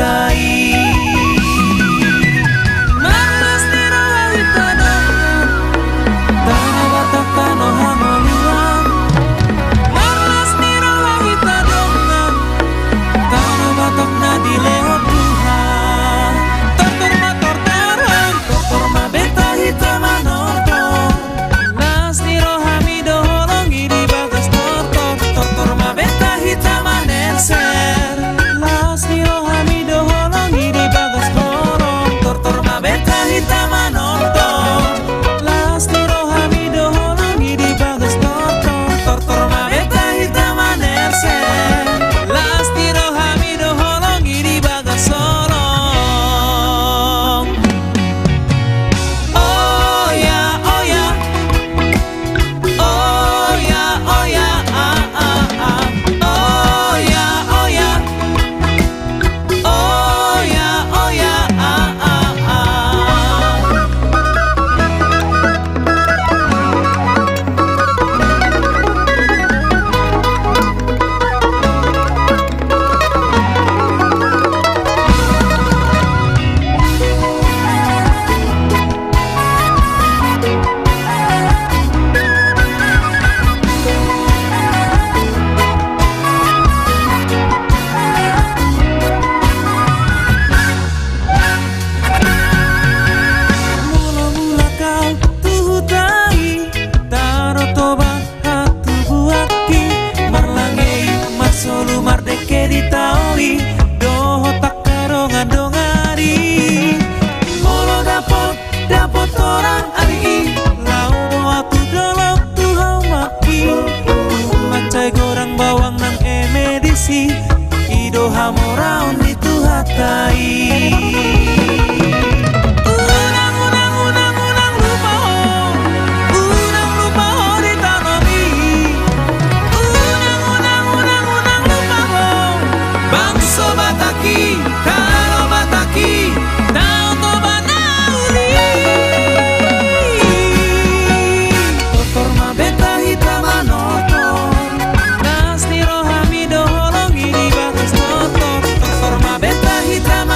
hatai. Malas niro wawita dongan tanah batak tano hangoluan. Malas niro wawita dongan tanah batak nadileho Tuhan. Tortor motor terang tortor ma beta hitam manortor. Las niro hamido holongi di bagas tortor. Tortor ma beta hitam manerser. Las niro hamido holongi di bagas horong. Tortor ma beta hitam manortor. Las niro hamido holongi di bagas tortor. Tortor ma beta hitam manerser. Las niro hamido holongi di bagas horong. Oh ya, oh ya. Oh ya, oh ya, ah ah ah. Oh ya, oh ya. Oh ya, oh ya, ah ah ah. Mula-mula kau tuhutai taro toba hatu buaki marlangei marsolu mardeke ditaui doho takarongan dongari. Molo dapot dapot orang ari lau doa tu dolok tu hau maki macai gorang bawang nang emedisi ido hamoraun itu hatai. Unang lupa ho, unang lupa ho di tanomi. Unang lupa ho, bangso bataki, karo bataki, tau to banauli. Tortor ma beta hitam manortor, nas niro hamido holongi di bagas tortor. Tortor ma beta hitam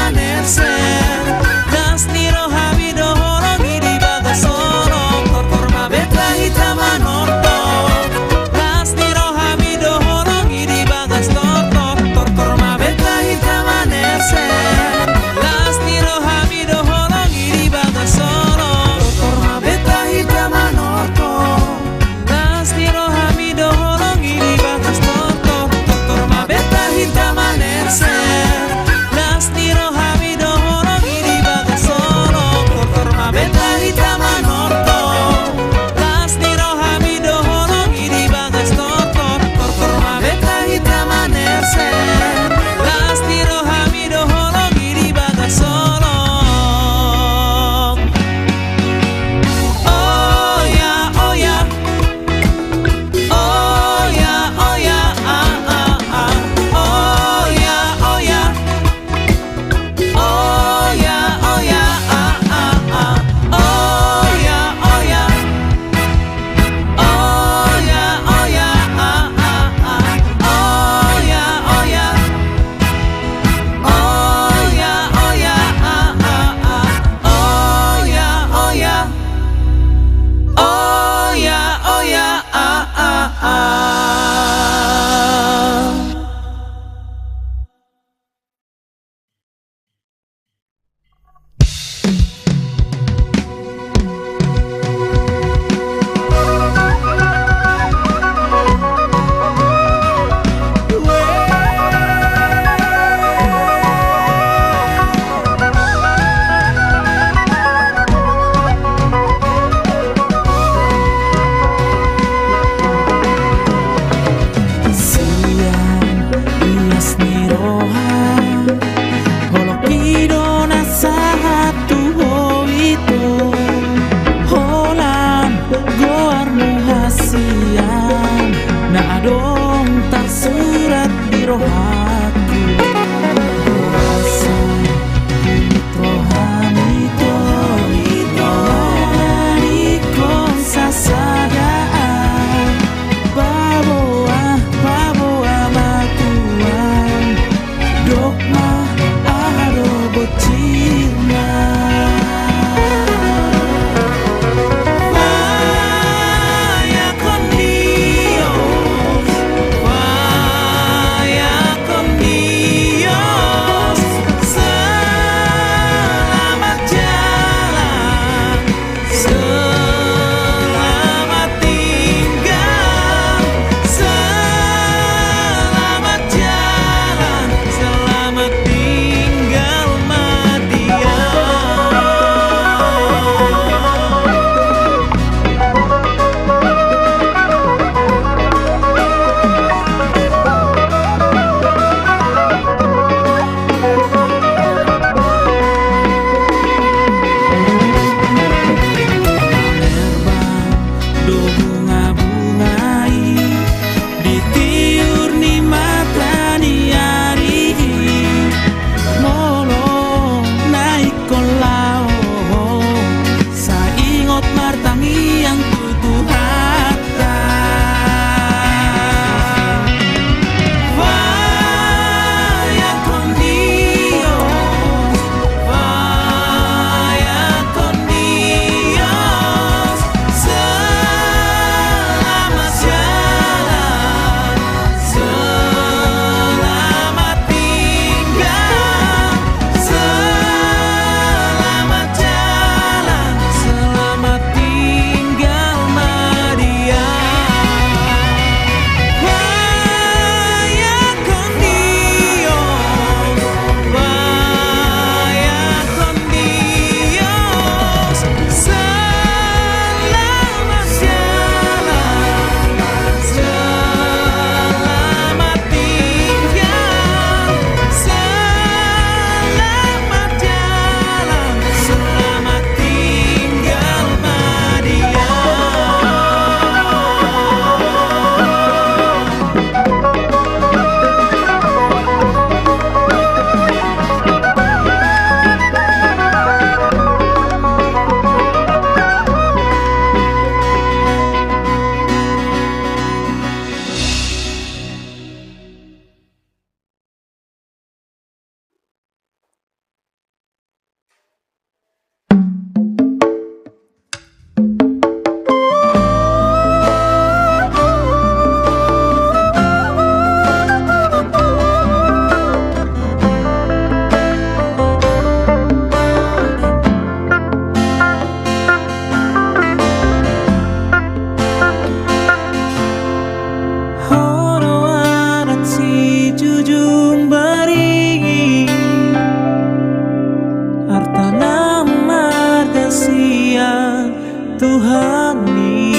Tuhani.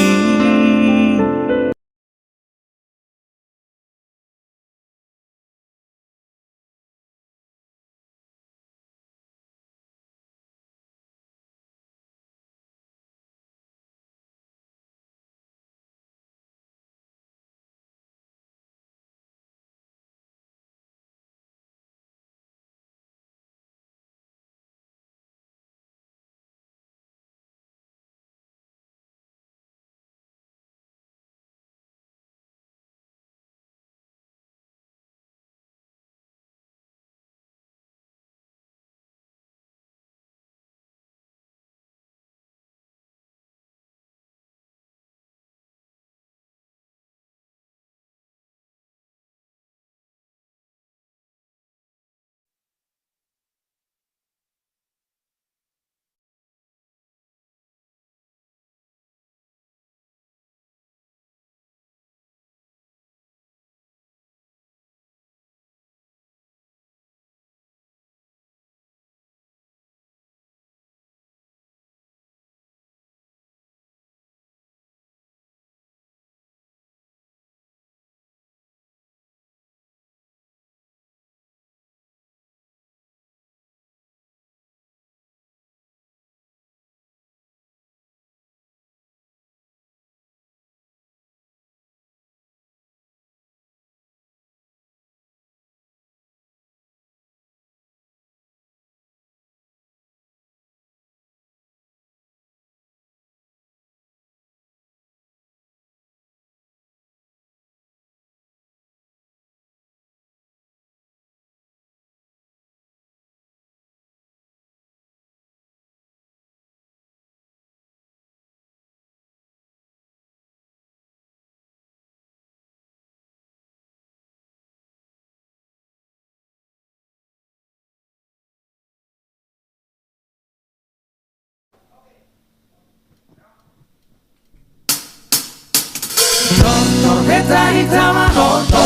Tormenta hitam nonton.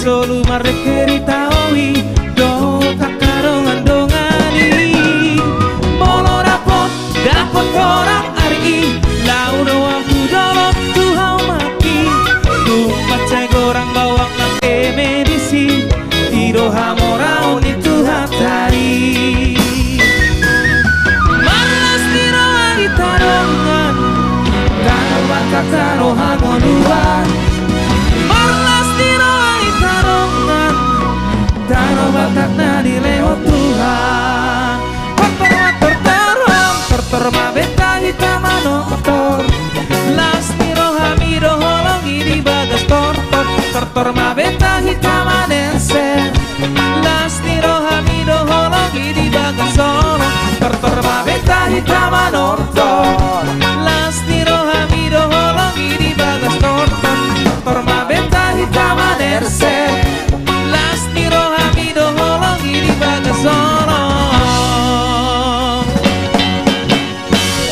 Solo marrekeritawi do kakarongan dongani molo dapot orang ari launo aku dolok tuhau maki tumat cai gorang bawang nang medisi tido hamorau ni tuhatari malas tiro ari tarongan tanpa kata rohangon luar Tano batak na dilewat Tuhan Tortor mabeta hitam motor Las tiro hamido holongi di bagas tortor mabeta hitam nense Las tiro hamido holongi di bagas solo Tortor mabeta hitam motor Las tiro hamido holongi di bagas tortor mabeta hitam nense Las tiro hamido holongi di bagas solo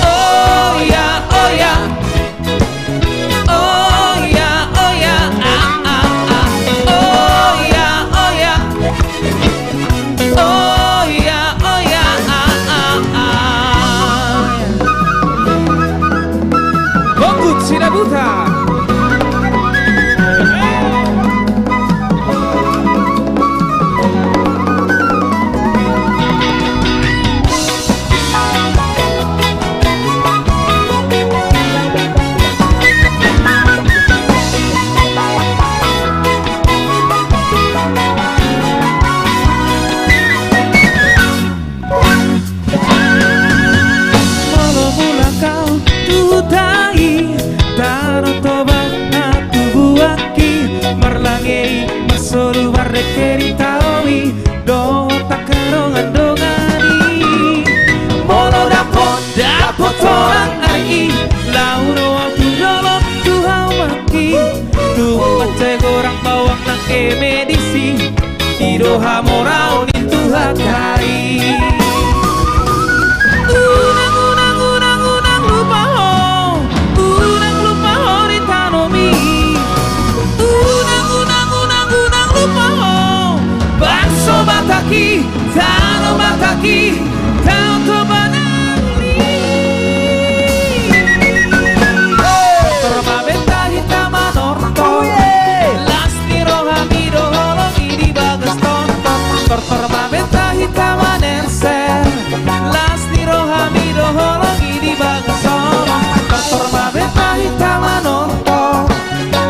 Oh ya, oh ya Oh ya, oh ya Oh ya, oh ya Oh ya, oh ya Bokut Sinabuta Taro kita untuk menangli. Torma beta hitam manorto, lasti rohami dohologi di bagas tonton. Torma beta hitam manerser, lasti rohami dohologi di bagas tonton. Torma beta hitam manorto,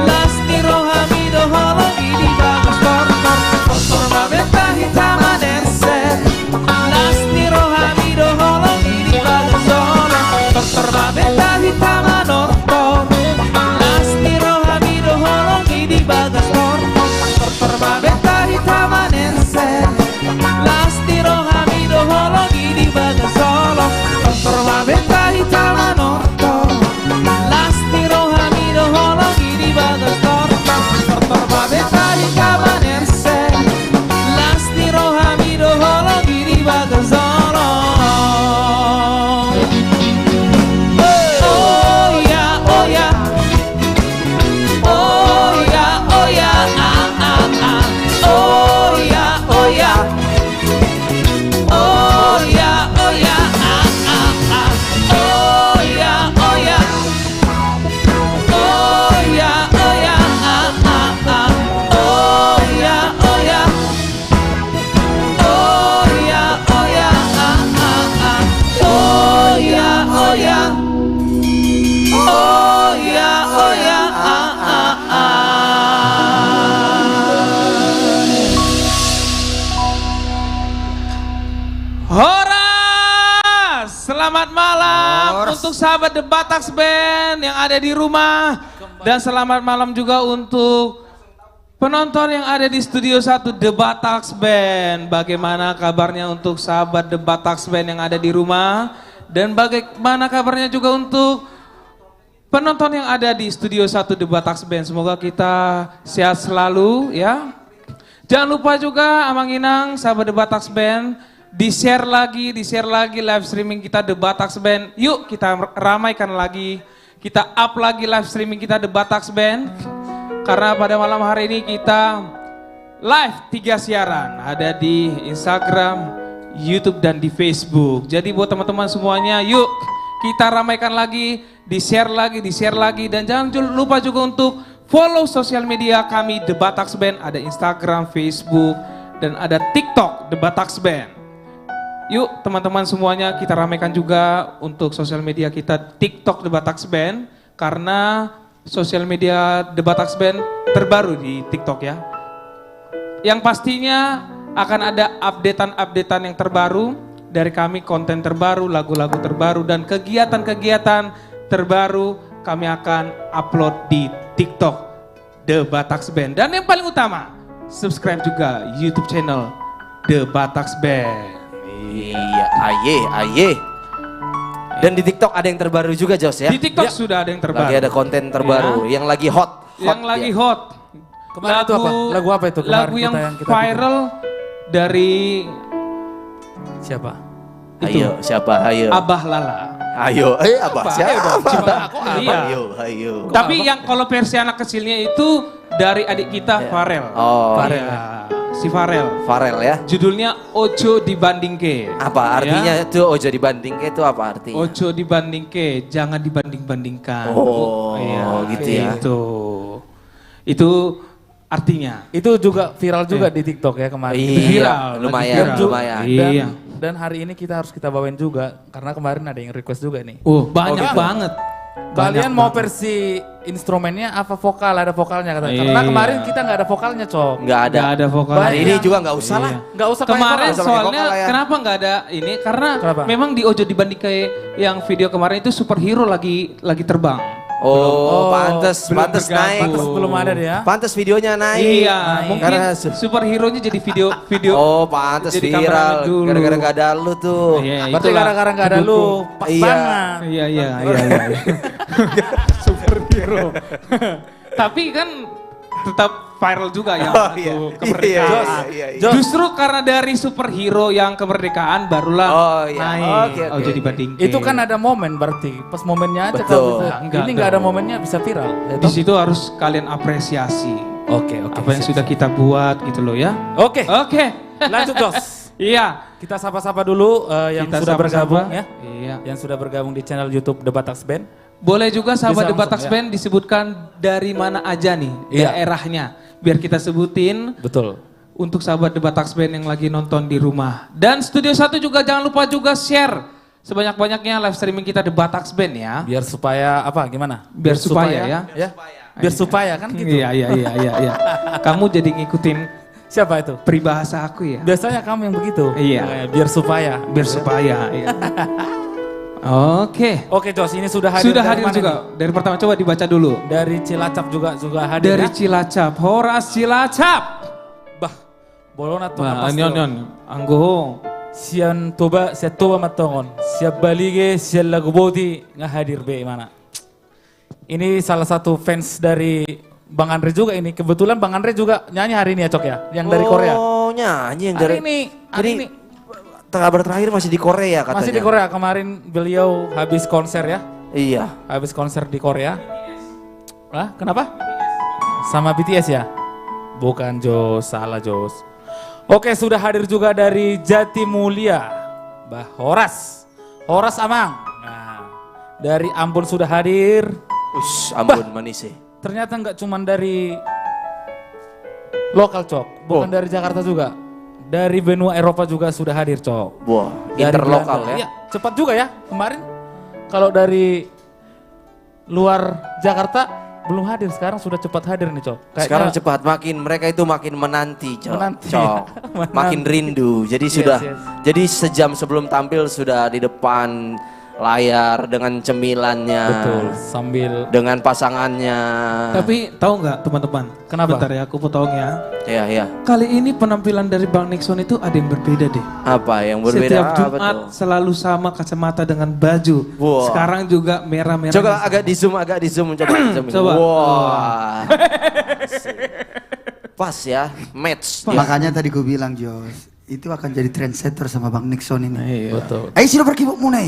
lasti rohami dohologi di bagas tonton. Torma beta hitam manerser, lasti rohami dohologi di bagas tonton. Torma beta hitam manorto, lasti rohami dohologi di bagas tonton. Torma beta hitam manerser, lasti rohami dohologi di bagas tonton. Torma beta hitam manorto, lasti rohami dohologi di bagas tonton. Torma beta hitam manerser, lasti rohami dohologi di bagas tonton. Oh ya, oh ya, oh ya, oh ya, ah ah ah. Oh ya, oh ya, oh ya, oh ya, ah ah ah. Oh ya, oh ya, oh ya, oh ya, ah ah ah. Oh ya, oh ya, oh ya, oh ya, ah ah ah. Oh ya, oh ya, oh ya, oh ya, ah ah ah. Hora! Selamat malam untuk sahabat The Bataks Band yang ada di rumah. Dan selamat malam juga untuk penonton yang ada di Studio 1 The Bataks Band. Bagaimana kabarnya untuk sahabat The Bataks Band yang ada di rumah? Dan bagaimana kabarnya juga untuk penonton yang ada di Studio 1 The Bataks Band? Semoga kita sehat selalu ya. Jangan lupa juga Amang Inang, sahabat The Bataks Band, di-share lagi live streaming kita The Bataks Band. Yuk kita ramaikan lagi, kita up lagi live streaming kita The Bataks Band. Karena pada malam hari ini kita live 3 siaran, ada di Instagram, YouTube dan di Facebook. Jadi buat teman-teman semuanya, yuk kita ramaikan lagi, di-share lagi, dan jangan lupa juga untuk follow sosial media kami The Bataks Band, ada Instagram, Facebook, dan ada TikTok The Bataks Band. Yuk teman-teman semuanya kita ramaikan juga untuk sosial media kita TikTok The Bataks Band, karena sosial media The Bataks Band terbaru di TikTok ya. Yang pastinya akan ada updatean yang terbaru dari kami, konten terbaru, lagu-lagu terbaru, dan kegiatan-kegiatan terbaru kami akan upload di TikTok The Bataks Band. Dan yang paling utama, subscribe juga YouTube channel The Bataks Band. Iya, aye. Dan di TikTok ada yang terbaru juga, Jos ya? Di TikTok sudah ada yang terbaru. Lagi ada konten terbaru yang lagi hot. Yang lagi hot. Kemarin itu apa? Lagu apa itu? Kemarin Lagu yang kita viral dari siapa? Ayo, siapa? Ayo. Abah Lala. Ayo, Abah siapa? Aku Abah. Iya. Ayo. Tapi yang kalau versi anak kecilnya itu dari adik kita Farel. Oh, Farel. Iya, si Farel. Farel ya. Judulnya Ojo Dibandingke. Apa artinya itu ojo dibandingke itu apa artinya? Ojo dibandingke, jangan dibanding-bandingkan. Oh, iya, gitu ya. Itu artinya. Itu juga viral juga di TikTok ya kemarin. Iya, Viral, lumayan. Iya. Dan hari ini kita harus kita bawain juga karena kemarin ada yang request juga nih. Banyak banget. Kalian mau versi instrumennya apa vokal? Ada vokalnya katanya. Karena kemarin kita nggak ada vokalnya, Cok. Nggak ada. Nggak ada vokal. Hari ini juga nggak usah lah. Nggak usah pakai Kemarin vokal. soalnya vokal ya. kenapa nggak ada ini? Karena Kenapa? memang di Ojo Dibandingke yang video kemarin itu superhero lagi terbang. Pantes naik. Pantes belum ada dia. Pantes videonya naik. Iya, mungkin Karena superhero-nya jadi video. pantes jadi viral. kameramen dulu. Gara-gara gak ada lu tuh. Iya, Berarti itulah. gara-gara nggak ada lu, pas Iya. banget. Iya. Superhero. Tapi kan tetap viral juga ya Oh, iya. untuk kemerdekaan. Iya. Justru karena dari superhero yang kemerdekaan barulah Oh, iya. naik. Oke. Ojo Dibandingke. Itu kan ada momen berarti. Pas momennya aja Betul. kalau bisa. Enggak Ini nggak ada dong. momennya bisa viral. Ya Di toh? situ harus kalian apresiasi Oke. apa yang sudah kita buat gitu loh ya. Oke. Oke. Lanjut, Jos. Iya. Kita sapa-sapa dulu yang Kita sudah sapa-sapa. bergabung ya. Iya. Yang sudah bergabung di channel YouTube The Batax Band. Boleh juga sahabat Bisa The Batax langsung, Band disebutkan dari mana aja nih Iya. daerahnya. Biar kita sebutin Betul. untuk sahabat The Batax Band yang lagi nonton di rumah. Dan Studio 1 juga jangan lupa juga share sebanyak-banyaknya live streaming kita The Batax Band ya. Biar supaya apa gimana? Biar supaya ya. Biar supaya kan gitu. Iya. Kamu jadi ngikutin Siapa itu? peribahasa aku ya. Biasanya kamu yang begitu. Iya. Biar supaya. Biar supaya. Iya. Oke. Oke Jos, ini sudah hadir. Sudah dari hadir mana juga. nih? Dari pertama coba dibaca dulu. Dari Cilacap juga hadir. Dari ya? Cilacap, Horas Cilacap. Bah, bolona to Wah, napas to. nyon, anggo. Sian toba matongon. Siap balige, siap lagu boti hadir be mana. Ini salah satu fans dari Bang Andre juga ini. Kebetulan Bang Andre juga nyanyi hari ini ya Cok ya, yang dari Korea. Oh, nyanyi yang Hari dari ini kabar terakhir masih di Korea katanya. masih di Korea. Kemarin beliau habis konser ya. Iya. Habis konser di Korea. Hah? Kenapa? Sama BTS ya? Bukan Jos, salah Jos. Oke, sudah hadir juga dari Jatimulya, Mbah Horas. Horas Amang. Nah, dari Ambon sudah hadir. Ambon manis sih. Ternyata nggak cuman dari lokal Cok, bukan dari Jakarta juga. Dari benua Eropa juga sudah hadir Cok. Wah, Dari interlokal Belanda. ya. Iya, cepat juga ya. Kemarin kalau dari luar Jakarta belum hadir, sekarang sudah cepat hadir nih Cok. Kayaknya Sekarang cepat mereka itu makin menanti, Menanti, Cok. ya. Makin rindu. Jadi yes. jadi sejam sebelum tampil sudah di depan layar dengan cemilannya. Betul, sambil Dengan pasangannya. Tapi tahu nggak teman-teman? Kenapa? Bentar ya, aku potong ya. Iya. Kali ini penampilan dari Bang Nixon itu ada yang berbeda deh. Apa yang berbeda? Setiap Apa Jumat tuh? selalu sama kacamata dengan baju. Wah. Sekarang juga merah-merah. Coba agak di zoom coba. Coba. Wah. Pas ya, match. dia. Makanya tadi gue bilang Jos, itu akan jadi trendsetter sama Bang Nixon ini. Iya. betul. Ayo sino perkibok mo na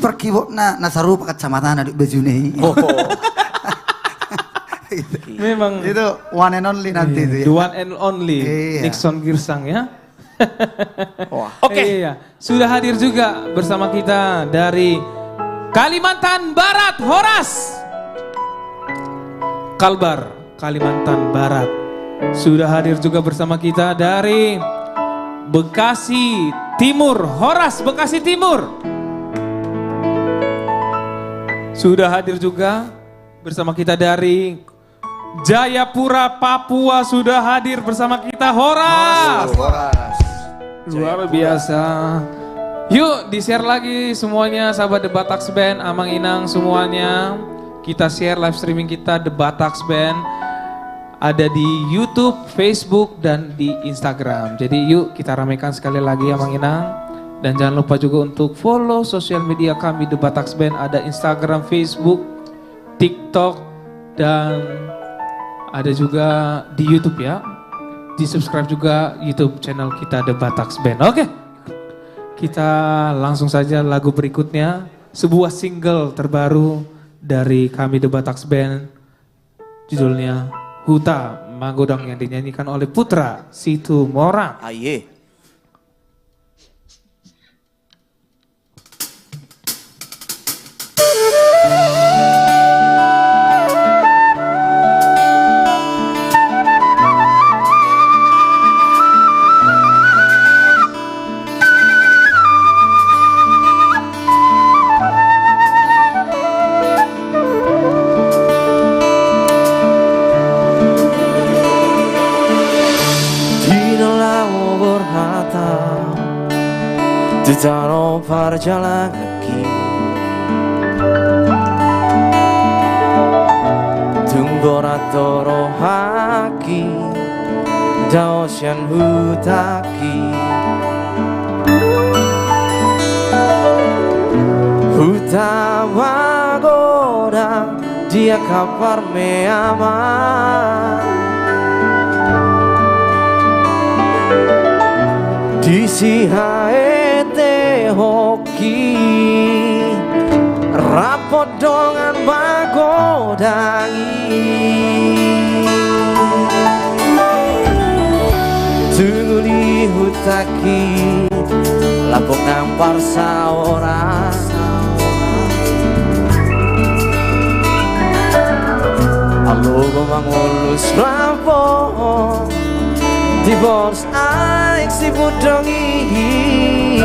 perkibok na nasarupa kacamata na baju nih. Oh. Memang Itu one and only nanti itu ya. the one and only Iya. Nixon Girsang ya. Wah. Oke. Iya. Sudah hadir juga bersama kita dari Kalimantan Barat, Horas. Kalbar, Kalimantan Barat. Sudah hadir juga bersama kita dari Bekasi Timur, Horas Bekasi Timur. Sudah hadir juga bersama kita dari Jayapura, Papua. Sudah hadir bersama kita Horas. Luar biasa. Yuk di-share lagi semuanya sahabat The Batax Band, Amang Inang semuanya. Kita share live streaming kita The Batax Band. Ada di YouTube, Facebook, dan di Instagram. Jadi yuk kita ramaikan sekali lagi Amang Inang. Dan jangan lupa juga untuk follow sosial media kami The Batax Band. Ada Instagram, Facebook, TikTok, dan ada juga di YouTube ya. Di subscribe juga YouTube channel kita The Batax Band. Oke, kita langsung saja lagu berikutnya. Sebuah single terbaru dari kami The Batax Band. Judulnya Huta Magodang yang dinyanyikan oleh Putra Situ Morang. Aye. Tutano perjalanan kaki Tunggora haki Daosyan hutaki Huta magoda Dia kapar me ama Disihaete hoki rapot dongan bagodangi tunggu di hutaki parsa ora. Algo mangulus lampung divorce aik si budongi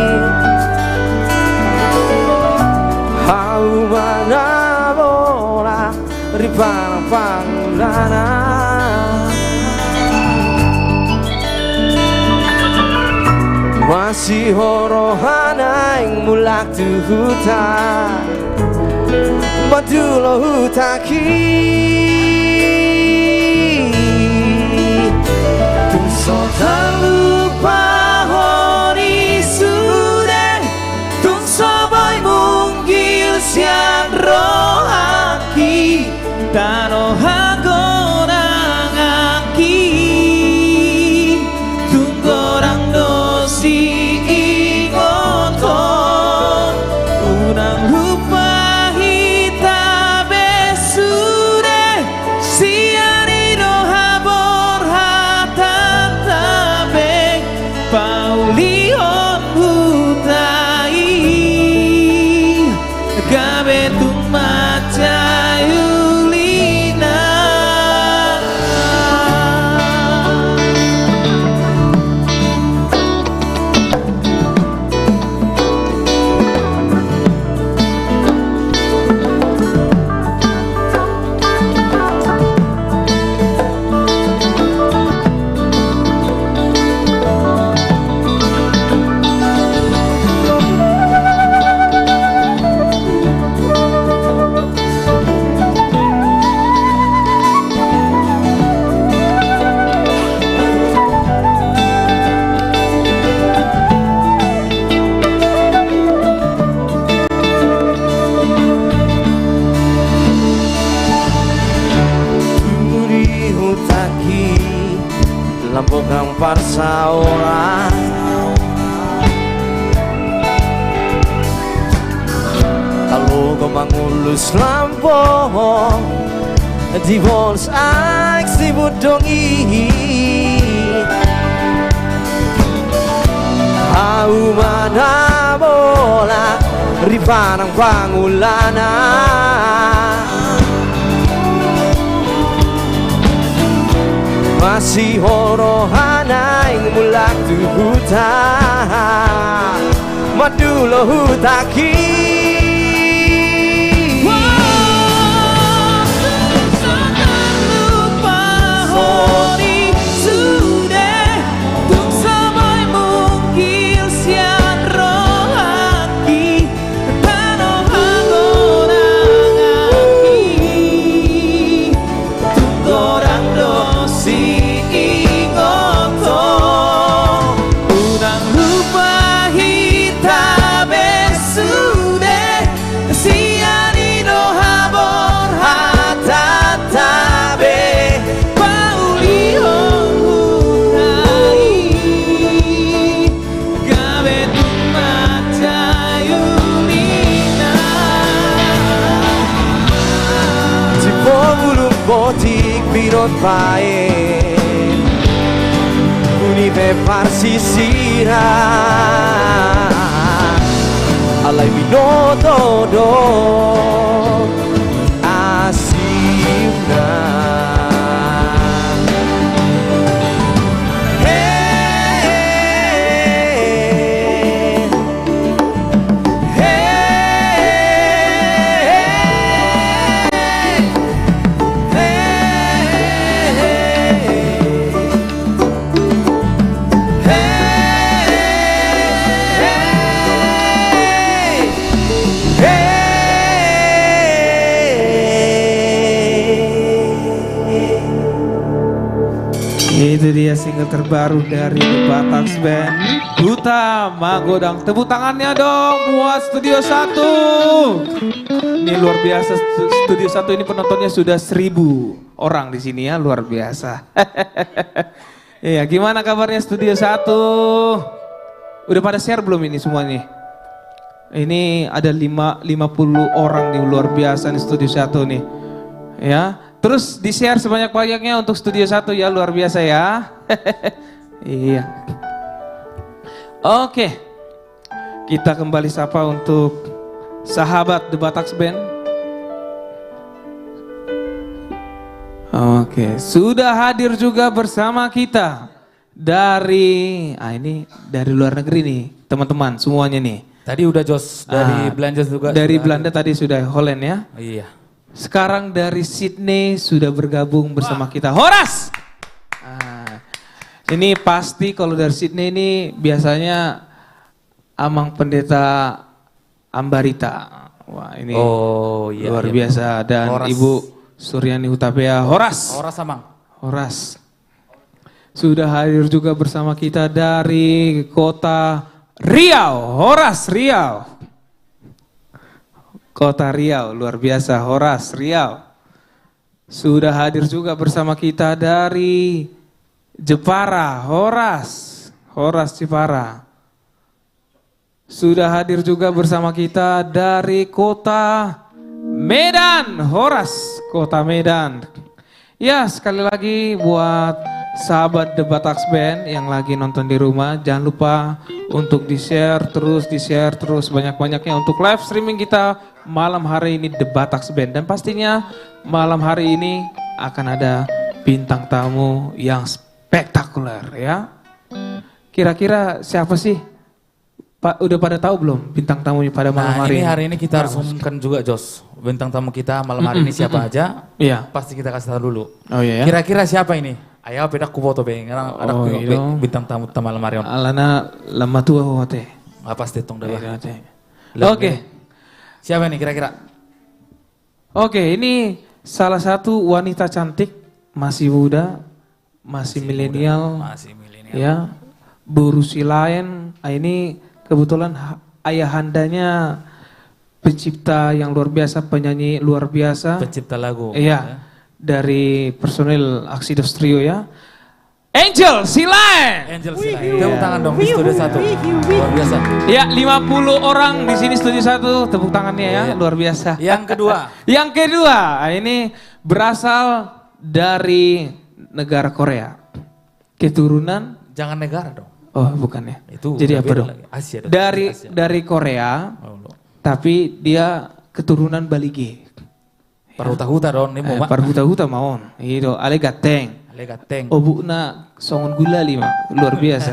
hau mana bola ripang panglana masih horohana yang mulak tuhutan madulo hutaki so tak lupa hori sudah tung sobai munggil siang rohaki tano hagonang aki tung gorang dosi ingoton unang lupa hita besude siari roha borhata tabe paulion hutai gabe tung macayulina lampu kang parsa ora kalau kau mangulus lampu divorce aik si budongi hau mana bola ripanang pangulana masih horohana yang mulak tuhutan madulo hutaki hori sudah tung sampai mungkil sian rohaki tano hagonang aki tung gorang dosi botik birot pae unive parsisira alai minoto do asimna Itu dia single terbaru dari The Bataks Band, Duta Magodang. Tepuk tangannya dong buat Studio 1. Ini luar biasa, Studio 1 ini penontonnya sudah 1000 orang di sini ya, luar biasa. Iya, gimana kabarnya Studio 1? Udah pada share belum ini semuanya? Ini ada 50 orang nih, luar biasa nih Studio 1 nih. Ya, terus di-share sebanyak-banyaknya untuk Studio 1 ya, luar biasa ya. Iya. Oke. Kita kembali sapa untuk sahabat The Bataks Band. Oke, sudah hadir juga bersama kita dari, ini dari luar negeri nih, teman-teman semuanya nih. Tadi udah Jos dari Belanda juga. Dari Belanda tadi sudah Holland ya. Iya. Sekarang dari Sydney sudah bergabung bersama kita. Horas! Ini pasti kalau dari Sydney ini biasanya Amang Pendeta Ambarita. Wah ini luar biasa. Dan Horas. Ibu Suryani Hutapea. Horas! Horas Amang. Horas. Sudah hadir juga bersama kita dari kota Riau. Horas Riau. Kota Riau, luar biasa. Horas Riau. Sudah hadir juga bersama kita dari Jepara. Horas. Horas Jepara. Sudah hadir juga bersama kita dari kota Medan. Horas, kota Medan. Ya, sekali lagi buat sahabat The Bataks Band yang lagi nonton di rumah, jangan lupa untuk di-share terus banyak-banyaknya untuk live streaming kita malam hari ini The Bataks Band. Dan pastinya malam hari ini akan ada bintang tamu yang spektakuler ya. Kira-kira siapa sih? Pak, udah pada tahu belum bintang tamunya pada malam hari ini? Hari ini kita harus umumkan juga Jos. Bintang tamu kita malam hari ini siapa aja? Iya. Pasti kita kasih tahu dulu. Oh iya ya. Kira-kira siapa ini? Ayo beda ku foto be. Karena ada bintang tamu malam hari ini. Alana lama tua hote. Pasti tong dah. Oke. Siapa nih kira-kira? Oke, ini salah satu wanita cantik, masih muda, masih milenial. Masih milenial. Ya. Berusia lain. Ini kebetulan ayahandanya pencipta yang luar biasa, penyanyi luar biasa. Pencipta lagu. Iya. Dari personil Axidos Trio ya. Angel Silain. Angel Silain. Tepuk tangan dong di studio 1. Luar biasa. Ya, 50 orang di sini studio 1, tepuk tangannya ya, luar biasa. Yang kedua. Yang kedua, ini berasal dari negara Korea. Keturunan, Jangan negara dong. oh bukan ya. Itu jadi apa beda dong? lagi. Asia dong. Asia. Dari Korea, Oh, tapi dia keturunan Balige. Parhuta-huta dong. Ini mau Parhuta-huta maon. Itu ale gateng. Ale gateng. Obuna songon gula 5, luar biasa.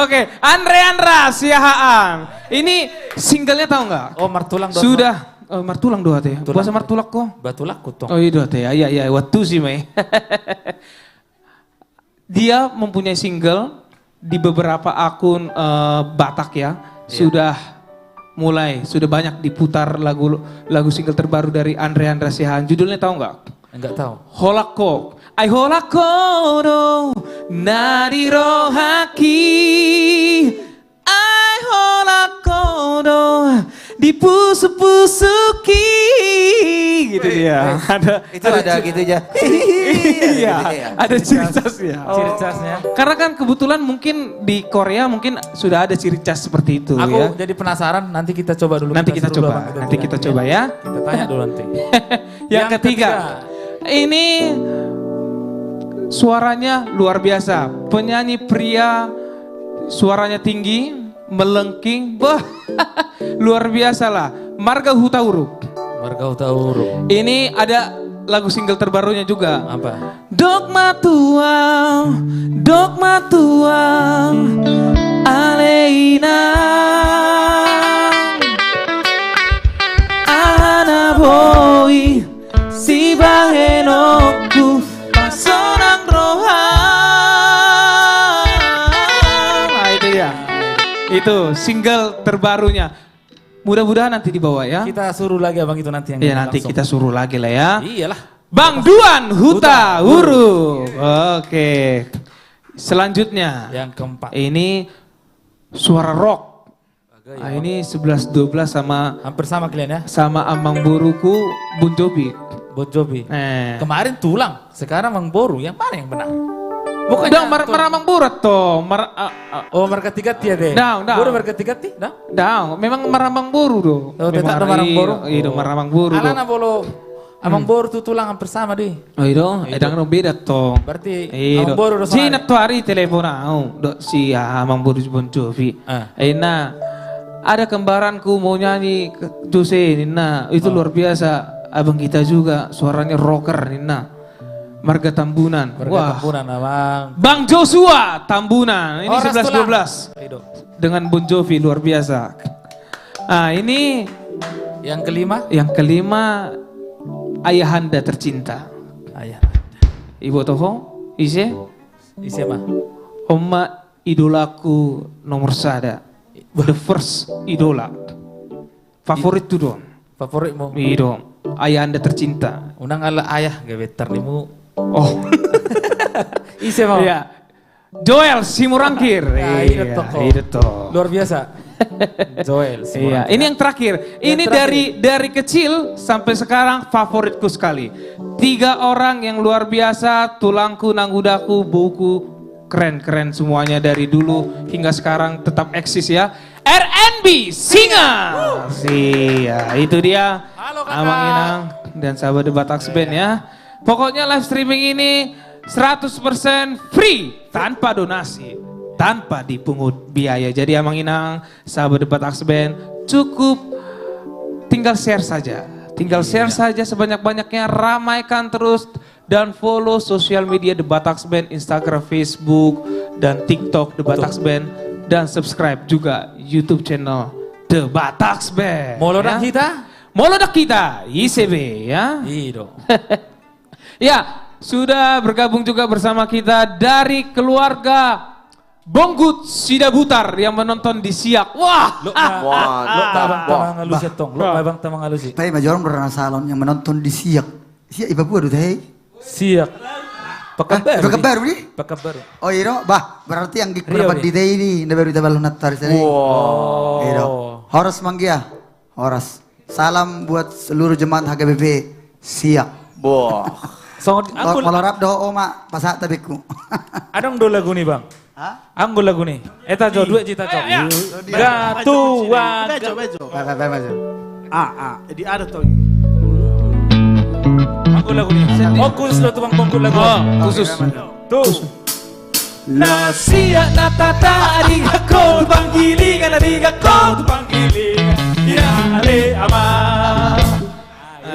Oke, Andre Andra Siahaan. Ini singlenya tahu nggak? Oh martulang dong. Sudah. Oh, martulang doa teh. Puasa martulak kok. Batulak kutong. Oh iya doa teh. Iya waktu sih Mei. Dia mempunyai single di beberapa akun Batak ya. Sudah banyak diputar lagu single terbaru dari Andre Andra Siahaan. Judulnya tahu nggak? Enggak tahu. Holako. Ai holako no nariro haki. Ai holako no dipusu-pusuki. Gitu dia. Ada gitu aja. Iya, ada ciri khasnya. Ciri khasnya. Karena kan kebetulan mungkin di Korea mungkin sudah ada ciri khas seperti itu Aku ya. jadi penasaran, nanti kita coba dulu. Nanti kita seru coba. banget Nanti kita coba ya. Kita tanya dulu nanti. Yang ketiga. Ini suaranya luar biasa. Penyanyi pria, suaranya tinggi, melengking. Wah, luar biasa lah. Marga Hutauruk. Marga Hutauruk. Ini ada lagu single terbarunya juga. Apa? Dogma tuang, aleina, ana boy, si bangenoku, pasonang rohang. Nah itu ya, itu single terbarunya. Mudah-mudahan nanti dibawa ya. Kita suruh lagi abang itu nanti yang Iya nanti langsung. kita suruh lagi lah ya. Iyalah. Bang Duan Huta Huru. Oke. Selanjutnya. Yang keempat. Ini suara rock. Nah, ini 11-12 sama Hampir sama kalian ya. sama Amang Buruku Bun Jobi. Bon Jovi. Eh. Kemarin tulang, sekarang Mang Boru. Yang mana yang benar? Bukan Dang Maramang Burat toh. Oh merketiga ya deh. Dang. Boru merketiga ti, dah. Memang Maramang Buru doh. Oh, tetap ada Maramang Buru. Iya, Maramang Buru. Alana bolo Amang Boru tuh tulang hampir sama deh. Oh iya, edang no beda toh. Berarti Iya, Amang Boru udah si sama. natuari teleponau, do si Amang Boru Bon Jovi. Nah, ada kembaranku mau nyanyi Jose Nina, itu luar biasa. Abang kita juga suaranya rocker Nina. Marga Tambunan. Wah. Tambunan Abang. Bang Joshua Tambunan. Ini Horas 11-12. Dengan Bon Jovi luar biasa. Ah, ini Yang kelima? yang kelima Ayahanda tercinta. Ayah. Ibu Toho, Ise, Siapa? Oma idolaku nomor sada. The first idola. Favorit tuh dong. Favoritmu? Iya dong. Ayahanda tercinta. Unang ala ayah gebetar nimu. Oh. Ise mau. Iya. Joel Simurangkir. Nah, itu toko. Itu toh. Luar biasa. Joel. Iya, ini yang terakhir. Ini dari kecil sampai sekarang favoritku sekali. 3 orang yang luar biasa, tulangku, nanggudaku, buku, keren semuanya dari dulu hingga sekarang tetap eksis ya. RNB Singers. Iya, itu dia. Halo, Kakak. Amang Inang dan sahabat The Batax Band ya. Pokoknya live streaming ini 100% free tanpa donasi, tanpa dipungut biaya. Jadi Amang Inang, sahabat The Batax Band, cukup tinggal share saja. Tinggal share saja sebanyak-banyaknya, ramaikan terus dan follow sosial media The Batax Band, Instagram, Facebook, dan TikTok The Batax Band, dan subscribe juga YouTube channel The Batax Band. Molodak ya. kita? Molodak kita, ICB ya. Iya. Ya, sudah bergabung juga bersama kita dari keluarga Bonggut Sidabutar yang menonton di Siak. Wah, Lo tabang tamang halus ya tong. Lo tabang tamang halus sih. Tapi majorang berana salon yang menonton di Siak. Siak iba buat teh. Siap. Pekan baru. Pekan baru nih? Pekan baru. Oh iya, bah berarti yang Rio dikurban nih. di teh ini, na baru kita balon natar sini. Wow. Iya. Horas manggia, Horas. Salam buat seluruh jemaat HGBP Siak. Boh. So, aku Malorap doa mak pasak tabiku. adong do lagu nih bang. Hah? Anggo lagu nih. Eta jo duit cita cok. Gatu waga. Bejo. Bye bye. Jadi ada tuh. Anggo lagu nih. Oh khusus lo tuh bang bongkut lagu. khusus. Tuh. Nasia natata arigakou panggilingan arigakou panggilingan ira ale ama.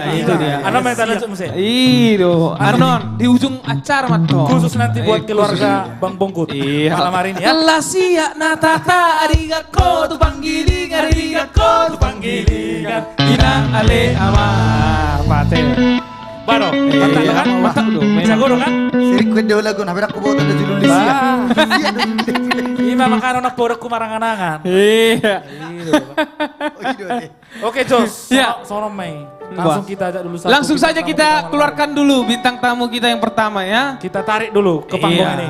Itu dia. Ano main tanah cuk musik. Iyo, anon di ujung acara matong. Khusus nanti buat keluarga Bang Bongkut. Iya. Malam hari ini ya. Lasia natata arigakou panggilingan arigakou panggilingan ira ale ama. Pate. Baro. Mantap Iya, kan? mantap dong. Jago dong kan? Sirik kue doa lagu, nah aku bawa tanda julul di Siak. Iya memang kan anak bodoh kumarang-anangan. Iya. Oke Jos. Ya. Sono Mei. Langsung kita ajak dulu satu. Langsung saja tamu kita pertama. keluarkan dulu bintang tamu kita yang pertama ya. Kita tarik dulu ke panggung ini.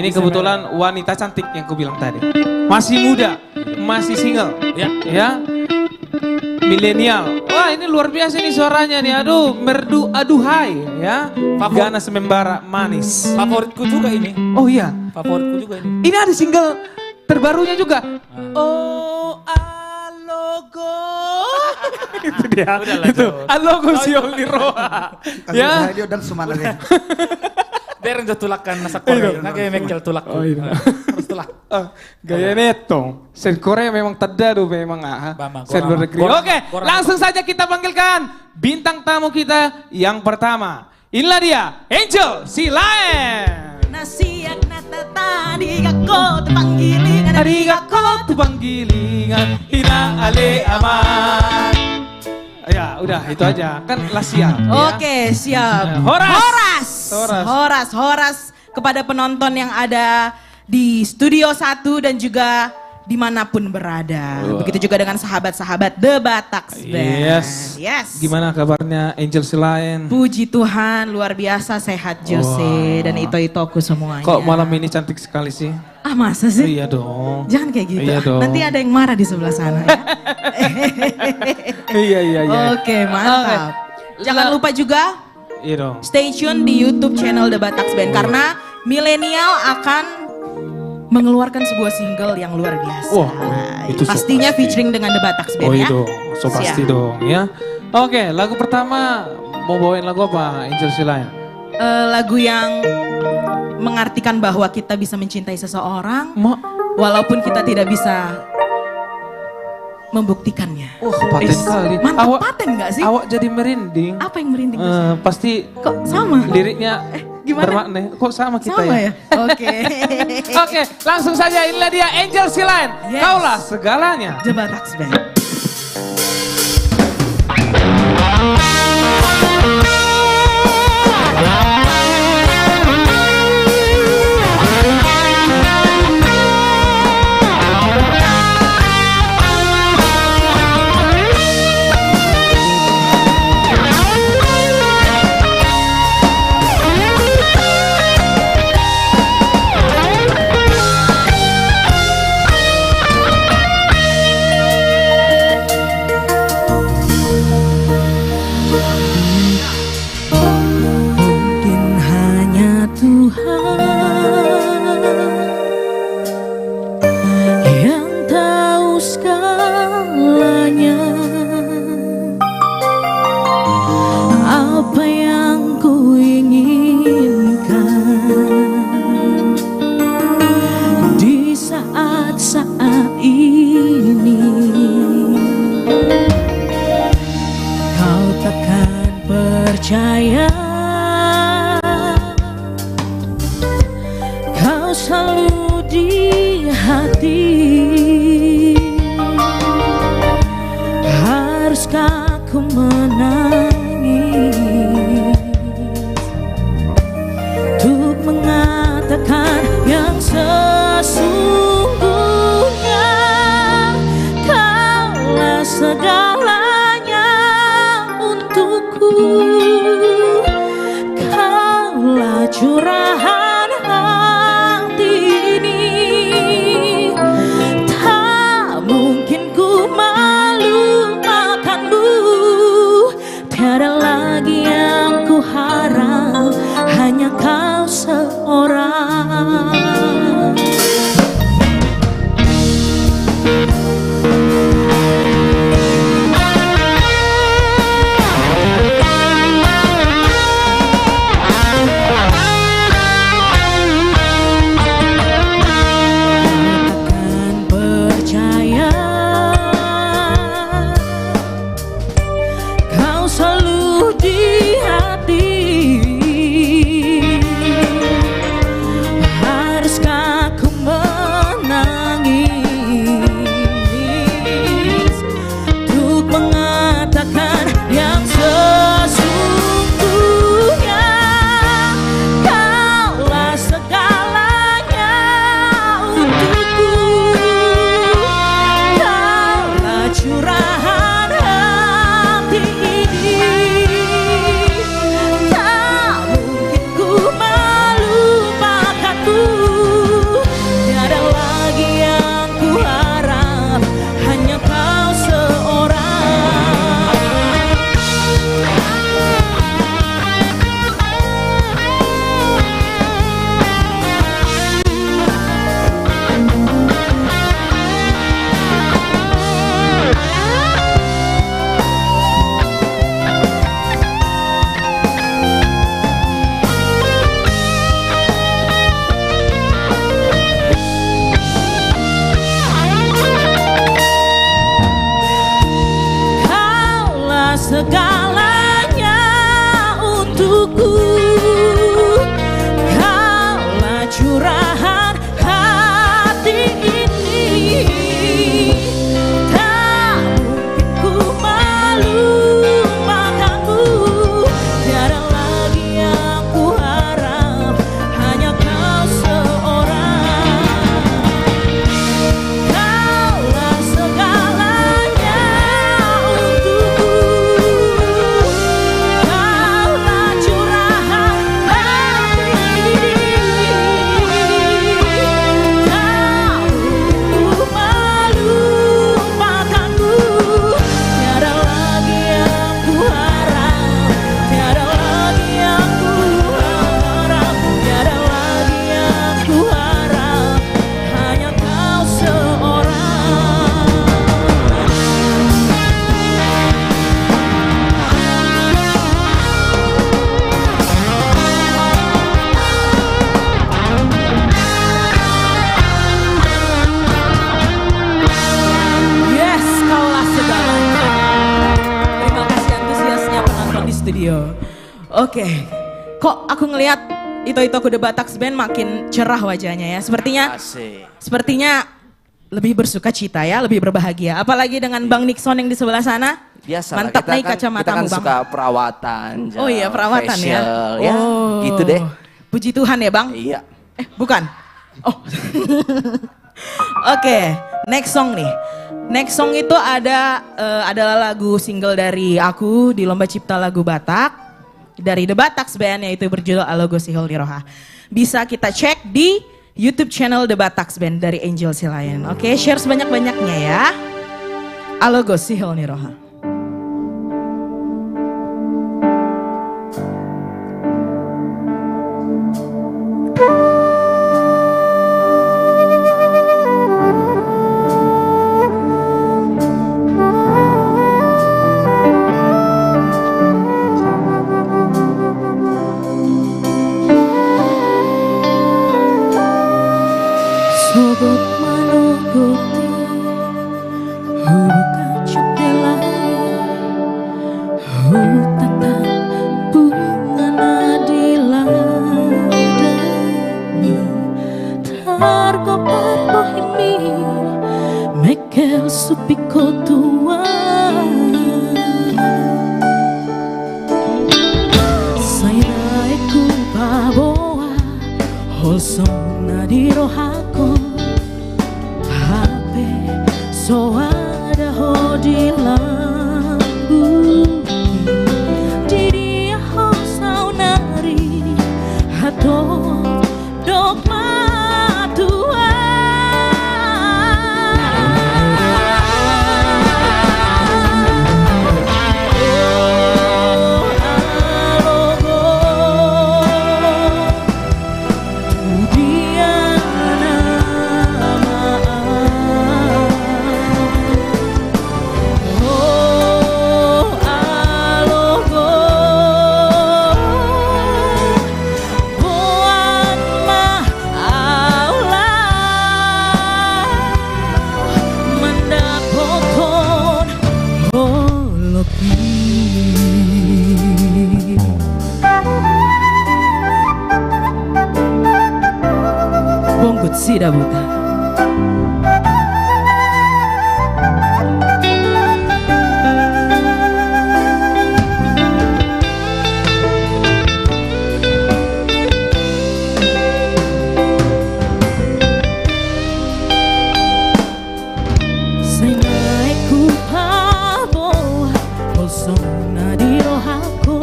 Ini kebetulan wanita cantik yang ku bilang tadi. Masih muda, masih single. Ya. Ya. Milenial. Wah, ini luar biasa nih suaranya nih. Aduh, merdu aduhai ya. Gana semembara manis. Favoritku juga ini. Oh iya. Favoritku juga ini. Ini ada single terbarunya juga. Oh, alogo. Itu dia. Itu. Alogo siol ni roa. Ya. Dia dan sumana deh. Deren jo tulakan nasa Korea. Nage mekel tulak. Oh, iya. Harus tulak. Gaya neto. Sen Korea memang tadado memang Bama, sen luar negeri. Gorama. Oke, Gorama. langsung saja kita panggilkan bintang tamu kita yang pertama. Inilah dia, Angel Silaen. Nasiak natata arigakou panggilingan Arigakou tu panggilingan ina ale aman. Ya, udah itu aja. Kan Lasia. Oke, siap. Horas. Horas kepada penonton yang ada di Studio 1 dan juga dimanapun berada. Begitu juga dengan sahabat-sahabat The Batax Band. Yes. Gimana kabarnya Angel Silaen? Puji Tuhan, luar biasa sehat Jose dan Ito-Itoku semuanya. Kok malam ini cantik sekali sih? Ah masa sih? Iya dong. Jangan kayak gitu. Iya dong. Nanti ada yang marah di sebelah sana ya. Iya. Oke, mantap. Jangan lupa juga Iya dong. stay tune di YouTube channel The Batax Band karena milenial akan mengeluarkan sebuah single yang luar biasa. Wah, itu so pastinya pasti. featuring dengan The Batax Band Oh iya ya. dong, so pasti Siap. dong ya. Oke, lagu pertama mau bawain lagu apa Angel Silaya? Lagu yang mengartikan bahwa kita bisa mencintai seseorang walaupun kita tidak bisa membuktikannya. Paten kali. Mantap paten gak sih? Awak jadi merinding. Apa yang merinding? Pasti Kok sama? liriknya gimana? bermakna. Kok sama kita Sama ya? ya? Oke. Oke, langsung saja inilah dia Angel Silaya. Yes. Kaulah segalanya. The Bataks Band. Percaya kau selalu di hati. Haruskah ku menangis untuk mengatakan yang sesungguhnya? Kaulah segalanya untukku. Kaulah curahan hati ini. Tak mungkin ku melupakanmu. Tiada lagi yang ku harap, hanya kau seorang. Segalanya untukku. Kaulah curahan hati ini. Tak mungkin ku melupakanmu. Tiada lagi yang ku harap, hanya kau seorang. Kaulah segalanya untukku. Oke. Kok aku ngelihat Ito Kuda Bataks Band makin cerah wajahnya ya. Asik. Sepertinya lebih bersuka cita ya, lebih berbahagia. Apalagi dengan Bang Nixon yang di sebelah sana. Biasa Mantap kita nih kan, kacamatamu, kita kan Bang. suka perawatan. Oh iya, perawatan ya. facial, ya. Gitu deh. Puji Tuhan ya, Bang. Iya. Bukan. Oh. Oke, next song nih. Next song itu adalah lagu single dari aku di Lomba Cipta Lagu Batak dari The Bataks Band, yaitu berjudul Alogo Sihol Niroha. Bisa kita cek di YouTube channel The Bataks Band dari Angel Silayan. Oke, share sebanyak-banyaknya ya. Alogo Sihol Niroha. Sobat manogoti buka jendela tatap bunga nadiladani targopat bohemi mekel supiko tua sairaiku baboa holsong nadirohako so ada ho di lambu di dia ho saunari hato dok matua oh alogo tu dia Bongkut sida buta. Senaiku paboa kosong nadirohako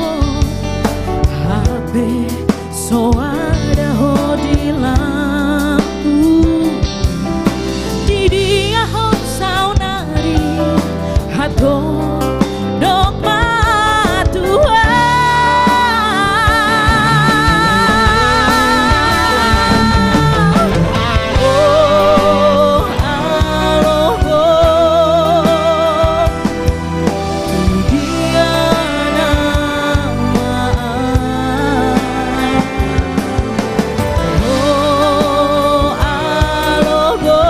habe so ada ho di lampu di dia ho saunari hato dok matua oh alogo tu dia nama oh alogo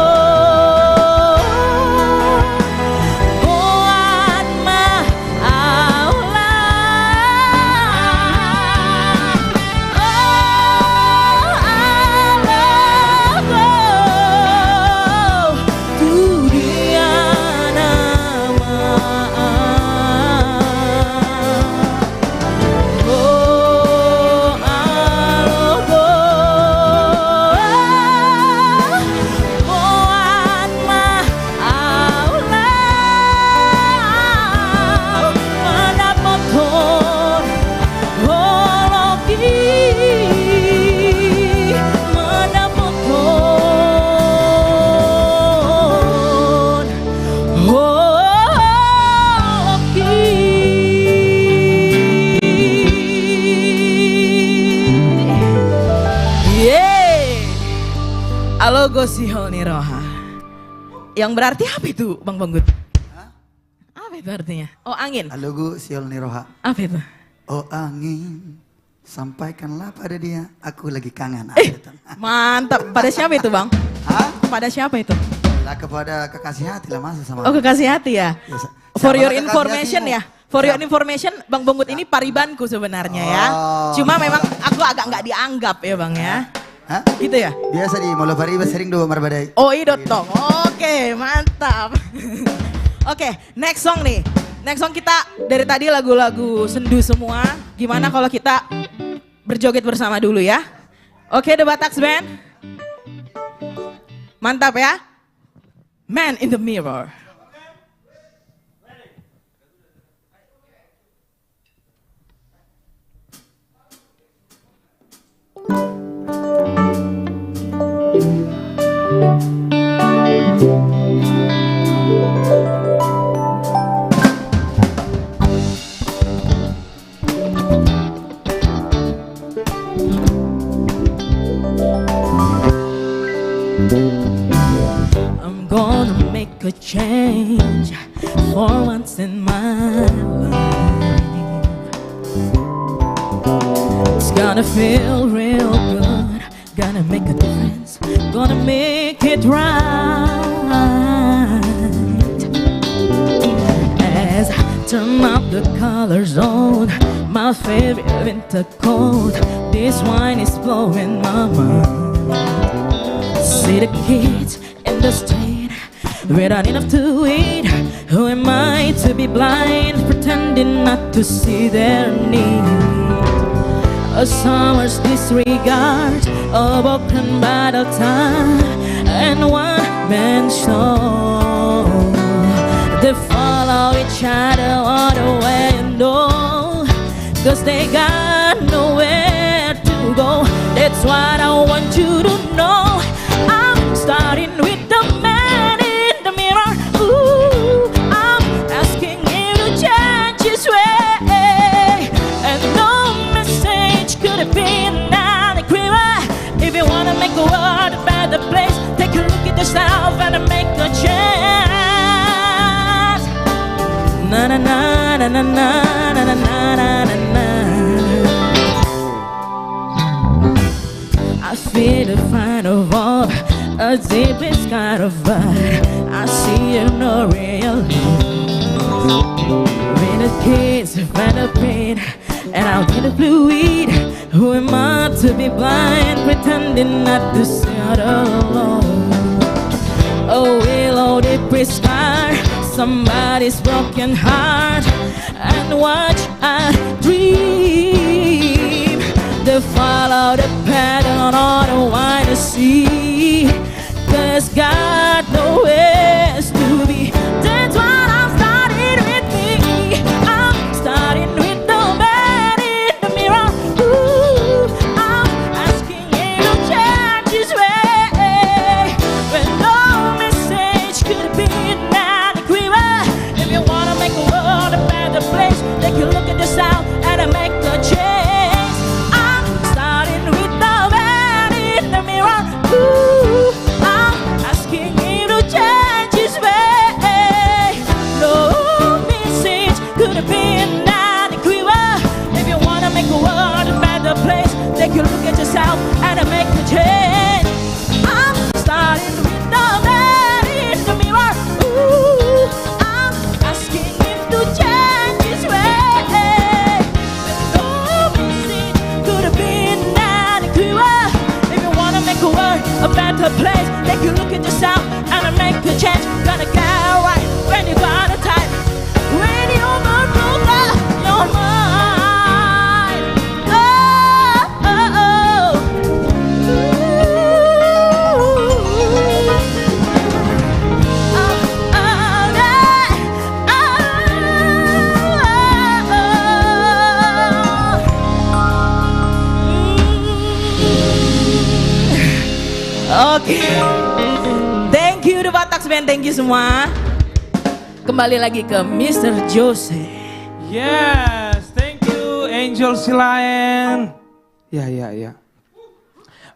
boan mah aula oh alogo tu dia nama oh alogo boan mah aula mana motor hologi mana motor hologi Alogo Sihol Niroha. Yang berarti apa itu Bang Banggut? Apa itu artinya? Oh angin. Alogo Sihol Niroha. Apa itu? Oh angin, sampaikanlah pada dia, aku lagi kangen. Mantap. Pada siapa itu Bang? Hah? Pada siapa itu? Lah kepada kekasih hati lah masuk sama. Oh kekasih hati ya? Ya, For your siapa kekasih information hatimu? ya? For your Siapa? information Bang Bongut ini paribanku sebenarnya ya. Cuma memang aku agak nggak dianggap ya Bang ya. Hah? Gitu ya? Biasa di Molo Pariba sering do marbadai. Oh iya dotong. Oke, mantap. Oke, next song nih. Next song kita dari tadi lagu-lagu sendu semua. Gimana kalau kita berjoget bersama dulu ya? Oke, The Bataks Band. Mantap ya. Man in the Mirror. I'm gonna make a change for once in my life. It's gonna feel real good, gonna make a difference, gonna make it right. As I turn up the colors on my favorite winter coat, this wine is blowing my mind. See the kids in the street without enough to eat. Who am I to be blind, pretending not to see their need? A summer's disregard, a broken bottle time, and one man's show. They follow each other all the way and know, 'cause they got nowhere to go. That's what I want you to know. Starting with the man in the mirror. Ooh, I'm asking him to change his way. And no message could have been adequate. If you wanna make the world a better place, take a look at yourself and make a change. Na na na na na na na na na na na. I feel the final warmth, a deepest kind of vibe. I see you no real when the kids find the pain, and I'll get the fluid. Who am I to be blind, pretending not to see it alone? Oh, willow depressed scar, somebody's broken heart, and watch I dream. They follow the pattern on the wine to see. There's got nowhere to be. That's what I'm starting with me. I'm starting with the man in the mirror. Ooh, I'm asking him to change his way. When no message could be adequate. If you wanna make the world a better place, take a look at yourself and make the change. I'm starting with the man in the mirror. Ooh, asking him to change his way. No message could have been adequate. If you wanna make the world a better place, take a look at yourself and make the change. I'm starting with the man in the mirror. Ooh, I'm asking him to change his way. No message could have been adequate. If you wanna make the world a better place, take a look at yourself and make a change. Gonna get right when you gotta type. When you're not over your mind. Oh, oh, oh. Ooh. Oh, oh, yeah. Oh, oh. Oke. Thank you The Bataks Band, thank you semua. Kembali lagi ke Mr. Jose. Yes, thank you Angel Silayan. Ya.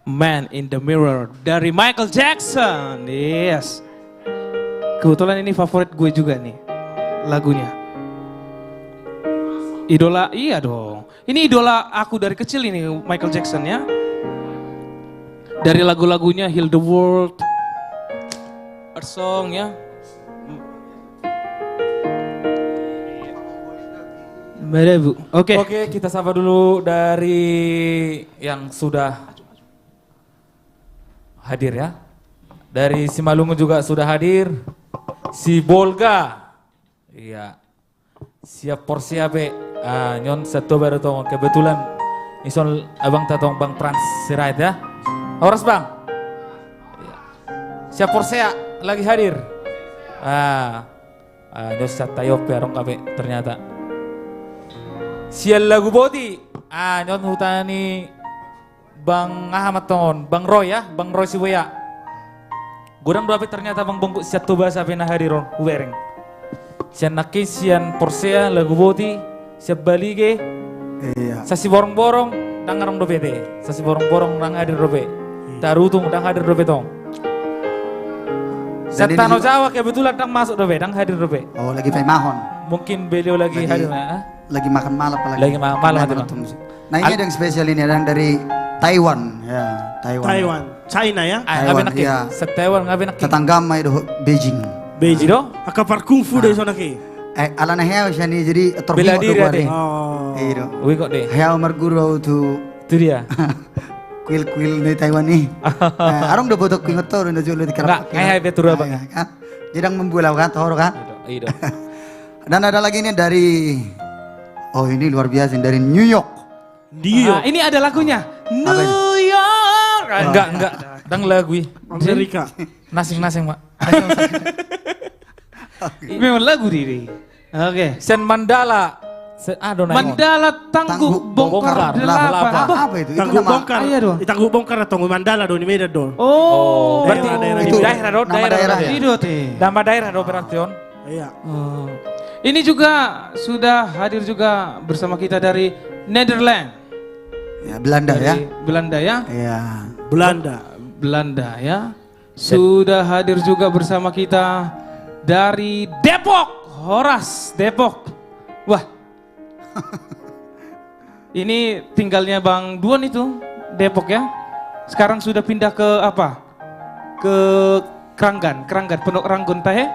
Man in the Mirror dari Michael Jackson. Yes. Kebetulan ini favorit gue juga nih lagunya. Idola, iya dong. Ini idola aku dari kecil ini Michael Jackson ya. Dari lagu-lagunya Heal the World, Earth Song ya. Bu. Oke. Oke, kita sapa dulu dari yang sudah hadir ya. Dari Simalungun juga sudah hadir. Si Bolga. Iya. Siap porsi abe. Nyon satu baru tong kebetulan isol abang tatong Bang Frans Sirait ya. Horas Bang. Iya. Siap porsi lagi hadir. Nyon satayop perong kabe ternyata. Sial lagu bodi. Nyon hutani Bang Ahmad Tongon, Bang Roy ya, Bang Roy Siwaya. Gudang dua ternyata Bang Bongku satu bahasa pena hadiron uwereng. Sian naki sian porsea lagu bodi, siap balige. Iya. Sasi borong-borong dang ngarong dobe te. Sasi borong-borong dang hadir dobe. Tarutung dang hadir dobe tong. Dan ini Satano juga- Jawa kebetulan dang masuk dobe, dang hadir dobe. Oh, lagi Mahon. Mungkin beliau lagi hadir ya. Lagi makan malam apalagi. Lagi makan malam, Lagi Bang. nonton musik. Nah, ini ada yang spesial ini, ada yang dari Taiwan. Ya, Taiwan. Taiwan, China ya. Taiwan, Ngabe nak iya. Setewan ngabe nak. Tetangga mai do Beijing. Beijing. Ido? Akapar kungfu dari sana ki. Alana heo shani jadi Bela diri ade. Oh. Iya. Wih kok deh. Heo marguru tu Itu dia. kuil-kuil dari Taiwan nih. Arong do botok kuing to do julo di Enggak, kayak betul Bang. kan. Jadang membulau kan toro kan. Ido. Dan ada lagi nih dari ini luar biasa dari New York. Dia. Ini ada lagunya. Apa ini? New York. Enggak. Dang lagu. Amerika. Nasing-nasing, Pak. Memang lagu diri. Oke. Sen Mandala. Mandala Tangguh Bongkar Delapan. Apa itu? Itu Tangguh nama bongkar. Iya dong. Tangguh bongkar atau Mandala do ni Medan do. Oh, Berarti Daerah-daerah itu gitu. daerah do, Nama daerah. Itu teh. Nama daerah do operation. Iya. Oh. Ini juga sudah hadir juga bersama kita dari Netherlands. Ya, Belanda ya. Dari Belanda ya. Iya. Belanda ya. Sudah hadir juga bersama kita dari Depok. Horas Depok. Wah. Ini tinggalnya Bang Duon itu Depok ya. Sekarang sudah pindah ke apa? Ke Keranggan Pondok Ranggon teh.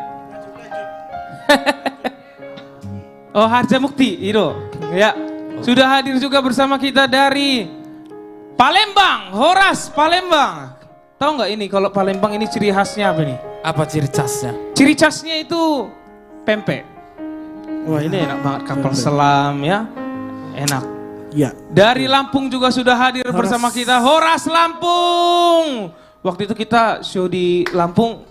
Oh, Harjamukti itu. Ya. Sudah hadir juga bersama kita dari Palembang, Horas Palembang. Tahu nggak ini kalau Palembang ini ciri khasnya apa nih? Apa ciri khasnya? Ciri khasnya itu pempek. Wah, ini enak banget kapal selam ya. Enak. Iya. Dari Lampung juga sudah hadir bersama kita Horas Lampung. Waktu itu kita show di Lampung,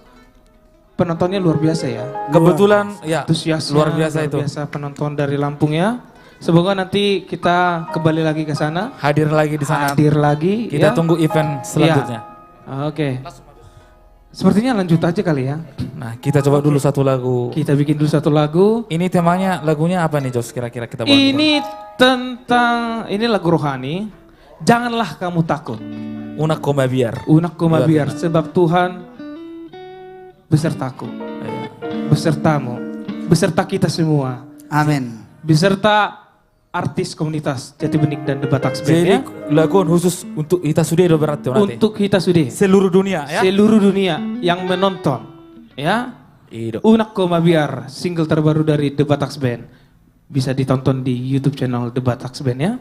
penontonnya luar biasa ya. Kebetulan ya Antusiasnya luar biasa itu. Biasa penonton dari Lampung ya. Semoga nanti kita kembali lagi ke sana. Hadir lagi di sana. Hadir lagi. Kita ya. tunggu event selanjutnya. Oke. Sepertinya lanjut aja kali ya. Nah, kita coba dulu satu lagu. Kita bikin dulu satu lagu. Ini temanya lagunya apa nih, Jos? Kira-kira kita bawa. Ini lagu rohani. Janganlah kamu takut. Unak koma biar. Unak koma Luar biar. biasa. Sebab Tuhan besertaku. Besertamu. Beserta kita semua. Amin. Beserta artis komunitas Jati Bening dan Debat Tax Band Jadi ya. lagu khusus untuk kita sudah do berat tuh nanti. Untuk kita sudah. Seluruh dunia ya. Seluruh dunia yang menonton. Ya. Ido. Unak koma biar. Single terbaru dari Debat Tax Band. Bisa ditonton di YouTube channel Debat Tax Band ya.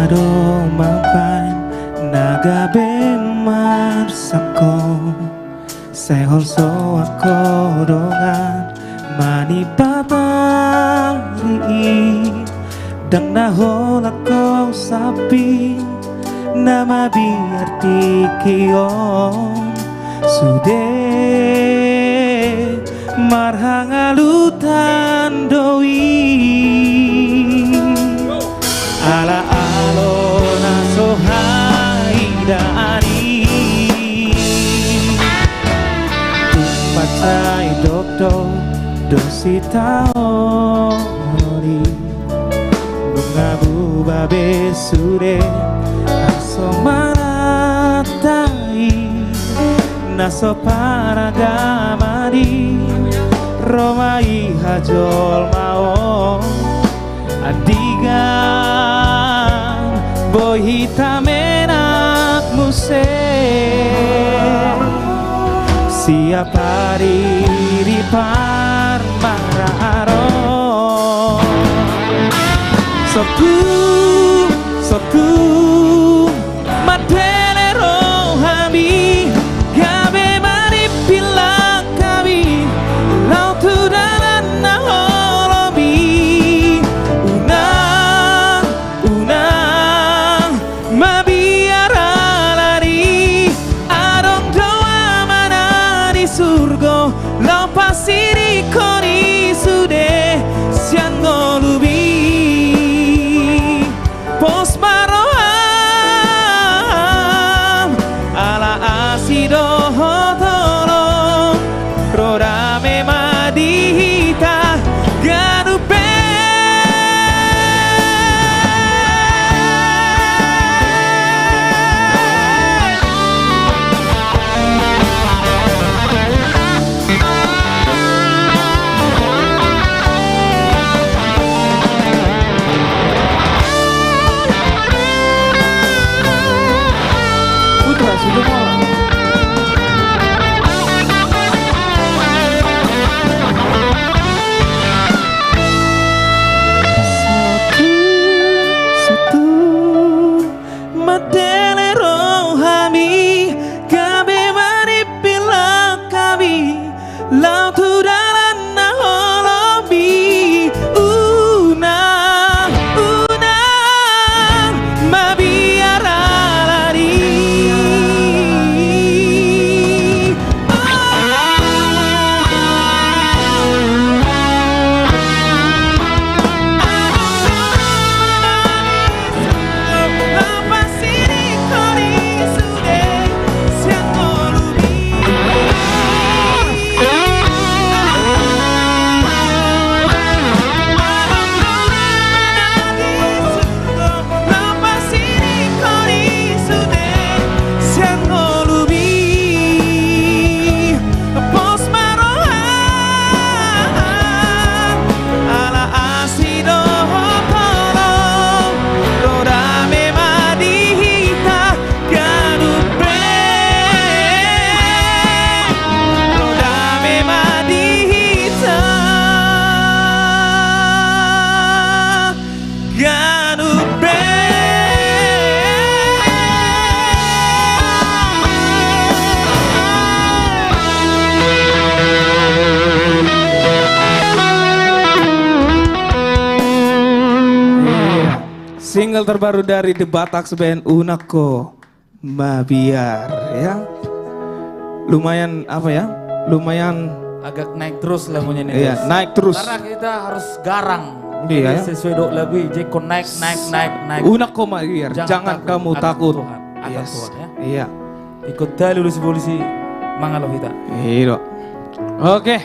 Ado mampan naga ben marsako sehol so ako dongan mani papari dang nahol ako sapi nama biar tikion sude marhangalutan doi ala alona sohai daani tumpacai doktor dosi taori bunga buba besure asomana naso paragamadi romai hajol mau adigan boy hitam enak muse siapa diri parmararo Soku, soku, matene rohami, gabe mari bilang kami, lau tu dalam holobi, unang, unang, mabiara lari, adong doa mana di surga, lau pasti di koni sude, siang lubi. Pos maroham ala asido tolong roda memadita ganupe Matele rohami kabe mari bilang kami lau tu dalam holobi unang unang mabiara lari single terbaru dari The Bataks Band Unako Mabiar ya. Lumayan apa ya? Lumayan Agak naik terus lagunya nih. iya, Dos. naik terus. Karena kita harus garang. Iya, Jadi sesuai dok lagu Jeko naik. Unako Mabiar, jangan kamu takut. Tuhan. Akan Tuhan ya. Iya. Ikut tali dulu si polisi. Mangalo kita. Iya. Oke.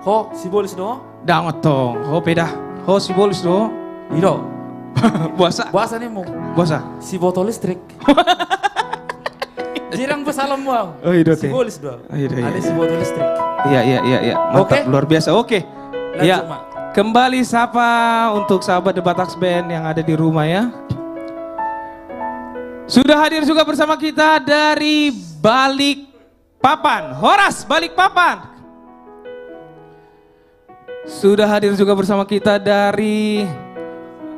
Ho si polisi do. Dangot tong. Ho peda. Ho si bolis do. Ido. Puasa. Bahasa nih mu. Puasa. Si botol listrik. Jirang pesalam bang. Oh, iya, Si teh. polis do. Iya, iya. Ada si botol listrik. Iya. Mantap, Oke. luar biasa. Oke. Lanjut, Ya. Mak. Kembali sapa untuk sahabat The Bataks Band yang ada di rumah ya. Sudah hadir juga bersama kita dari Balikpapan. Horas Balikpapan. Sudah hadir juga bersama kita dari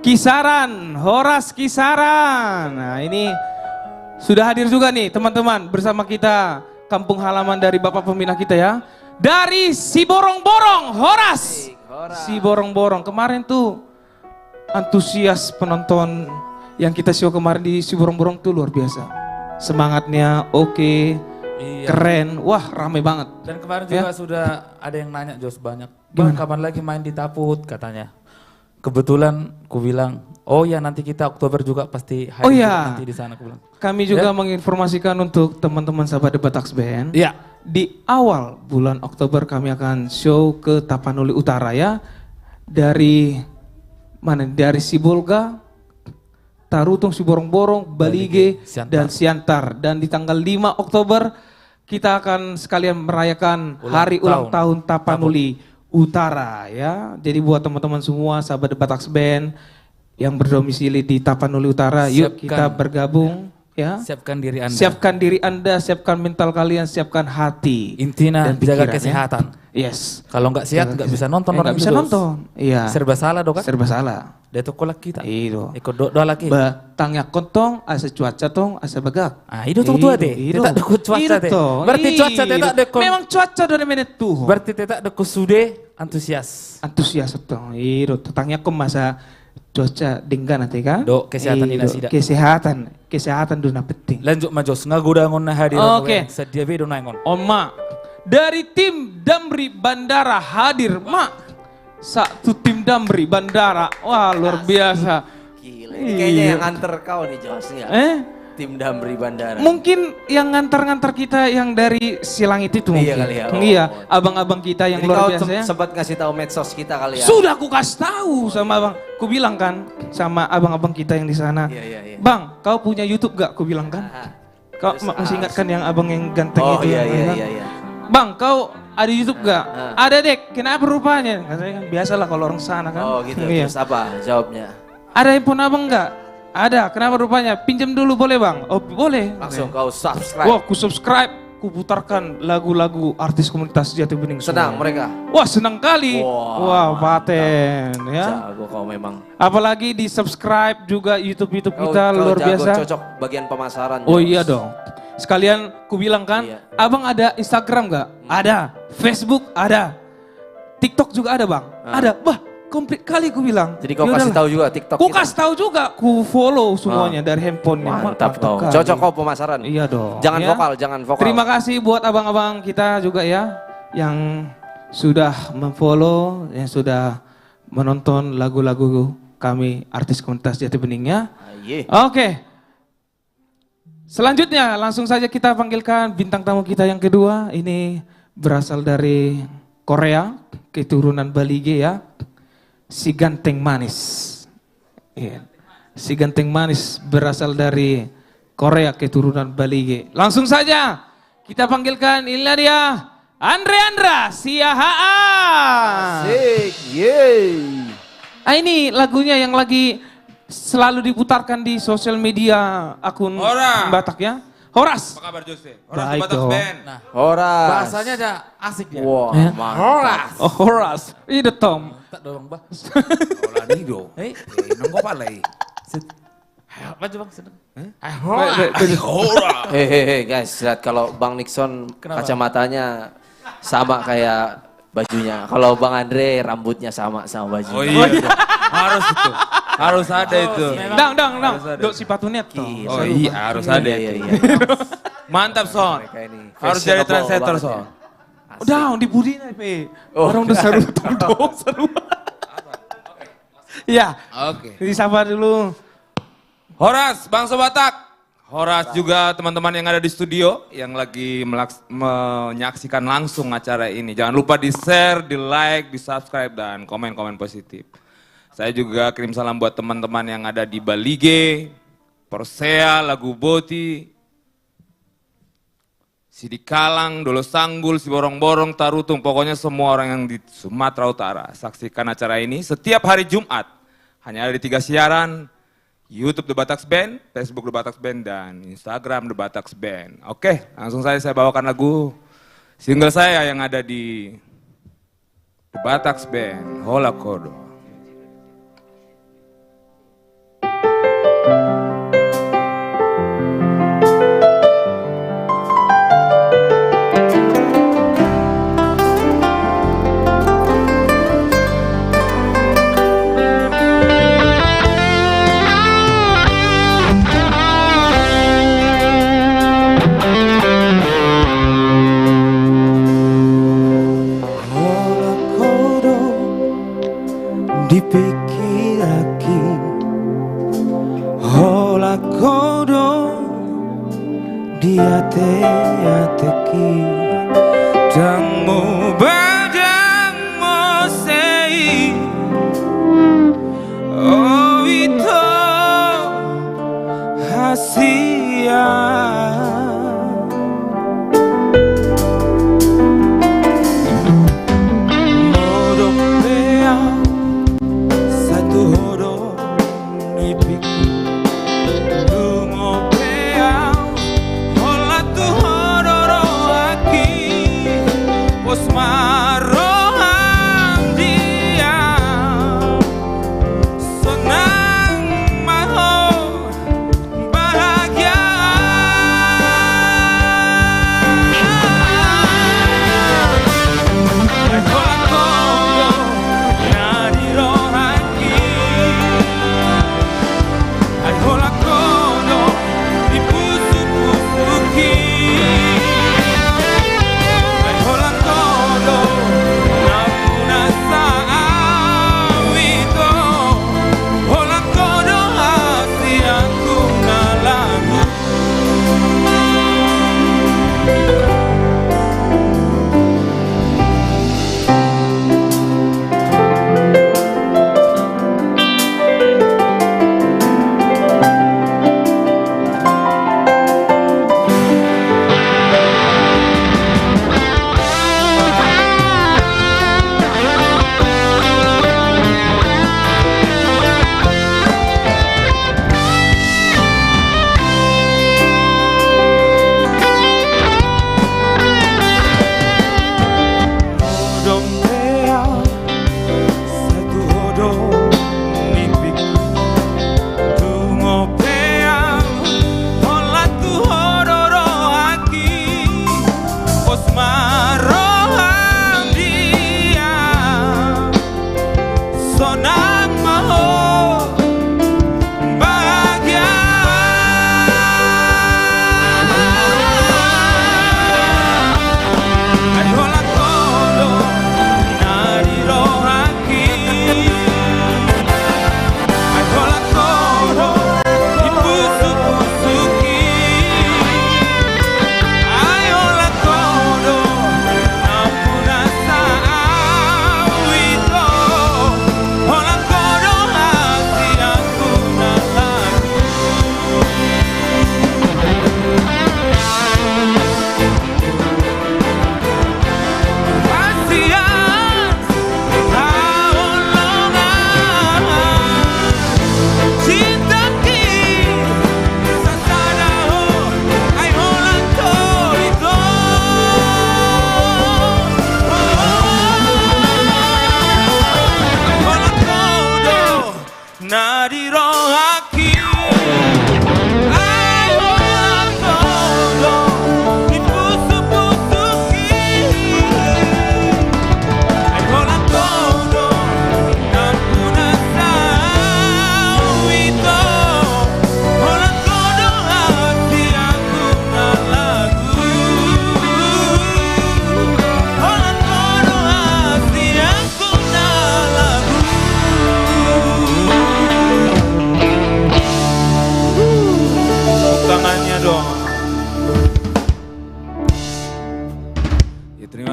Kisaran, Horas Kisaran. Nah ini sudah hadir juga nih teman-teman bersama kita kampung halaman dari Bapak Pembina kita ya. Dari Siborong-Borong, Horas. Siborong-Borong, kemarin tuh antusias penonton yang kita show kemarin di Siborong-Borong tuh luar biasa. Semangatnya oke, Iya. keren, wah rame banget. Dan kemarin Ya. juga sudah ada yang nanya Jos banyak. Gimana? Bang kapan lagi main di Taput katanya. Kebetulan ku bilang, oh ya nanti kita Oktober juga pasti hadir Oh ya. nanti di sana aku bilang. Kami juga Ya. menginformasikan untuk teman-teman sahabat The Bataks Band. Iya. Di awal bulan Oktober kami akan show ke Tapanuli Utara ya. Dari mana? Dari Sibolga, Tarutung, Siborong-Borong, Balige, Siantar. dan Siantar. Dan di tanggal 5 Oktober kita akan sekalian merayakan hari ulang tahun Tapanuli Utara ya. Jadi buat teman-teman semua sahabat The Bataks Band yang berdomisili di Tapanuli Utara, yuk kita bergabung ya. Siapkan diri Anda. Siapkan diri Anda, siapkan mental kalian, siapkan hati. Intinya dan jaga pikiran, kesehatan. Ya. Yes. Kalau nggak sehat nggak bisa nonton orang Nggak bisa itu, Dos. nonton. Iya. Serba salah dong kan? Serba salah. Dia tuh kolak kita. Itu. Ikut doa lagi. Batangnya kontong, asa cuaca tong, asa begak. Ah, itu tuh tua deh. Tidak dekut cuaca deh. Berarti cuaca tidak dekut. Memang cuaca dari menit tuh. Berarti tidak dekut sude antusias. Antusias tong. Itu tetangnya kom masa cuaca dingin nanti kan? Dok, kesehatan ini tidak. Kesehatan dulu penting. Lanjut majos ngagoda ngon hadir. Oke. Sedia video naingon. Oma dari tim Damri Bandara hadir, Mak. Satu tim Damri Bandara. Wah, luar biasa. Gila, ini kayaknya yang nganter kau nih Jos ya. Tim Damri Bandara. Mungkin yang ngantar-ngantar kita yang dari Silangit itu mungkin. Iya kali ya. Iya, abang-abang kita yang jadi luar kau biasa ya. sempat ngasih tahu medsos kita kali ya. Sudah aku kasih tahu sama abang. Ku bilang kan sama abang-abang kita yang di sana. Iya. Bang, kau punya YouTube gak? Ku bilang kan. Kau masih ingat kan yang abang yang ganteng Oh itu? iya. Bang, kau ada YouTube gak? Ada dek, kenapa rupanya? Katanya kan biasalah kalau orang sana kan. Oh gitu, Iya. terus apa jawabnya? Ada handphone abang gak? Ada, kenapa rupanya? Pinjam dulu boleh bang? Oh boleh. Langsung kau subscribe. Wah, ku subscribe, ku putarkan lagu-lagu artis komunitas Jati Bening. Senang semua. mereka? Wah senang kali. Wah, paten ya. Jago kau memang. Apalagi di subscribe juga YouTube Kau kita luar jago, biasa. cocok bagian pemasaran. Oh Jos. iya dong. Sekalian ku bilang kan, Iya. abang ada Instagram gak? Ada. Facebook ada. TikTok juga ada bang. Ada. Bah, komplit kali ku bilang. Jadi kau Ya kasih udahlah. tahu juga TikTok Ku kita? kasih tahu juga, ku follow semuanya dari handphonenya. Mantap kau. kali. Cocok kau pemasaran. Iya dong. Jangan ya. vokal, jangan vokal. Terima kasih buat abang-abang kita juga ya yang sudah memfollow, yang sudah menonton lagu-lagu kami artis komunitas Jati Bening ya. Iya. Oke. Selanjutnya langsung saja kita panggilkan bintang tamu kita yang kedua. Ini berasal dari Korea, keturunan Balige ya. Si Ganteng Manis. Iya. Si Ganteng Manis berasal dari Korea, keturunan Balige. Langsung saja kita panggilkan, inilah dia Andra Siahaan. Asik, yeay. Ini lagunya yang lagi selalu diputarkan di sosial media akun Batak ya. Horas. Apa kabar Jose? Baik Bataks dong. Band. Nah, Horas. bahasanya aja asik ya. Wah, Ya. mantap. Oh, Horas. Itu Tom. Tak dorong bah. Olah nido. Hei, Nunggu palai. maju bang sedang. Hehehe guys, lihat kalau Bang Nixon Kenapa? kacamatanya sama kayak bajunya. Kalau Bang Andre rambutnya sama bajunya. Oh iya, harus itu. Harus ada itu. Dang. Harus ada. Dok si patunet toh. Gila. Oh iya, harus ada Iya, itu. iya. Mantap Son. Mereka ini Harus jadi fashionable translator banget Son. ya. Asik. Udah, di budi nih, Pe. Oh. Orang udah seru seru. Iya. Oke. Disapa dulu. Horas, Bangsa Batak. Horas juga teman-teman yang ada di studio yang lagi menyaksikan langsung acara ini. Jangan lupa di-share, di-like, di-subscribe, dan komen-komen positif. Saya juga kirim salam buat teman-teman yang ada di Balige, Persea, Lagu Boti, Sidikalang, Dolo Sanggul, Siborong-Borong, Tarutung, pokoknya semua orang yang di Sumatera Utara. Saksikan acara ini setiap hari Jumat. Hanya ada di 3 siaran, YouTube The Bataks Band, Facebook The Bataks Band, dan Instagram The Bataks Band. Oke, langsung saja saya bawakan lagu single saya yang ada di The Bataks Band, Hola Kodo. Hola kodo dipikir aki. Hola kodo di ate-ateki. Dangmu badang mo sei. Oh itu hasia.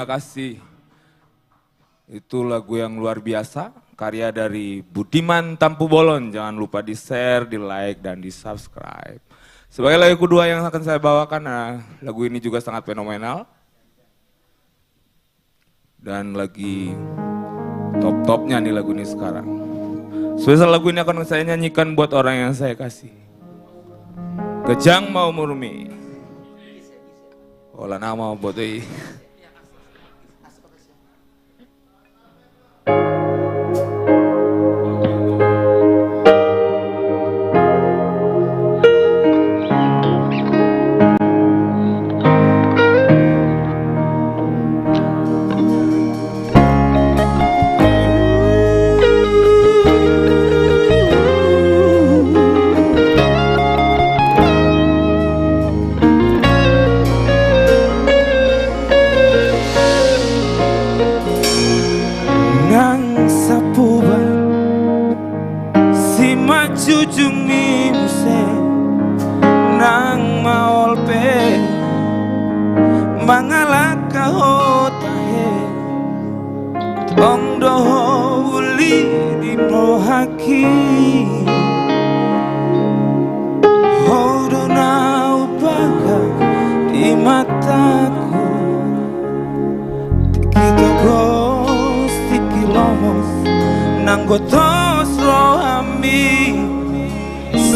kasih. Itu lagu yang luar biasa, karya dari Budiman Tampu Bolon. Jangan lupa di-share, di-like, dan di-subscribe. Sebagai lagu kedua yang akan saya bawakan, lagu ini juga sangat fenomenal. Dan lagi top-topnya nih lagu ini sekarang. Spesial lagu ini akan saya nyanyikan buat orang yang saya kasih. Kejang mau murmi. Olah nama buat ini. Jujung ni muse nang maol pe mangalaka hotahe ong doho uli di mohaki hodo na upaga di mataku tiki togos tiki lomos nang gotos rohami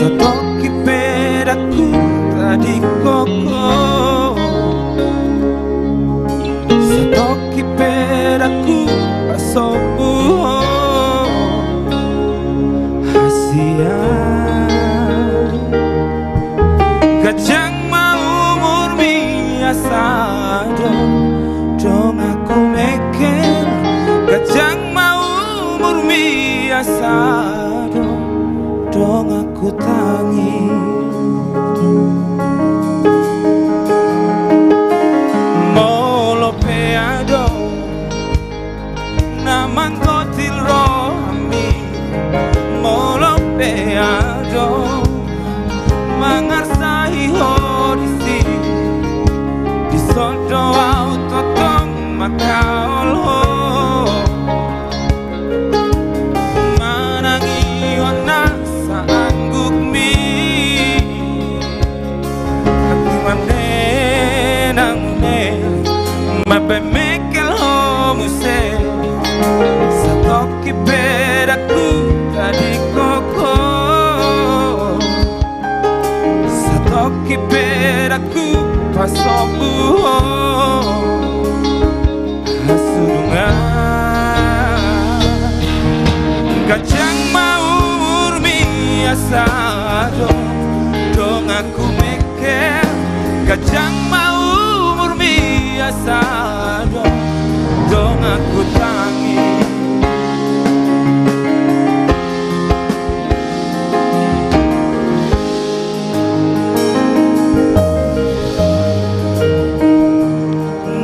Satoki pedaku tadi koko Satoki pedaku pasobu Hasia Gajang mau murmi asado Dong aku meken Gajang mau murmi asado Dong aku tangi Molo peado Naman kotil rohami Molo peado Mangarsahi hodisi Disodo autotong makaol ho Manangi ona angguk mi Hati manenang ne Mabe mekel homuse Satoki pedaku tadi koko Satoki pedaku pasobu Hasurungan Gajang asado dong aku mikir Gajang mau murmi asado dong aku tangi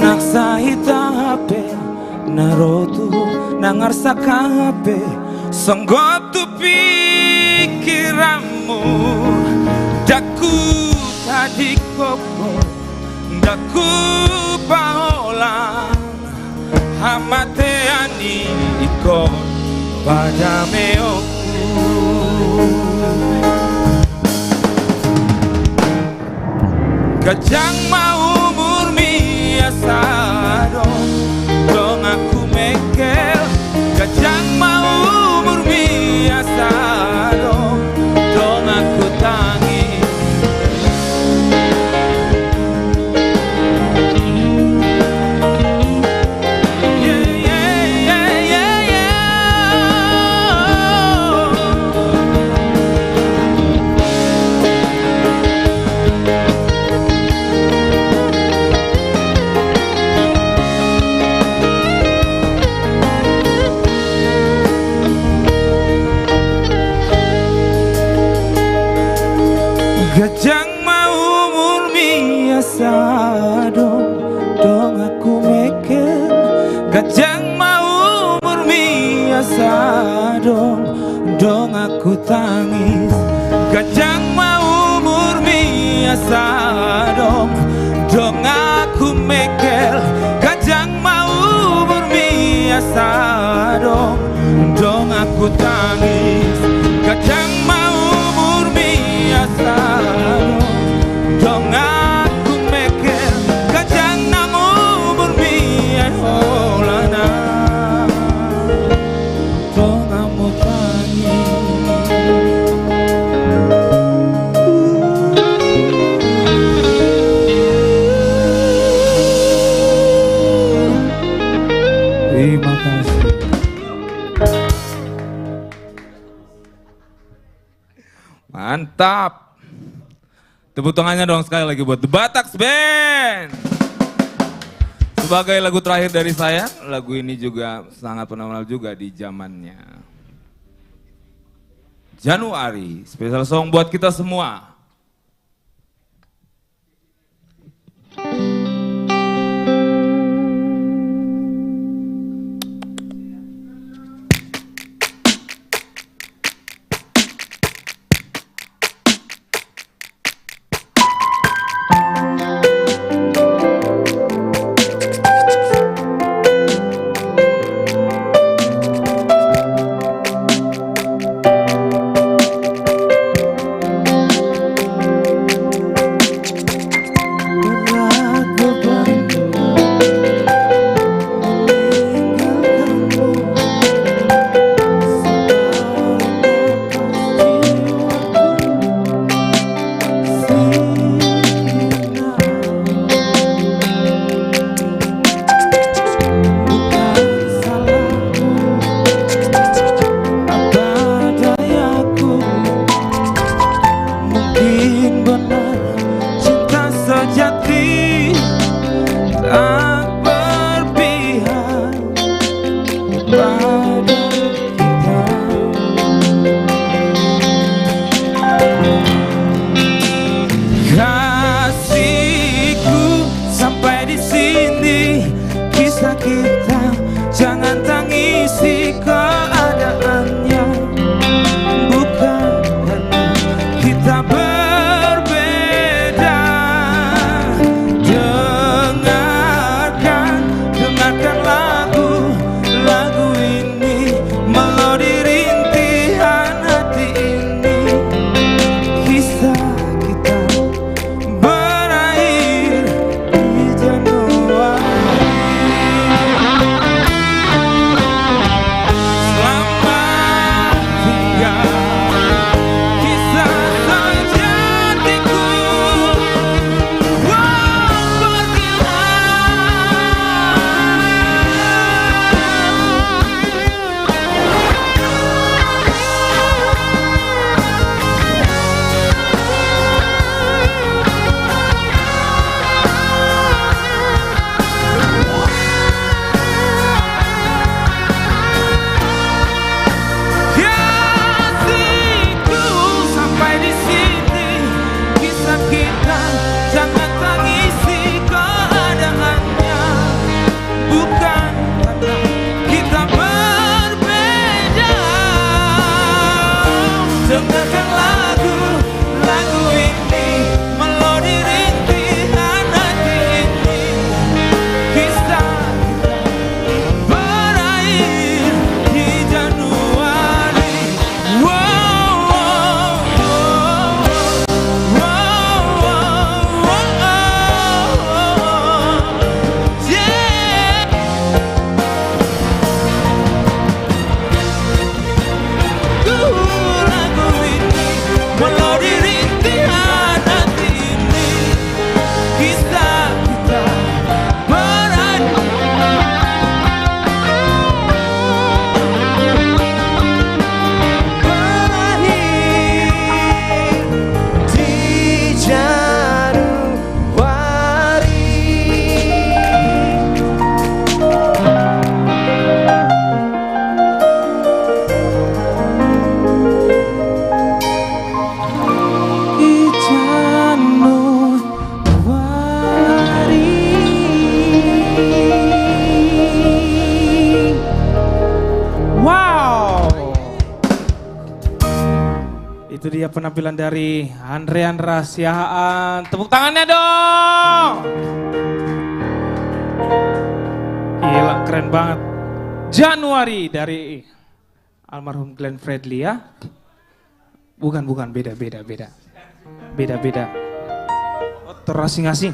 Naksahita hape narotu nangarsa kape songgop tu pikiranmu daku tadi koko daku paola hamate ani ikon pada meoku Gajang mau murmi asado dong aku mekel Gajang mau murmi asado dong aku tangi Gajang mau murmi asado dong aku mekel Gajang mau murmi asado dong aku tangis Gajang mau murmi asado dong aku mekel Gajang mau Mantap. Tepuk tangannya dong sekali lagi buat The Bataks Band. Sebagai lagu terakhir dari saya, lagu ini juga sangat fenomenal juga di zamannya. Januari, special song buat kita semua. Itu dia penampilan dari Andrean Rahasiaan. Tepuk tangannya dong. Gila, keren banget. Januari dari almarhum Glenn Fredly ya. Bukan, beda. Oh, terasing-asing.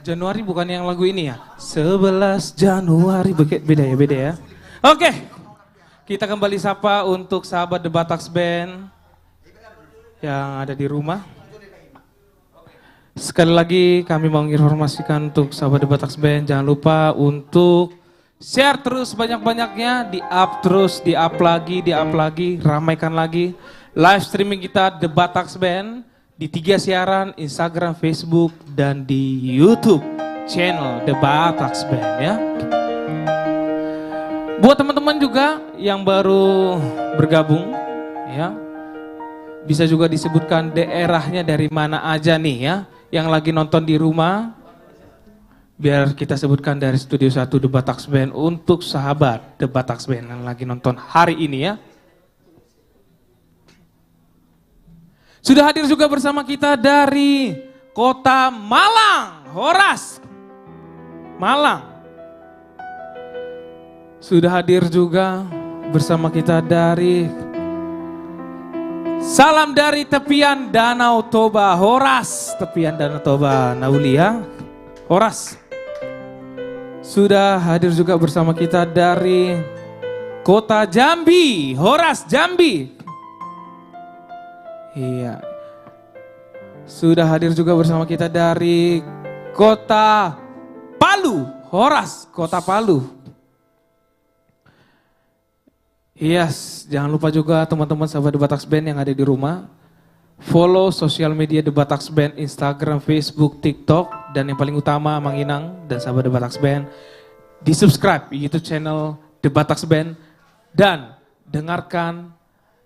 Januari bukan yang lagu ini ya? 11 Januari, beda ya. Oke, kita kembali sapa untuk sahabat The Bataks Band yang ada di rumah. Sekali lagi kami mau menginformasikan untuk sahabat The Bataks Band, jangan lupa untuk Share terus banyak-banyaknya, di-up terus, di-up lagi, ramaikan lagi. Live streaming kita The Bataks Band di 3 siaran, Instagram, Facebook, dan di YouTube channel The Bataks Band ya. Buat teman-teman juga yang baru bergabung ya, bisa juga disebutkan daerahnya dari mana aja nih ya, yang lagi nonton di rumah. Biar kita sebutkan dari Studio 1 The Bataks Band untuk sahabat The Bataks Band yang lagi nonton hari ini ya. Sudah hadir juga bersama kita dari Kota Malang, Horas. Malang. Sudah hadir juga bersama kita dari salam dari tepian Danau Toba, Horas. Tepian Danau Toba, Nauli ya. Horas. Sudah hadir juga bersama kita dari Kota Jambi, Horas Jambi. Iya. Sudah hadir juga bersama kita dari Kota Palu, Horas, Kota Palu. Yes, jangan lupa juga teman-teman sahabat The Bataks Band yang ada di rumah. Follow sosial media The Bataks Band, Instagram, Facebook, TikTok. Dan yang paling utama Mang Inang dan sahabat The Bataks Band, di subscribe YouTube channel The Bataks Band. Dan dengarkan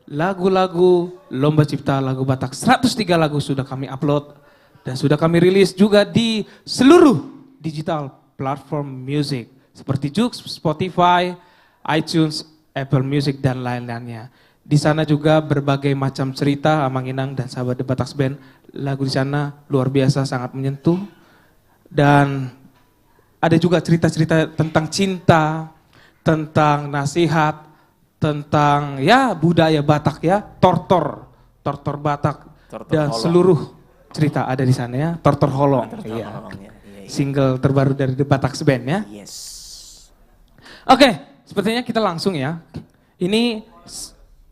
lagu-lagu Lomba Cipta Lagu Batak. 103 lagu sudah kami upload. Dan sudah kami rilis juga di seluruh digital platform music. Seperti Joox, Spotify, iTunes, Apple Music, dan lain-lainnya. Di sana juga berbagai macam cerita Amang Inang dan sahabat The Bataks Band. Lagu di sana luar biasa, sangat menyentuh. Dan ada juga cerita-cerita tentang cinta, tentang nasihat, tentang ya budaya Batak ya, tortor Batak. Dan Holong. seluruh cerita ada di sana ya, Tortor Holong. Iya. Single terbaru dari The Bataks Band ya. Yes. Oke, sepertinya kita langsung ya. Ini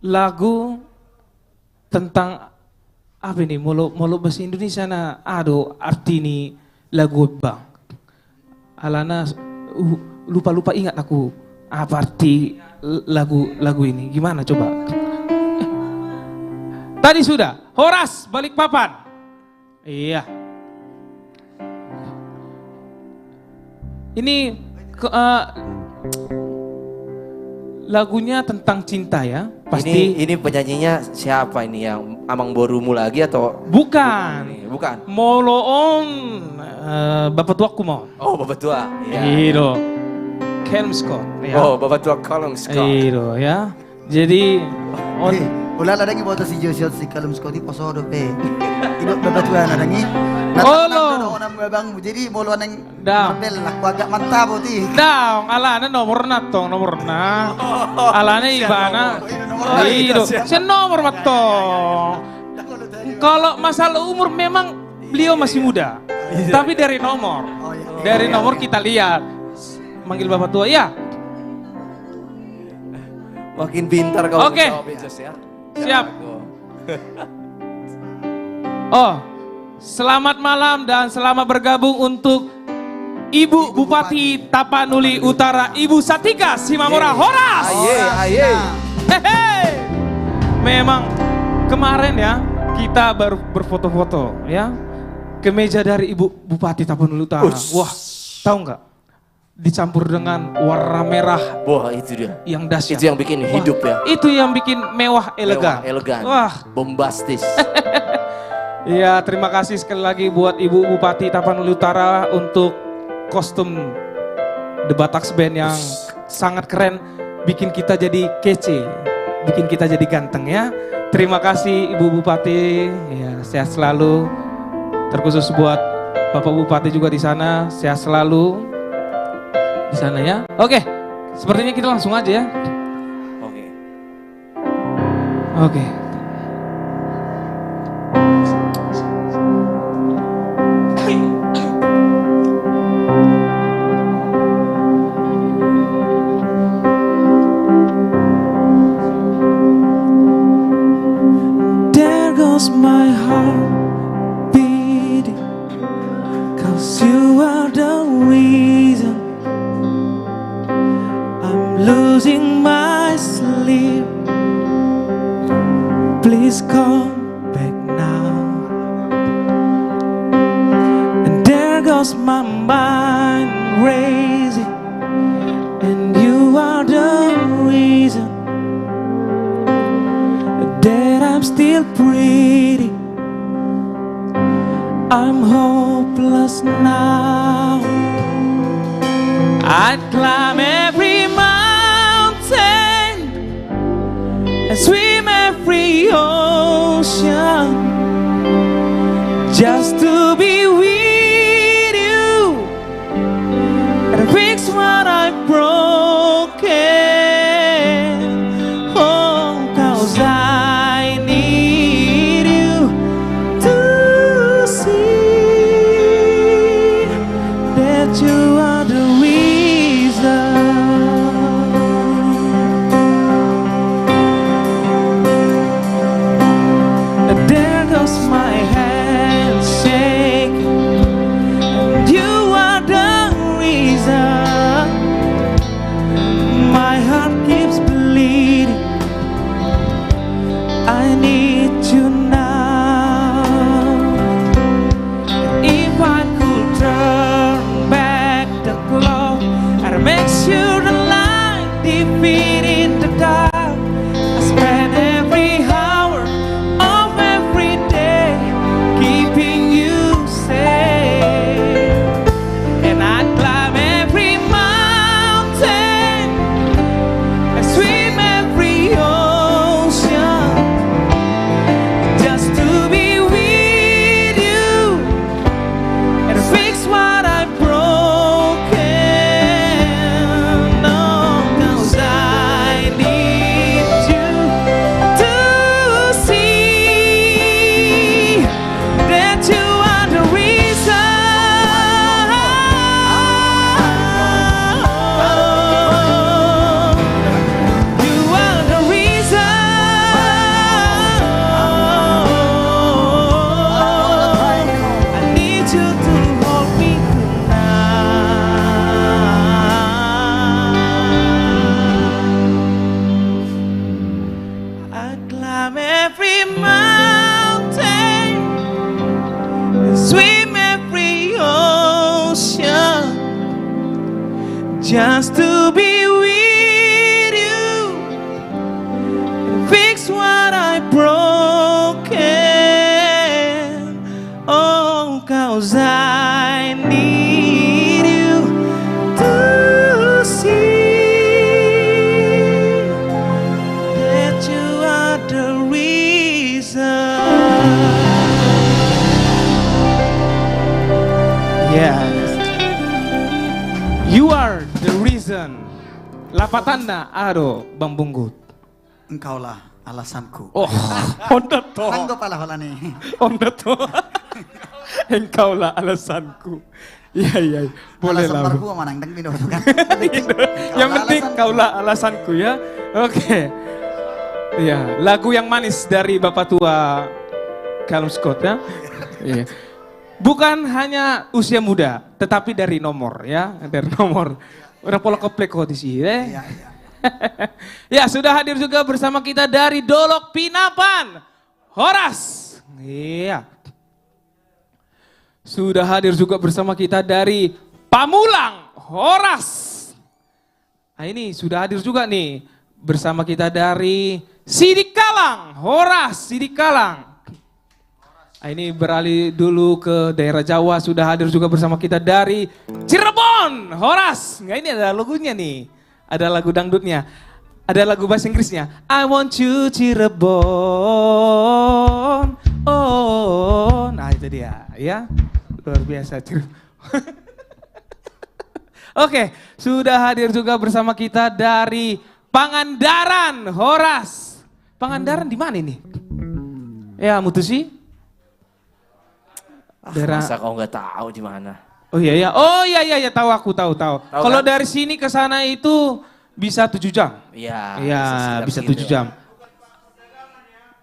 lagu tentang apa ini? Molo bahasa Indonesia na. Aduh, arti ini lagu bang. Alana lupa ingat aku apa arti lagu ini. Gimana coba? Tadi sudah. Horas Balikpapan. Iya. Ini lagunya tentang cinta ya, pasti. Ini penyanyinya siapa ini, yang Amang Borumu lagi atau? Bukan. Bukan. Moloon Bapak Tuaku mau. Oh, Bapak Tua. Iya. Calum Scott. Ya. Oh, Bapak Tua Calum Scott. Iya ya. Jadi Ulah ladangi boto si Joshua si Calum Scott di posodo pe. Idok babatuan ladangi. Olo. Bang, jadi bolo neng Dah. model aku agak mantap ti. Daong alana nomor na tong nomor na. Alana ibana. Iya. Sen nomor matong. Kalau masalah umur memang beliau masih muda. Tapi dari nomor. Dari nomor kita lihat. Manggil Bapak Tua ya. Makin pintar kau. Oke. menjawab, Jos, ya. Siap. Oh, selamat malam dan selamat bergabung untuk Ibu Bupati Tapanuli Utara, Ibu Satika Simamora Horas. Aye. Hehe. Memang kemarin ya kita baru berfoto-foto ya ke meja dari Ibu Bupati Tapanuli Utara. Wah, tahu nggak? Dicampur dengan warna merah. Wah, itu dia. Yang dahsyat. Itu yang bikin hidup ya. Itu yang bikin mewah elegan. Mewah, elegan. Wah. Bombastis. Ya, terima kasih sekali lagi buat Ibu Bupati Tapanuli Utara untuk kostum The Bataks Band yang sangat keren, bikin kita jadi kece, bikin kita jadi ganteng ya. Terima kasih Ibu Bupati, ya sehat selalu. Terkhusus buat Bapak Bupati juga di sana, sehat selalu di sana ya. Oke, sepertinya kita langsung aja ya. Oke. Oke. There goes my heart beating, 'cause you are the reason losing my sleep. Please come back now. And there goes my mind racing, and you are the reason that I'm still breathing. I'm hopeless now. I'd climb every mountain and swim every ocean just to be with you and fix what I've broken. Oh, 'cause I need you to see that you are the reason. There goes my hand shaking, and you are the reason. My heart keeps bleeding. I need you now. If I could turn back the clock, I'd make sure the light defeated the dark. I spend every hour of every day keeping you safe, and I'd climb every mountain and swim every ocean just to be with you and fix what I've broken. No, 'cause I need you to see that you are the reason. You are the reason. I need you to hold me tonight. I climb every mountain and swim every ocean just to be with you and fix what I broken. Oh, 'cause I need you to see that you are the reason. Yes, you are the reason. Lapatanda aro Bang Bunggut. Engkaulah alasanku. Oh, onda to. Nanggo pala hola nih. Onda to. Engkaulah alasanku. Iya, iya. Boleh Alasan lah. parhu sama nang deng kan. Yang penting kaulah alasanku ya. Oke. Iya, lagu yang manis dari Bapak Tua Callum Scott ya. Iya. Bukan hanya usia muda, tetapi dari nomor ya, dari nomor. Udah pola komplek di sini. Iya, iya. Ya, sudah hadir juga bersama kita dari Dolok Pinapan, Horas. Iya. Sudah hadir juga bersama kita dari Pamulang, Horas. Nah, ini sudah hadir juga nih bersama kita dari Sidikalang, Horas, Sidikalang. Nah, ini beralih dulu ke daerah Jawa, sudah hadir juga bersama kita dari Cirebon, Horas. Nggak, ini ada lagunya nih, ada lagu dangdutnya, ada lagu bahasa Inggrisnya. I want you Cirebon, oh, nah itu dia, ya luar biasa Cirebon. Oke, sudah hadir juga bersama kita dari Pangandaran, Horas. Pangandaran di mana ini? Ya, Mutusi? Masa kau nggak tahu di mana? Oh iya ya, oh iya tahu aku tahu. Kalau kan? dari sini ke sana itu bisa 7 jam. Iya. Iya, bisa 7 jam.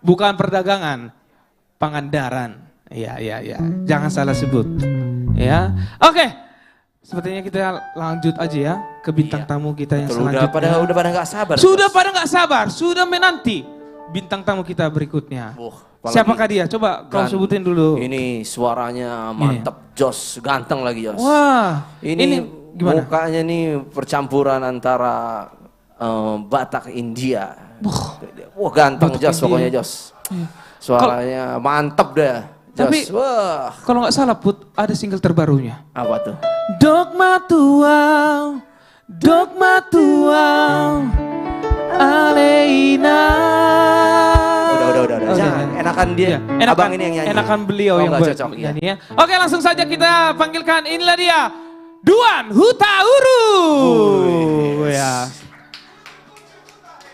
Bukan perdagangan, Pangandaran. Iya. Jangan salah sebut. Ya. Oke. sepertinya kita lanjut aja ya ke bintang tamu kita yang Betul, selanjutnya. udah pada nggak sabar. Sudah Jos. pada nggak sabar, sudah menanti bintang tamu kita berikutnya. Apalagi Siapakah dia? Coba kau sebutin dulu. Ini suaranya mantap, Jos, ganteng lagi Jos. Wah, Ini gimana? mukanya nih percampuran antara Batak India. Wah ganteng Batak Jos India. pokoknya Jos. Suaranya mantep deh. Jos. Tapi Wah. kalau nggak salah Put, ada single terbarunya. Apa tuh? Dogma tuau, Aleina. Udah. Jangan, enakan dia. Enakan, Abang ini yang nyanyi. Enakan beliau Oh, yang nggak cocok, iya. nyanyi ya. Oke, langsung saja kita panggilkan, inilah dia Duan Hutauru. Ya.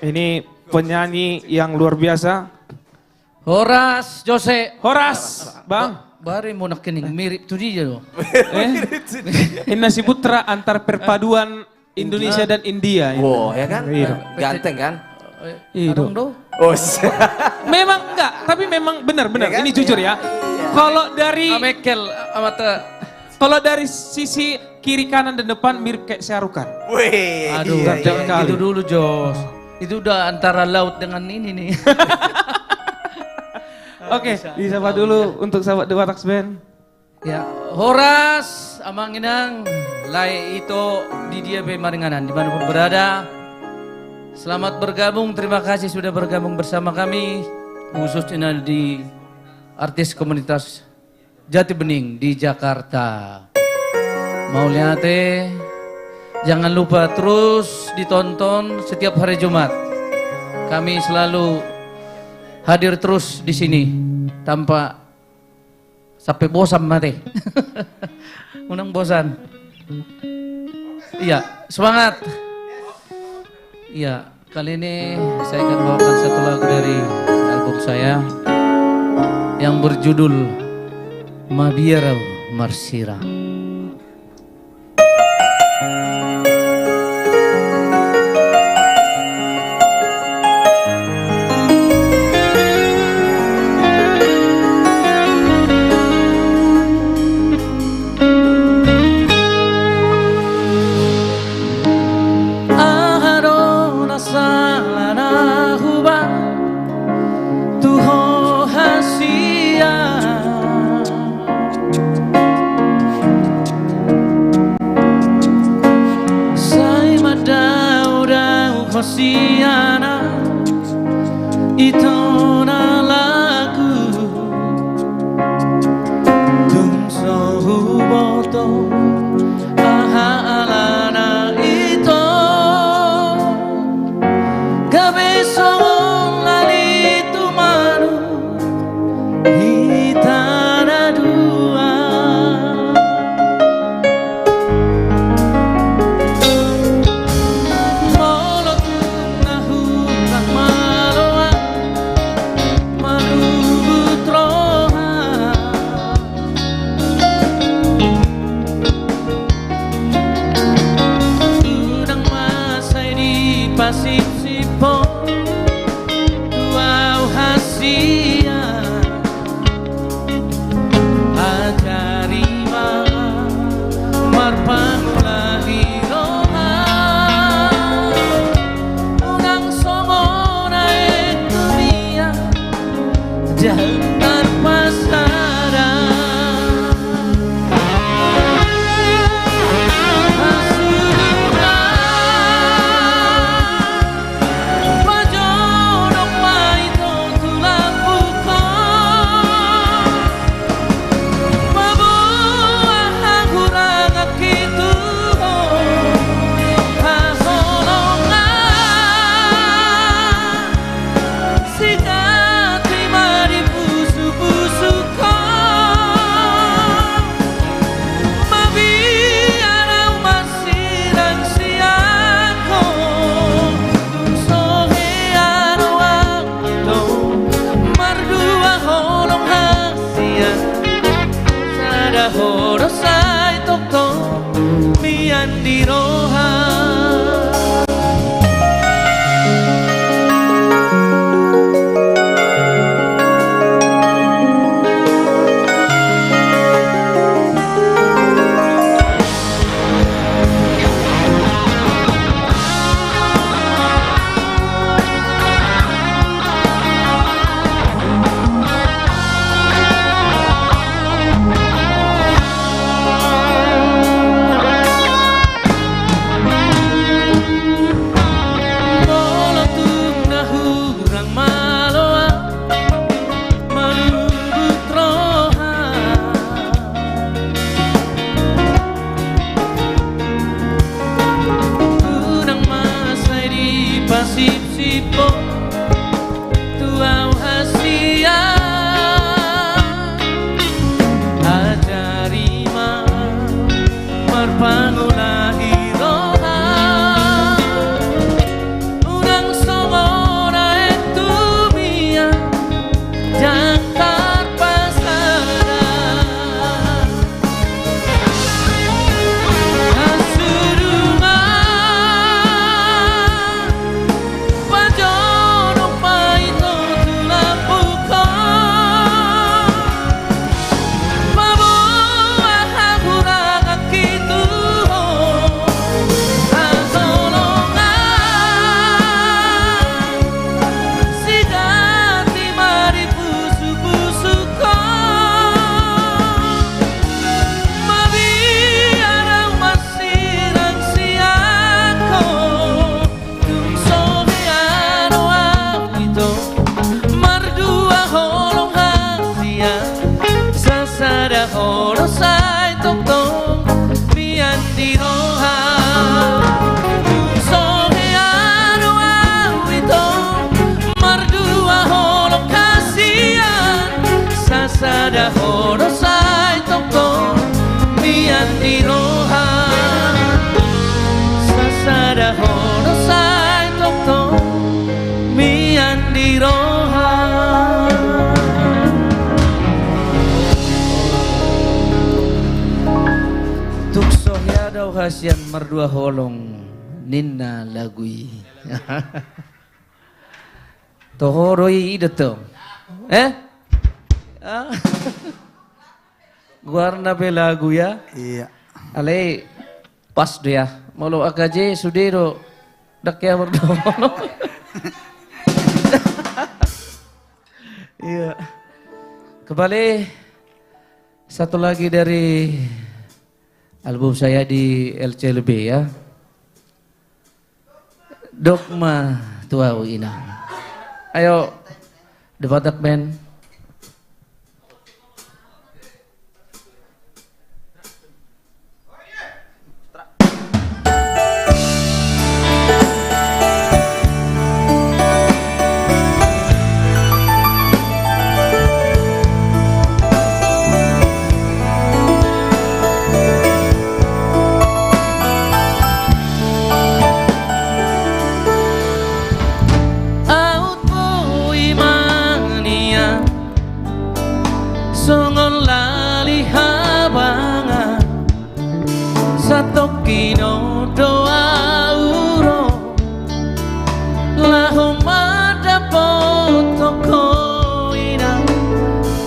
Ini penyanyi yang luar biasa. Horas Jose. Horas, Bang. Baru mau nak kening mirip tu dia loh. Ini si putra antar perpaduan Indonesia dan India. Wow, ya kan? Iya. Ganteng kan? Iya. Oh, Memang enggak, tapi memang benar-benar. Ya kan? Ini jujur ya. Kalau dari Amekel amata. kalau dari sisi kiri kanan dan depan mirip kayak Syarukan. wih. Aduh, iya, jangan iya. gitu dulu Jos. Itu udah antara laut dengan ini nih. Oke, disapa dulu untuk sahabat The Batax Band. Ya, Horas, Amang Inang, Lai itu di dia Maringanan, dimanapun berada. Selamat bergabung, terima kasih sudah bergabung bersama kami, khususnya di artis komunitas Jati Bening di Jakarta. Mau lihat jangan lupa terus ditonton setiap hari Jumat. Kami selalu hadir terus di sini tanpa sampai bosan mati. Unang bosan. Iya, semangat. Iya, kali ini saya akan bawakan satu lagu dari album saya yang berjudul Mabiara Marsira. Hosiana ito na lagu kung sa huboto ahalana ito gabi sa lalito manu hitana dua Pasisipo Tuau hasia Ajarima Marpangulahiroha Unang somona ekumia Jangan pasara Horosai tokto miandiroha Sasada horo sai toko mian di roha. Sasada horo sai toko mian di roha. Tukso hiadau hasian merdua holong ninna lagui. Tohoroi ideto. Guarna pe lagu ya. Iya. Ale pas dia. Malu akaje sudero dakya berdono. Iya. Kembali satu lagi dari album saya di LCLB ya. Dogma Tuau Inang. Ayo The Batak Band. Satokino doa uro lahomada potoko ina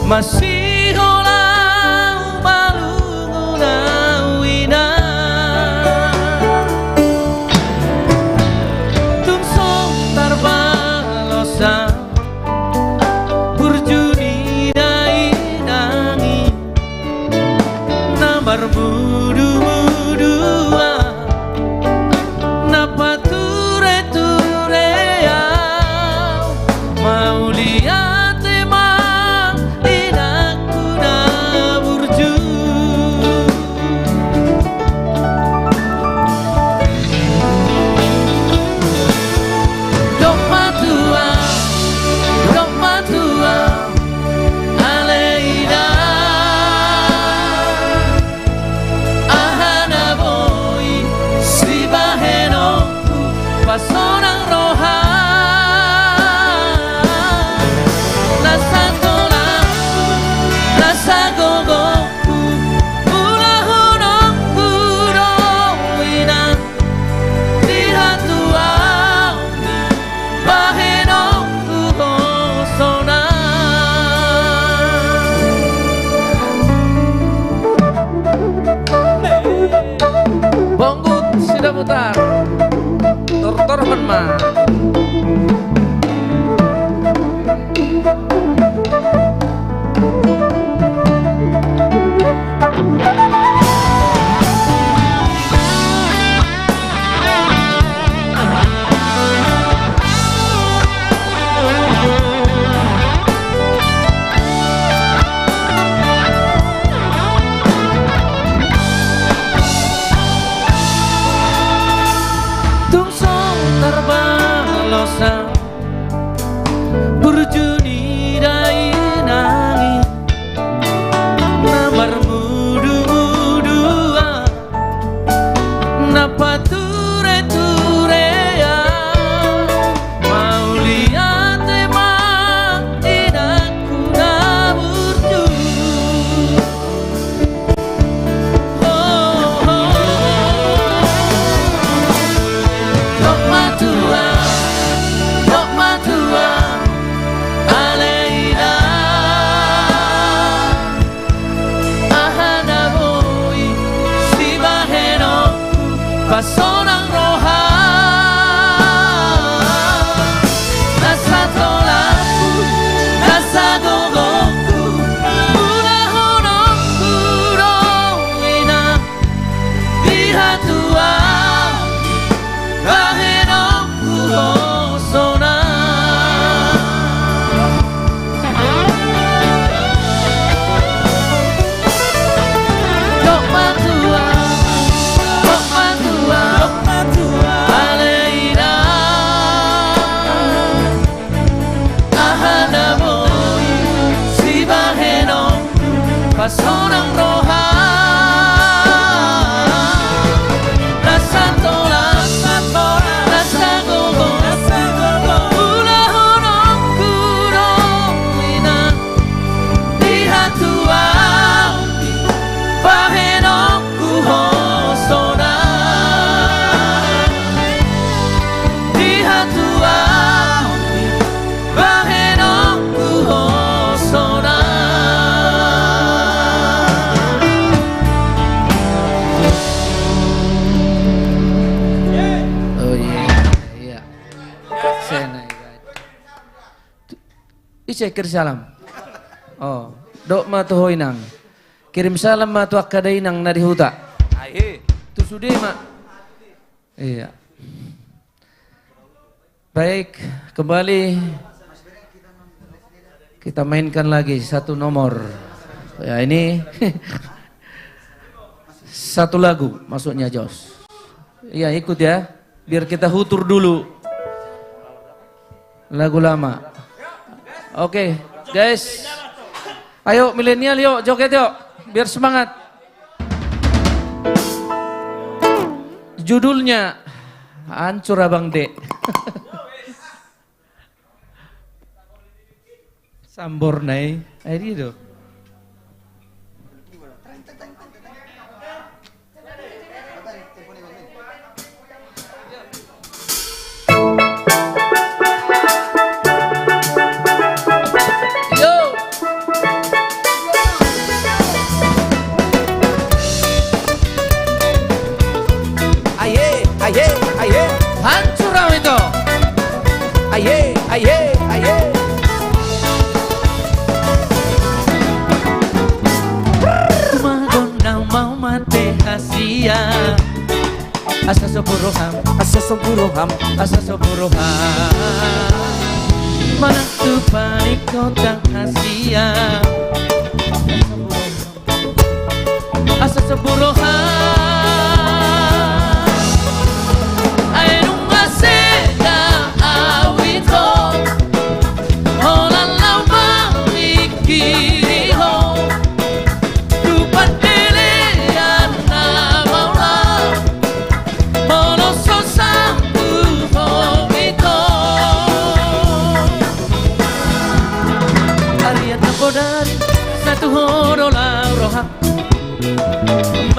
masih holau malunguna ina tungsong tarbalosa burjuni dai nangi nambar budu putar Tortor Menma. Terbang Indonesia kirim salam. Oh, dok ma tu hoinang. Kirim salam ma tu akadainang nari huta. Aye. Tu sudah mak. Iya. Baik, kembali kita mainkan lagi satu nomor. Ya ini satu lagu maksudnya Jos. Iya ikut ya, biar kita hutur dulu. Lagu lama. Oke, guys. Ayo milenial yuk, joget yuk, biar semangat. Judulnya Hancur Abang D. Sambornai, air itu. Hancur itu. Aye, aye, aye. Madonna mau mate hasia. Asa soburoham, Asa sempurham. asa soburoham. Mana tu panik kota hasia. Asa soburoham.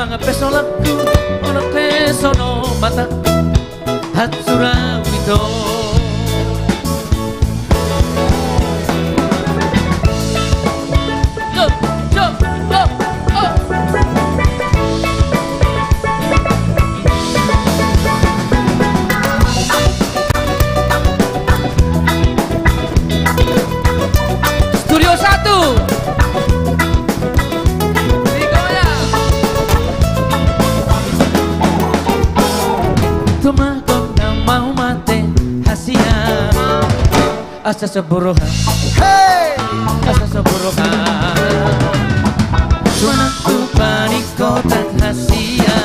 Mga peso laku, mga peso no mata, Hatsura wito. Go, go, go, go. Studio 1. Asa seburuhan, hey, asa seburuhan. Cuma ku panik kota hasia.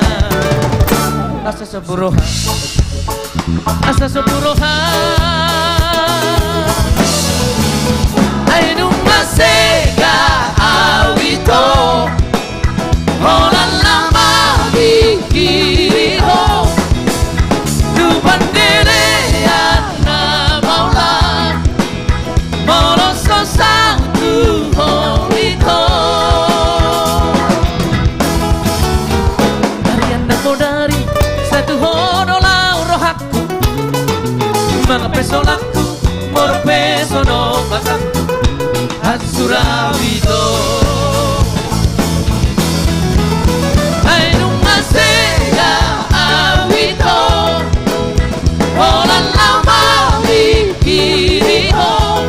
Asa seburuhan, asa seburuhan. Ainu masega awito, holan lama bikiri ho. Duban dele satu horito Ariana modari satu honolau rohaku Mga peso laku moro peso no mataku Hatsura wito Ainu masega awito Holan lama wikiri ho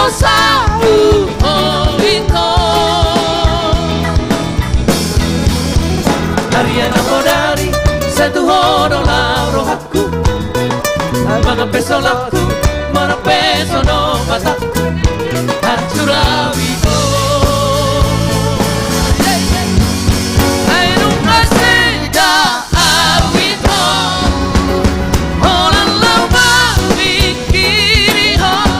satu horito Ariana modari satu honolau rohaku Mga peso laku mana peso no mataku Hatsura wito Ainu masega awito Holan lama wikiri ho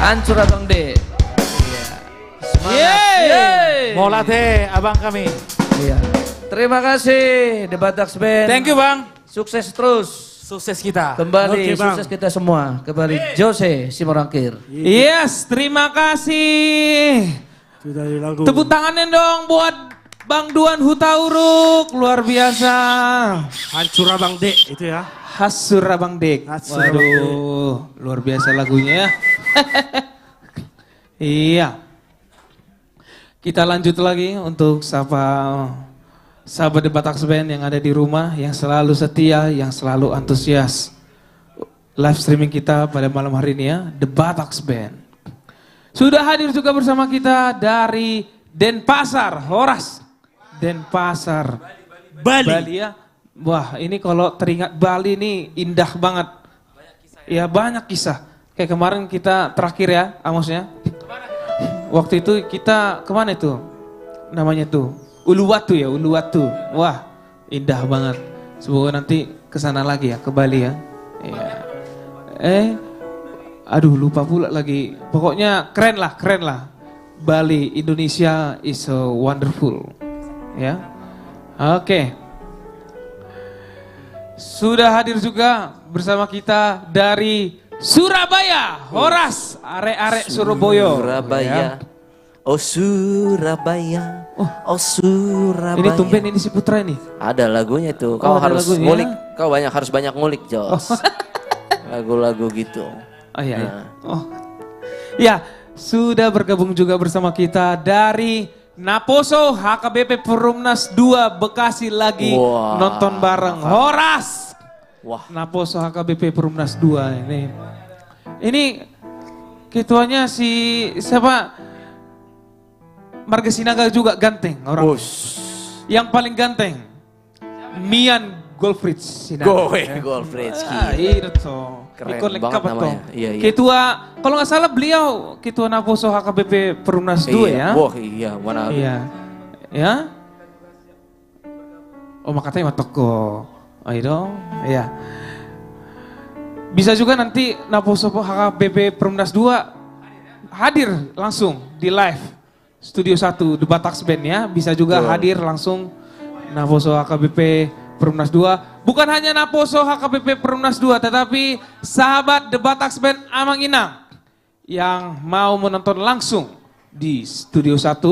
Hancur Abang D. Semangat. Molate abang kami. Iya. Terima kasih The Bataks Band. Thank you bang. Sukses terus. Sukses kita. Kembali Oke, Bang. sukses kita semua. Kembali Jose Simorangkir. Yes, terima kasih. Tepuk tangannya dong buat Bang Duan Hutauruk, luar biasa. Hancur Abang Dek itu ya. Hasur Abang Dek. Waduh, luar biasa lagunya. Iya. Kita lanjut lagi untuk sahabat The Bataks Band yang ada di rumah, yang selalu setia, yang selalu antusias. Live streaming kita pada malam hari ini ya, The Bataks Band. Sudah hadir juga bersama kita dari Denpasar, Horas. Denpasar, Bali ya. Wah, ini kalau teringat Bali ini indah banget. Ya banyak kisah. Kayak kemarin kita terakhir ya, Amosnya. Waktu itu kita kemana itu? Namanya tuh Uluwatu ya, Uluwatu. Wah, indah banget. Semoga nanti kesana lagi ya, ke Bali ya. Iya. Aduh lupa pula lagi. Pokoknya keren lah. Bali, Indonesia is so wonderful. Ya, oke. Sudah hadir juga bersama kita dari Surabaya, Horas, arek-arek Surabaya. Surabaya. Oh Surabaya. Oh Surabaya. Ini tumben ini si Putra ini. Ada lagunya itu. Kau ada harus lagunya. ngulik. Kau harus banyak ngulik, Jos. Lagu-lagu gitu. Oh iya. Ya, sudah bergabung juga bersama kita dari Naposo HKBP Perumnas 2 Bekasi lagi nonton bareng. Horas. Wah. Naposo HKBP Perumnas 2 ini. Ini ketuanya si siapa? Marga Sinaga juga ganteng orang. Yang paling ganteng Mian Goldfritz Sinaga. Goldfritz. Itu. Keren Ikut lengkap banget namanya. atau. Iya. Ketua, kalau nggak salah beliau Ketua Naposo HKBP Perumnas 2 ya. Wah iya, mana ada. Iya. Ya. Oh makanya toko. Ayo dong. Iya. Bisa juga nanti Naposo HKBP Perumnas 2 hadir langsung di live Studio 1 The Bataks Band ya. Bisa juga hadir langsung Naposo HKBP Perumnas 2. Bukan hanya Naposo HKBP Perumnas 2, tetapi sahabat The Bataks Band Amang Inang yang mau menonton langsung di Studio 1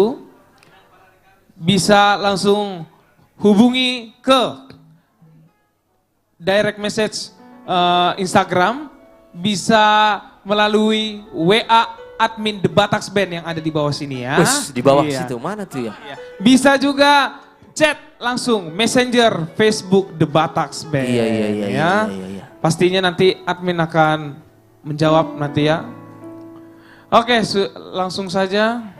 bisa langsung hubungi ke direct message Instagram, bisa melalui WA admin The Bataks Band yang ada di bawah sini ya. Di bawah situ, mana tuh ya? Bisa juga chat langsung messenger Facebook The Bataks Band. Iya. Pastinya nanti admin akan menjawab nanti ya. Oke, langsung saja.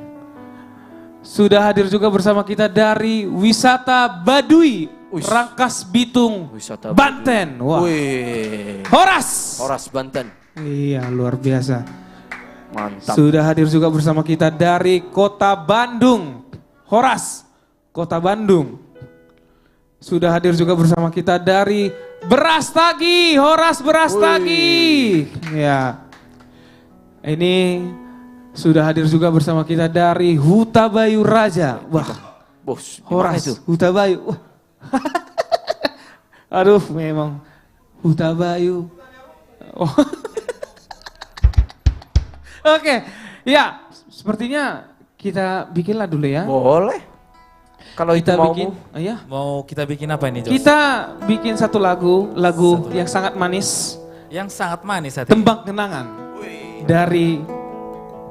Sudah hadir juga bersama kita dari Wisata Baduy, Rangkas Bitung, Banten. Wah. Horas Banten. Iya, luar biasa. Mantap. Sudah hadir juga bersama kita dari Kota Bandung, Horas, Kota Bandung. Sudah hadir juga bersama kita dari Brastagi, Horas Brastagi. Ya. Ini sudah hadir juga bersama kita dari Hutabayu Raja. Wah, Bos, Horas, itu? Hutabayu. Wah. Aduh, memang Hutabayu. Oh. Oke, ya sepertinya kita bikinlah dulu ya. Boleh. Kalau kita itu bikin, ya. Mau kita bikin apa ini, Jos? Kita bikin satu lagu yang sangat manis. Yang sangat manis hati. Tembang Kenangan dari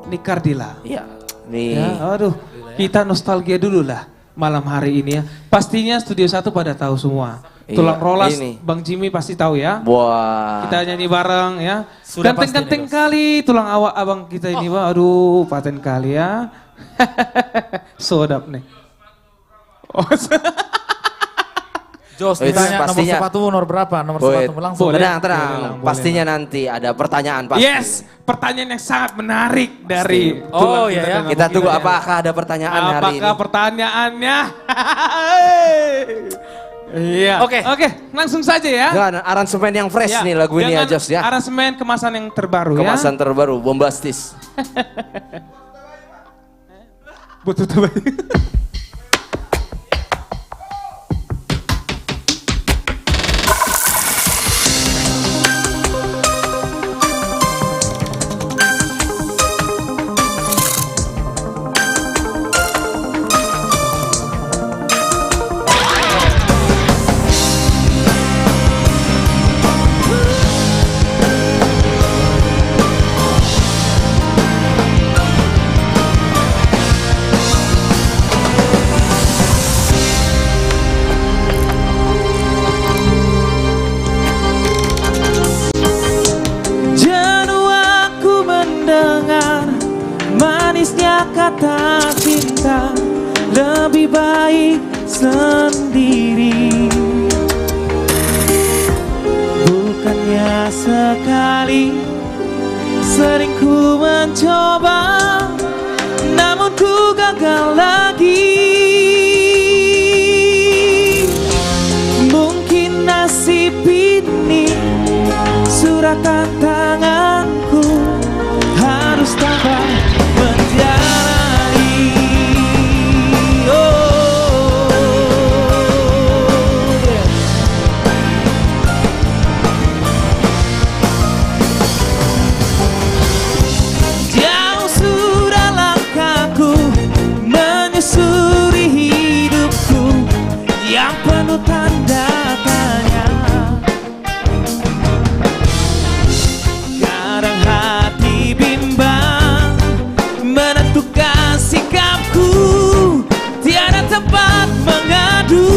Nikardila. Iya. Nih. Ya, aduh, kita nostalgia dulu lah malam hari ini ya. Pastinya Studio 1 pada tahu semua. Tulang Rolas, ini. Bang Jimmy pasti tahu ya. Wah. Kita nyanyi bareng ya. Sudah Ganteng-ganteng kali tulang awak abang kita ini, Bang. Aduh, paten kali ya. Sodap nih. Oh, Jos, ditanya nomor sepatu nomor berapa? Nomor sepatu langsung. Tenang. Pastinya nanti ada pertanyaan pasti. Yes, pertanyaan yang sangat menarik dari Kita tunggu apakah ada pertanyaan hari ini. Apakah pertanyaannya? Iya. Oke, langsung saja ya. Jangan aransemen yang fresh nih lagu ini ya, Jos ya. Aransemen kemasan yang terbaru Kemasan terbaru, bombastis. Buat tutup aja. Manisnya kata cinta lebih baik sendiri. Bukannya sekali sering ku mencoba, namun ku gagal lagi. Mungkin nasib ini suratan tanganku harus tabah menjalani. Jauh sudah langkahku menyusuri hidupku yang penuh tanda tanya. Kadang hati bimbang menentukan sikapku, tiada tempat mengadu.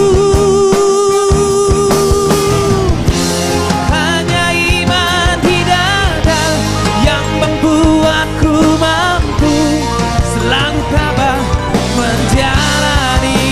Hanya iman di dada yang membuatku mampu selalu tabah menjalani.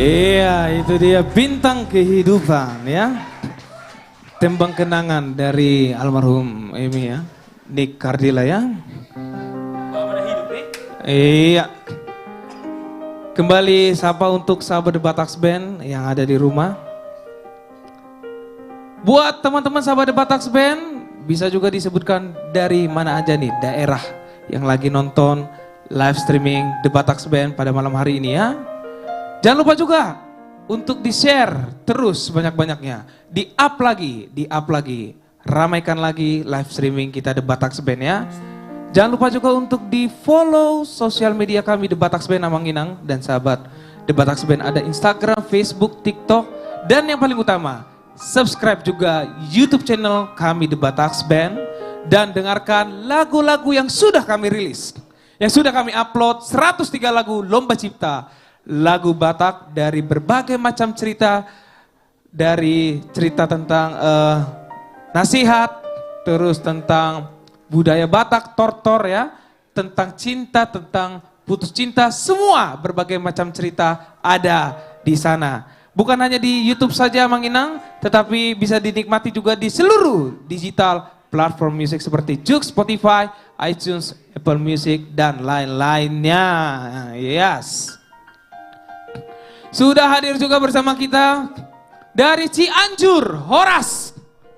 Iya, itu dia Bintang Kehidupan ya. Tembang kenangan dari almarhum Emi ya. Nick Cardila ya. Iya. Kembali sapa untuk sahabat The Bataks Band yang ada di rumah. Buat teman-teman sahabat The Bataks Band, bisa juga disebutkan dari mana aja nih daerah yang lagi nonton live streaming The Bataks Band pada malam hari ini ya. Jangan lupa juga untuk di-share terus banyak-banyaknya. Di-up lagi. Ramaikan lagi live streaming kita The Bataks Band ya. Jangan lupa juga untuk di-follow sosial media kami The Bataks Band Amanginang dan sahabat The Bataks Band ada Instagram, Facebook, TikTok, dan yang paling utama subscribe juga YouTube channel kami The Bataks Band dan dengarkan lagu-lagu yang sudah kami rilis. Yang sudah kami upload 103 lagu lomba cipta. Lagu Batak dari berbagai macam cerita. Dari cerita tentang nasihat, terus tentang budaya Batak, tortor ya. Tentang cinta, tentang putus cinta, semua berbagai macam cerita ada di sana. Bukan hanya di YouTube saja Manginang, tetapi bisa dinikmati juga di seluruh digital platform musik seperti Joox, Spotify, iTunes, Apple Music, dan lain-lainnya. Yes. Sudah hadir juga bersama kita dari Cianjur, Horas.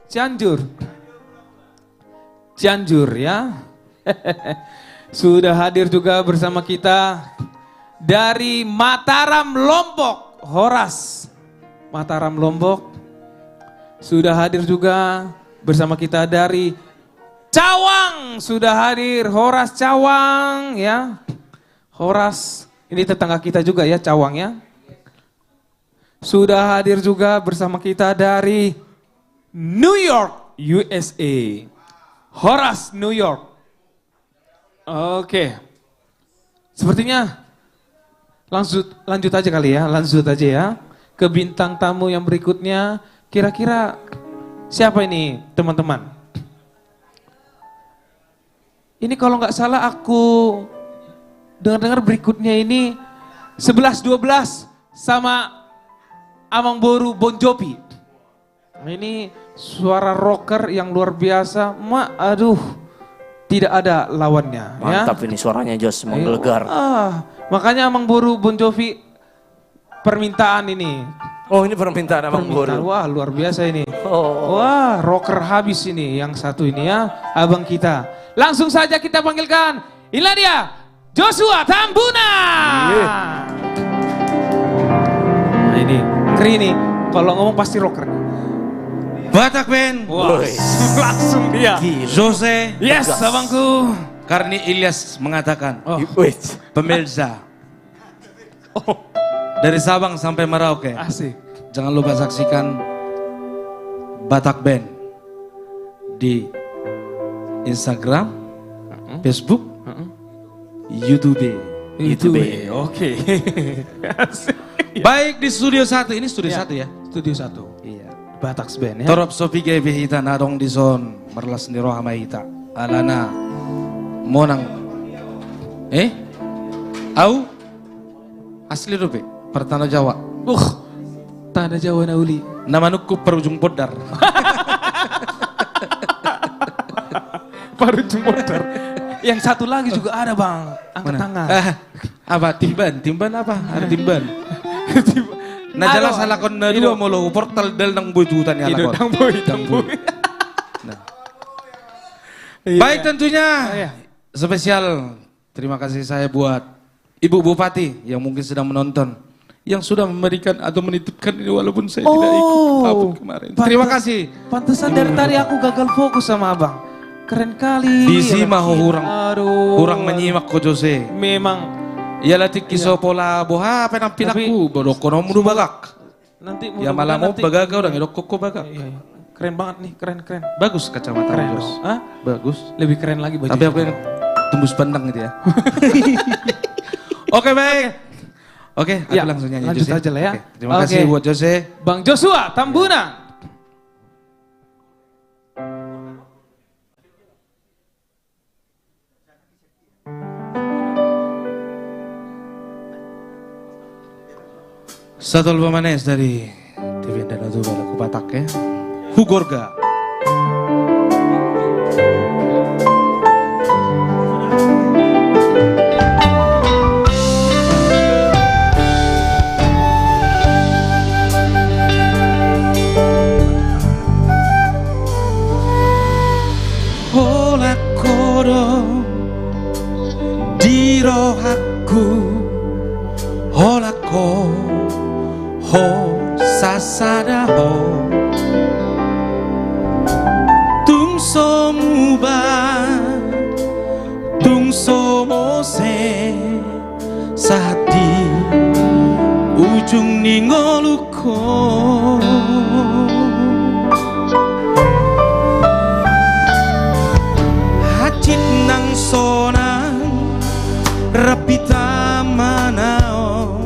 Cianjur ya. Sudah hadir juga bersama kita dari Mataram, Lombok, Horas. Mataram, Lombok. Sudah hadir juga bersama kita dari Cawang. Sudah hadir Horas Cawang ya. Horas, ini tetangga kita juga ya Cawang ya. Sudah hadir juga bersama kita dari New York, USA. Horas, New York. Oke. Sepertinya lanjut aja kali ya, lanjut aja ya. Ke bintang tamu yang berikutnya, kira-kira siapa ini teman-teman? Ini kalau nggak salah aku dengar-dengar berikutnya ini 11-12 sama Amang Boru Bon Jovi. Ini suara rocker yang luar biasa. Aduh, tidak ada lawannya. Mantap ya. ini suaranya Jos, menggelegar. Makanya Amang Boru Bon Jovi permintaan ini. Oh ini permintaan Amang Boru. Wah luar biasa ini. Wah rocker habis ini yang satu ini ya. Abang kita. Langsung saja kita panggilkan. Inilah dia Joshua Tambuna. Nah ini keren nih. Kalau ngomong pasti rocker. Batak Band. Langsung dia. Jose. Yes abangku. Karni Ilyas mengatakan. Pemirsa. Dari Sabang sampai Merauke. Asik. Jangan lupa saksikan Batak Band di Instagram, Facebook, YouTube. Oke. Baik di studio 1, ini studio 1 ya? Studio 1. Iya. Bataks Band ya. Torop sopi gebe hita nadong di zon merlas ni rohama hita. Alana monang. Au? Asli rupi, pertanda Jawa. Tanda Jawa na uli. Nama nuku perujung podar. Perujung podar. Yang satu lagi juga ada bang, angkat tangan. Apa timban? Timban apa? Ada timban. Nah jelas salah kon na dua mulu portal del nang bujutan ya lakon. Dang boy. Nah. Baik tentunya spesial terima kasih saya buat Ibu Bupati yang mungkin sedang menonton, yang sudah memberikan atau menitipkan ini walaupun saya tidak ikut apapun kemarin. Terima kasih. Pantesan dari tadi aku gagal fokus sama abang. Keren kali. Di sini mah Aduh. kurang menyimak ko Jose. Memang. Ya latih kisah pola boha apa nampilakku bodok kono mudu bagak. Nanti ya malah mau bagaga udah ngedok koko bagak. Iya. Keren banget nih, keren. Bagus kacamata keren, Jos. Bagus. Lebih keren lagi baju. Tapi aku yang tembus pandang gitu ya. Oke baik. Oke, aku langsung nyanyi lanjut Jose. aja lah ya. Oke, terima kasih buat Jose. Bang Joshua Tambuna. Satu album manis dari TV dan lagu Batak ya. Hugorga. Hola koro di rohaku, hola ko ho sasada ho, tung somuba tung somose sahati ujung ningoluko. Nang sonang rapita manao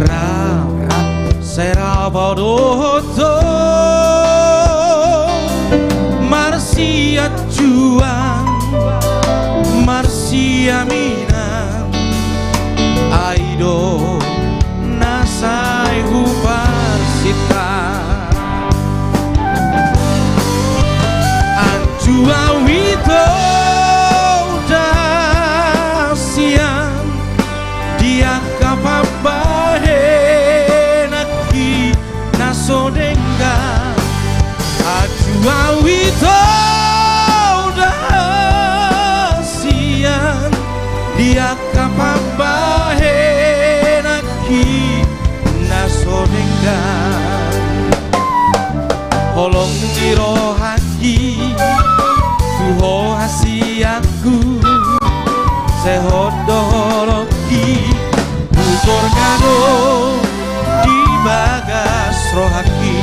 rap sera bodoto marsia juang marsia minang aido nasai huparsita anjua wito dia kapabahe naki nasodenga ajua wito dasian dia kapabahe naki nasodenga holong dirohaki tuho hasiaku sehodoloki Hugorgado di bagas rohaki.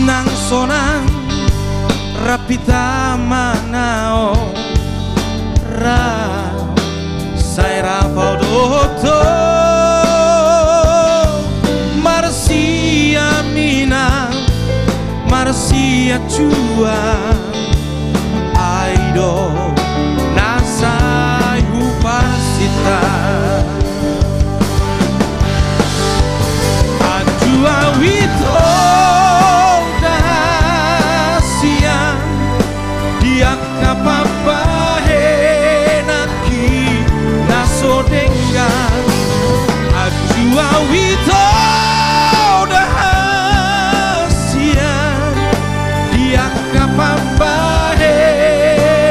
Nang sonang rapita manao ra saira paudoto marsia mina marsia chua aido nasai hupasita ajua wito dia kapabahe naki nasodenga ajua wito dahasian dia kapabahe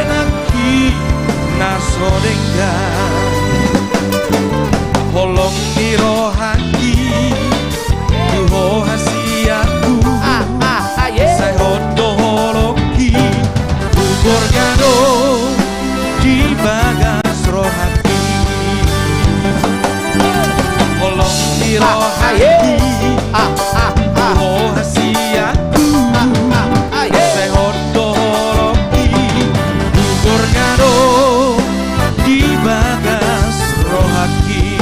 naki nasodenga holong nirohaki tuho hasiaku saya hodoloki Hugorgado di bagas rohaki holong di rohaki tuho hasiaku sehodoloki Hugorgado di bagas rohaki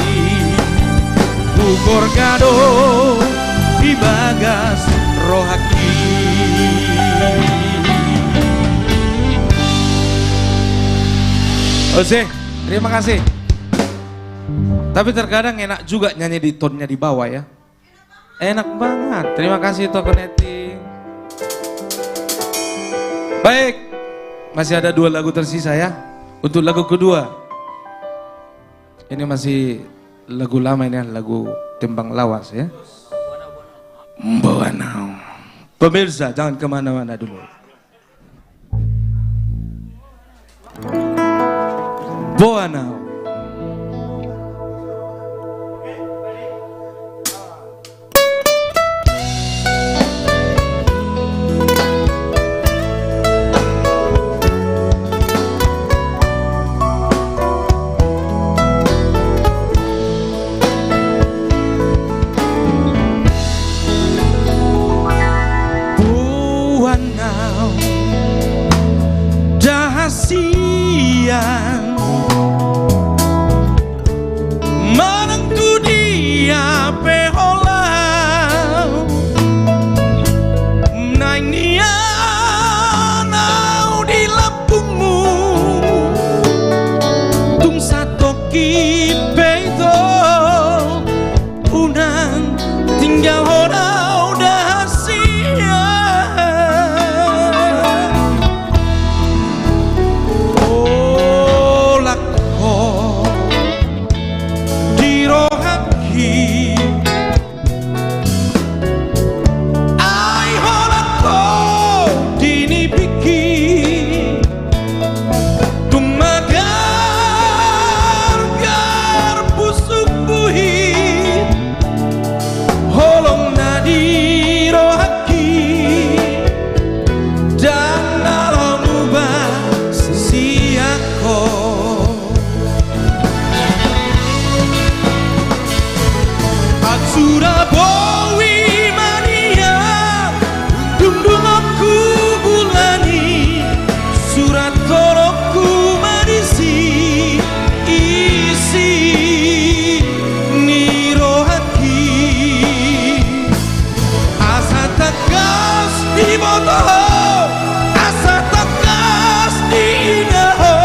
Hugorgado di bagas rohaki. Oke, terima kasih. Tapi terkadang enak juga nyanyi di tone-nya di bawah ya. Enak banget. Terima kasih Toko Neti. Baik, masih ada 2 lagu tersisa ya. Untuk lagu kedua, ini masih lagu lama ini, lagu Tembang Lawas ya. Mbawanau. Pemirsa jangan kemana-mana dulu. Boanau. tung satoki peito unang tinggal horau dah sia oh lakko dirohaki ai holakko dini biki tumagar gar busuk buhi holong nadi rohaki dan dalam ubah siako Atsura bowi mania dundung aku bulani surat toroku marisi isi nirohaki asa takas di botoh asa takas di inaho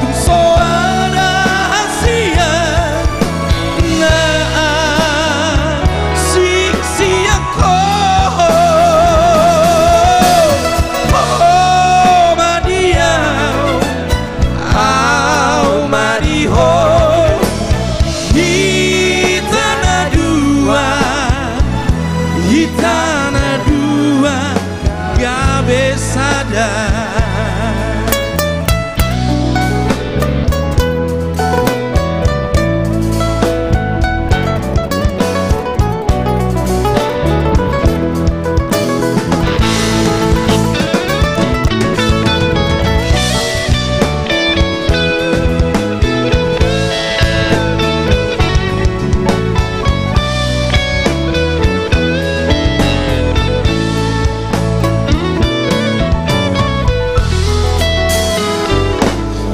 tung soada hasia siako oh madiau au mariho hitana dua gabe sadar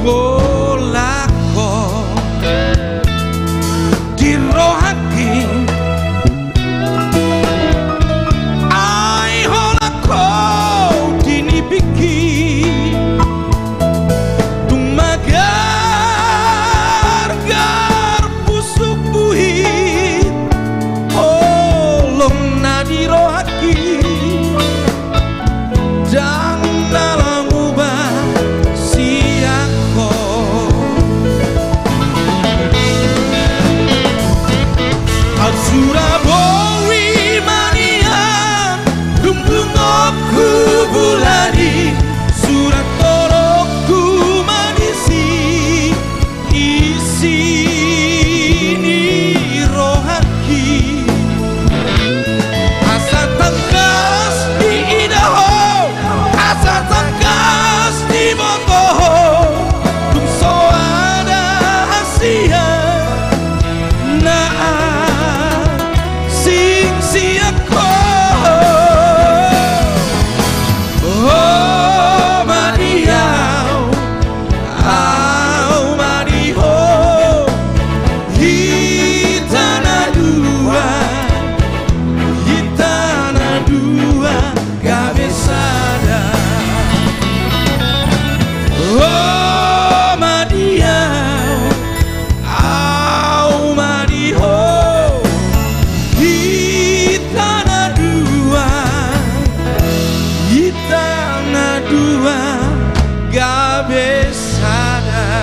Bolako dirohaki ai holako dini biki tumagar gar busuk buhi holong nadi rohaki dan dalam ubah siako Atsura bowi mania dundung aku bulani surat toroku manisi isi nirohaki asa takas di idaho asa takas di botoh tung soada hasia sing siako oh madiau au mariho hitana dua gabe sadar oh madiau au mariho hitana dua gabe sadar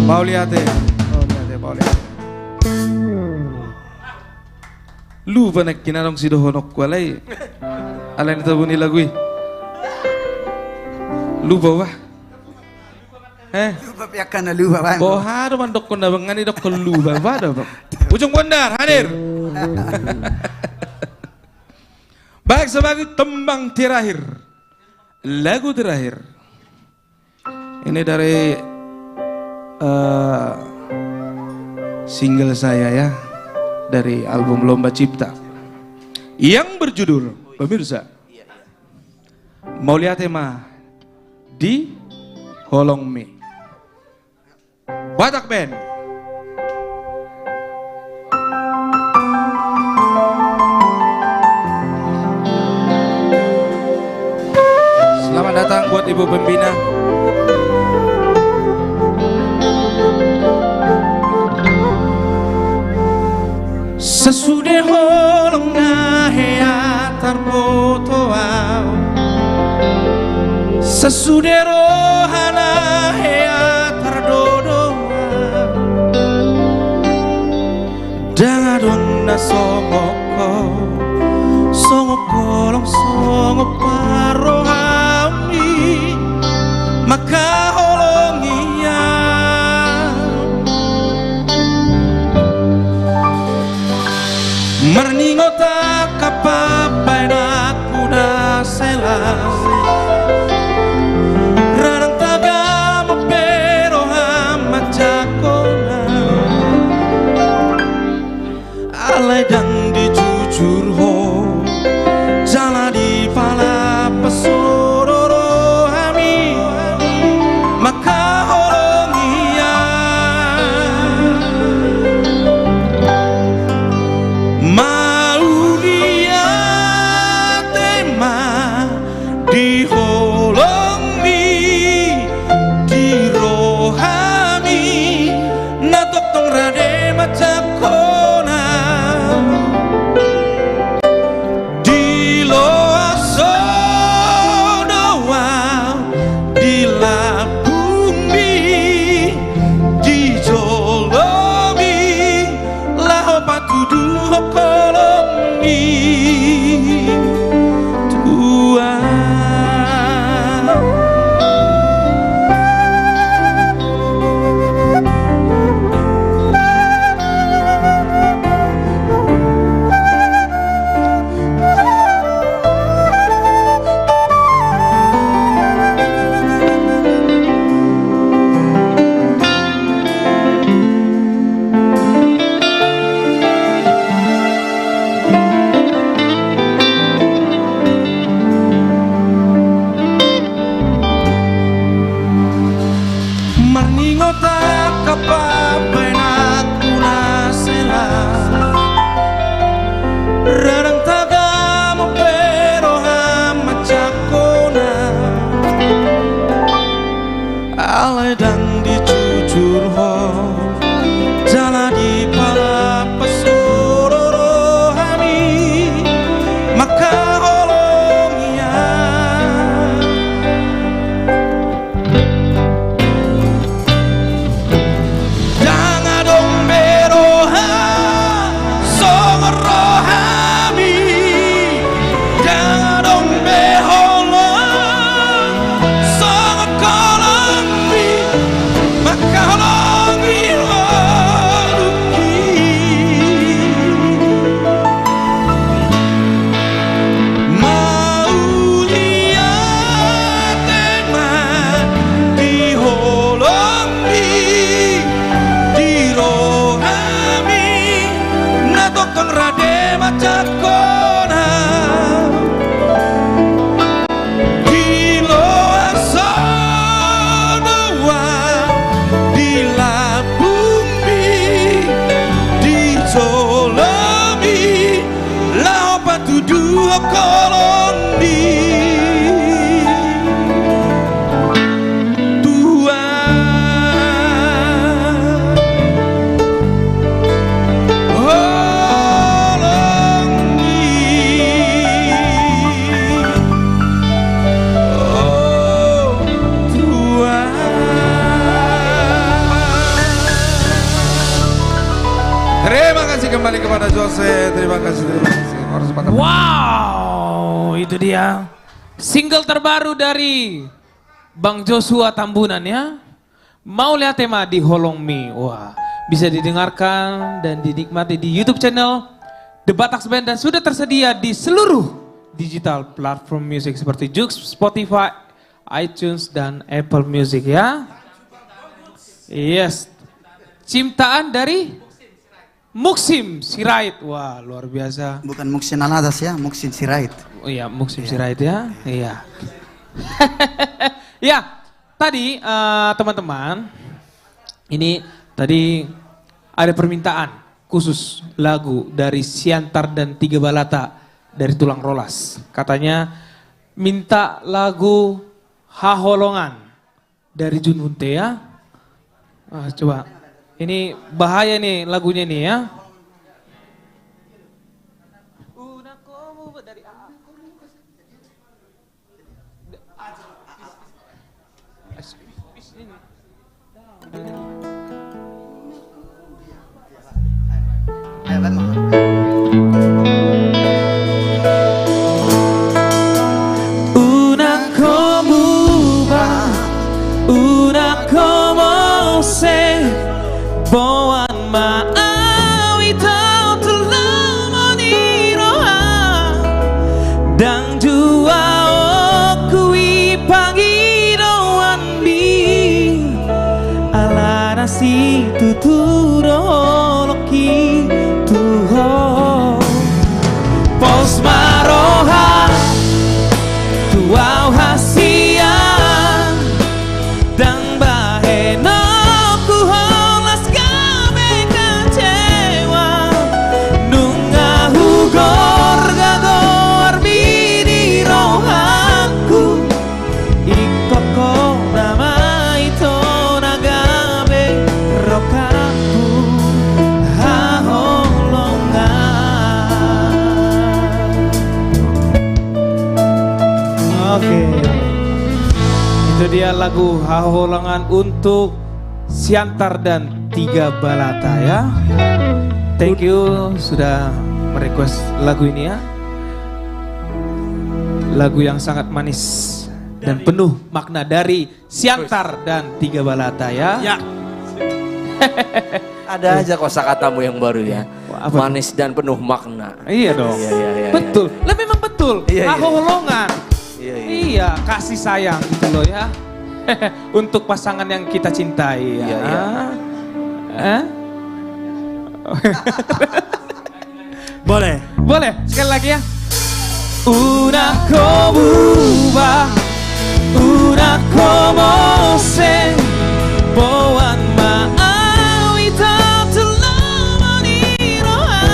Pauliate. Lu panek kinarong si dohonok walay. Alay na tabo nila gui. Lu ba? Lupa piakan na lupa bang. Oh haro man dok ko na bang ngani dok ko lupa ba daw. Ujung Bondar hadir. Baik sebagai tembang terakhir, lagu terakhir. Ini dari single saya ya, dari album Lomba Cipta yang berjudul pemirsa Maulia tema di Holong Me Batak Band. Ibu Pembina. Sesudah holong hea tarbotoau, sesudah rohana hea tardodoau, dangadonna songoko, songokolong songoparohami, maka holongia. Merningota kapapai aku na selas, radang tagamo pero hamachakona, alay dan dijujur ho, jala di pala pasororo hami, maka holongia. Maulia tema di holongi, di rohami, na toktong rade macakona, di loaso doa, di labumi, di jolomi, laho patudu koloni tua. Marningota kapapai aku nasela, radang tagamo pero hamachakona, alay dan dijujur ho, jala di pala pasororo hami, maka holongia. Terima kasih kembali kepada Jose. Terima kasih. Wow, itu dia single terbaru dari Bang Joshua Tambunan ya. Mau lihat tema di Holong Me. Wah, bisa didengarkan dan dinikmati di YouTube channel The Batax Band dan sudah tersedia di seluruh digital platform musik seperti Joox, Spotify, iTunes dan Apple Music ya. Yes. Ciptaan dari Muksin Sirait. Wah, luar biasa. Bukan Muksin Aladas ya, Muksin Sirait. Oh iya, Muksin Sirait ya. Iya. Ya, tadi teman-teman, ini tadi ada permintaan khusus lagu dari Siantar dan Tiga Balata dari Tulang Rolas. Katanya minta lagu Haholongan dari Jun Hunte ya. Coba, ini bahaya nih lagunya nih ya. Una como va, una como se boan maawito telamoniroha dan jua okui pangiroan bi ala nasi tuturo loki tuho pos maroha tuau hasian dan baheno ku holas kame kecewa nunga hugor gagor bini rohaku ikoko nama itu nagabe rokaku Oke, itu dia lagu Haholongan untuk Siantar dan Tiga Balata ya. Thank you sudah merequest lagu ini ya. Lagu yang sangat manis dan penuh makna dari Siantar dan Tiga Balata ya. Ya. Ada aja kosakatamu yang baru ya. Manis dan penuh makna. Iya dong. Iya. Betul. Lah memang betul. Iya. Haholongan. Iya. Kasih sayang gitu loh ya. Untuk pasangan yang kita cintai ya. Iya. Boleh. Sekali lagi ya. Una como va, una como se boan maawito telamoniroha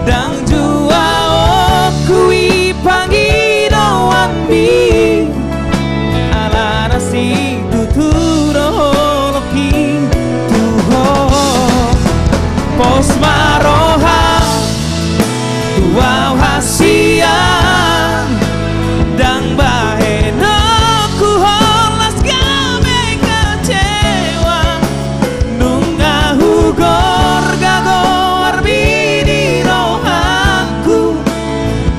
dan jua okui pangiroan bi ala nasi tuturo loki tuho pos maroha tuau hasian dan baheno ku holas kame kecewa nunga hugor gagor bini rohaku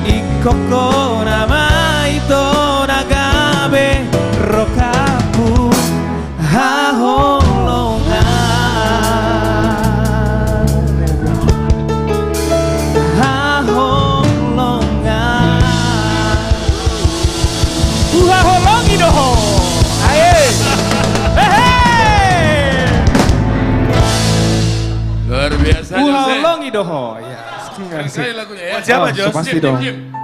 ikoko nama itu nagabe rokaku haholongan Haholongi doho. Aye. Luar biasa Jose. Haholongi doho. Ya. Keren sekali lagunya ya. Siapa, Jos? Pasti dong.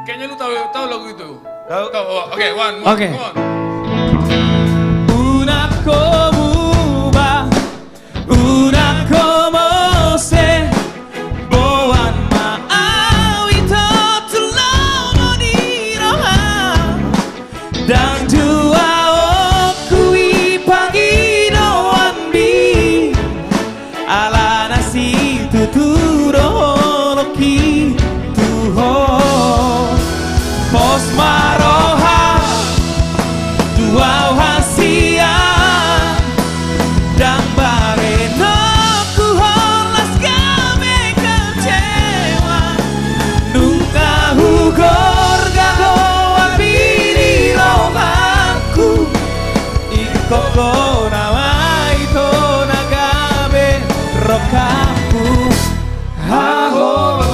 Kayaknya lu tahu lagu itu. Tahu. Oke, one. Oke. Come on. Una como va, una como se boan maawito telamoniroha dan jua okui pangiroan bi ala nasi tuturo loki tuho pos maroha tuau hasian dan bareno ku holas kame kecewa nunga hugor gagor bini rohaku ikoko nama itu nagabe rokaku haholongi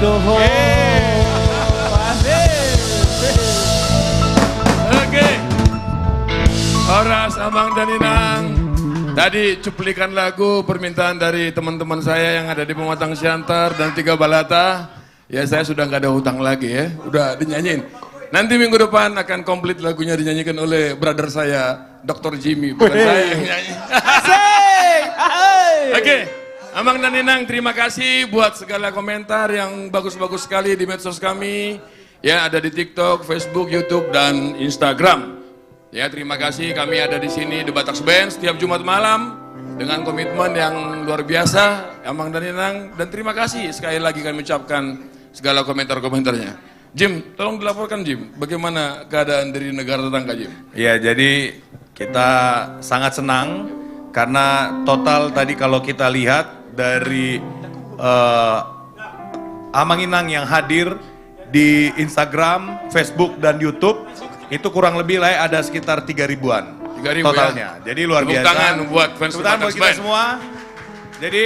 doho. Oke. Horas, Abang dan Inang. Tadi cuplikan lagu permintaan dari teman-teman saya yang ada di Pematang Siantar dan Tiga Balata. Ya saya sudah nggak ada hutang lagi ya, udah dinyanyiin. Nanti minggu depan akan komplit lagunya dinyanyikan oleh brother saya, Dr. Jimmy, bukan saya yang nyanyi. Oke, Amang dan Ninang, terima kasih buat segala komentar yang bagus-bagus sekali di medsos kami. Ya, ada di TikTok, Facebook, YouTube, dan Instagram. Ya, terima kasih. Kami ada di sini The Batax Band setiap Jumat malam dengan komitmen yang luar biasa, Amang dan Ninang. Dan terima kasih sekali lagi kami ucapkan segala komentar-komentarnya. Jim, tolong dilaporkan Jim, bagaimana keadaan dari negara tetangga Jim? Ya, jadi kita sangat senang karena total tadi kalau kita lihat dari Amang Inang yang hadir di Instagram, Facebook, dan YouTube itu kurang lebih lah ada sekitar 3.000-an 3.000 totalnya. ya? Jadi luar Tepuk biasa. tangan buat fans Tepuk tangan buat Batax kita Band. semua. Jadi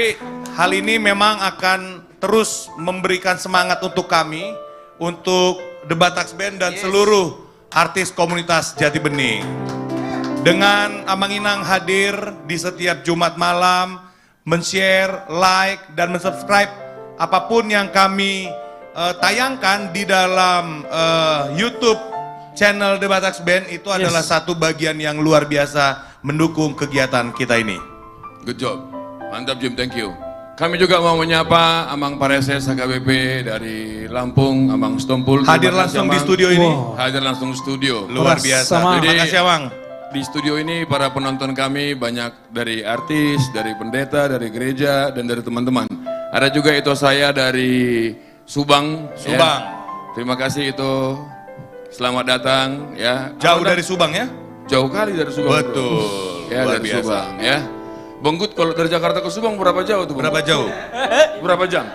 hal ini memang akan terus memberikan semangat untuk kami, untuk The Batax Band dan seluruh artis komunitas Jati Bening. Dengan Amang Inang hadir di setiap Jumat malam, men-share, like, dan men-subscribe apapun yang kami tayangkan di dalam YouTube channel The Batax Band itu adalah satu bagian yang luar biasa mendukung kegiatan kita ini. Good job, mantap Jim, thank you. Kami juga mau menyapa Amang Pareses HKBP dari Lampung, Amang Stompul. Hadir langsung di studio ini. Hadir langsung di studio. Luar biasa. Terima kasih Amang. Di studio ini para penonton kami banyak dari artis, dari pendeta, dari gereja, dan dari teman-teman. Ada juga itu saya dari Subang. Subang. Ya. Terima kasih itu. Selamat datang ya. Jauh dari Subang ya? Jauh kali dari Subang. Betul. Ya, luar dari biasa. Subang ya. Bengkut kalau dari Jakarta ke Subang berapa jauh tuh? Berapa jauh? Berapa jam?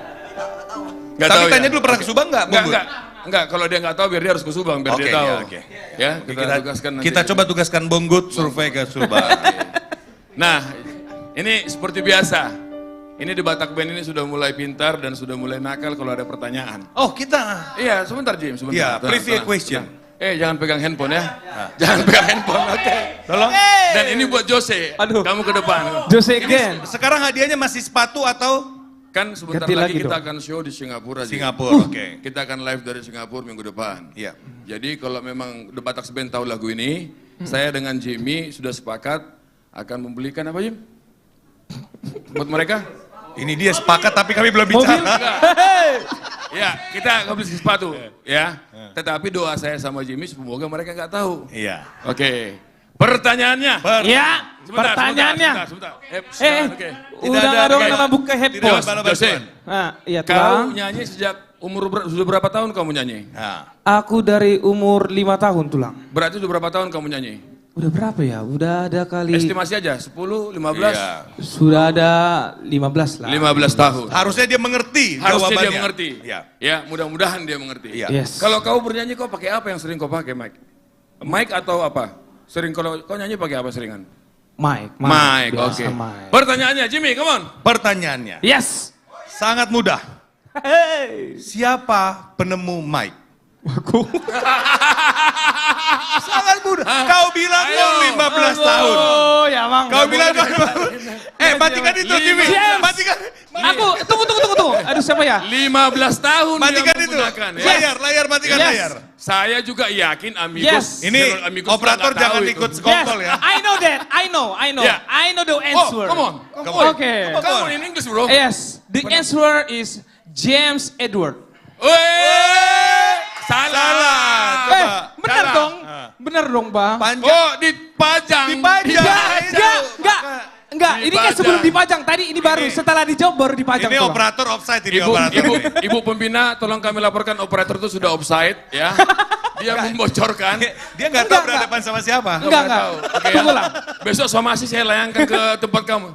Nggak Tapi tahu tanya ya? dulu pernah ke Subang nggak? Enggak, kalau dia nggak tahu biar dia harus ke Subang biar dia tahu. Ya, kita tugaskan nanti. Kita coba tugaskan Bonggut survei ke Subang. Nah, ini seperti biasa. Ini di Batax Band ini sudah mulai pintar dan sudah mulai nakal kalau ada pertanyaan. Oh, kita. Iya, sebentar Jim, sebentar. Iya, previous question. Jangan pegang handphone ya. Jangan pegang handphone, oke. Tolong. Dan ini buat Jose. Aduh. Kamu ke depan. Jose again. Sekarang hadiahnya masih sepatu atau? Kan sebentar Ganti lagi lagi kita dong. akan show di Singapura. Jim. Singapura, oke. Kita akan live dari Singapura minggu depan. Iya. Jadi kalau memang The Batax Band tahu lagu ini, saya dengan Jimmy sudah sepakat akan membelikan apa Jim? Buat mereka? Ini dia sepakat tapi kami belum bicara. Ya, kita nggak beli sepatu, ya. Tetapi doa saya sama Jimmy semoga mereka nggak tahu. Iya. Oke. Pertanyaannya. Ya, pertanyaannya. Sebentar. Oke. Udah nggak dong nama buka headphone. Jose, Nah, iya kau tuh. nyanyi sejak sudah berapa tahun kamu nyanyi? Aku dari umur 5 tahun tulang. Berarti sudah berapa tahun kamu nyanyi? Udah berapa ya? Udah ada kali. Estimasi aja, 10, 15? Iya. Sudah ada 15 lah. 15 tahun. Harusnya dia mengerti Harusnya dia jawabannya. mengerti. Iya. Ya, mudah-mudahan dia mengerti. Iya. Yes. Kalau kau bernyanyi kau pakai apa yang sering kau pakai, Mike? Mike atau apa? Sering kalau kau nyanyi pakai apa seringan? Mike. Mike, Biasa oke. Mike. Pertanyaannya, Jimmy, come on. Pertanyaannya. Yes. Sangat mudah. Siapa penemu mic? Aku. Sangat mudah. Kau bilang dong 15 tahun. Oh, ya Bang. Kau bilang dong. Matikan itu Jimmy. James. Matikan. Aku tunggu. Aduh siapa ya? 15 tahun Matikan dia itu. menggunakan. Ya. Layar, matikan Yes. layar. Saya juga yakin Amigos. Yes. Ini Amigos operator nggak tahu jangan itu. ikut sekongkol ya. I know that. I know. Yeah. I know the Oh, answer. come on. Okay. Come on in English, bro. Yes. The answer is James Edward. Salah. Benar Salah. dong. Benar dong, Bang. Oh, dipajang. Enggak, ini kan sebelum dipajang. Tadi ini baru, setelah dijawab baru dipajang. Ini tuh, Bang. operator offside ini operator. Ibu pembina, tolong kami laporkan operator itu sudah offside ya. Dia membocorkan. Dia nggak tahu berhadapan sama siapa. Enggak. Oke, Tunggu ya. lah. Besok somasi saya layangkan ke tempat kamu.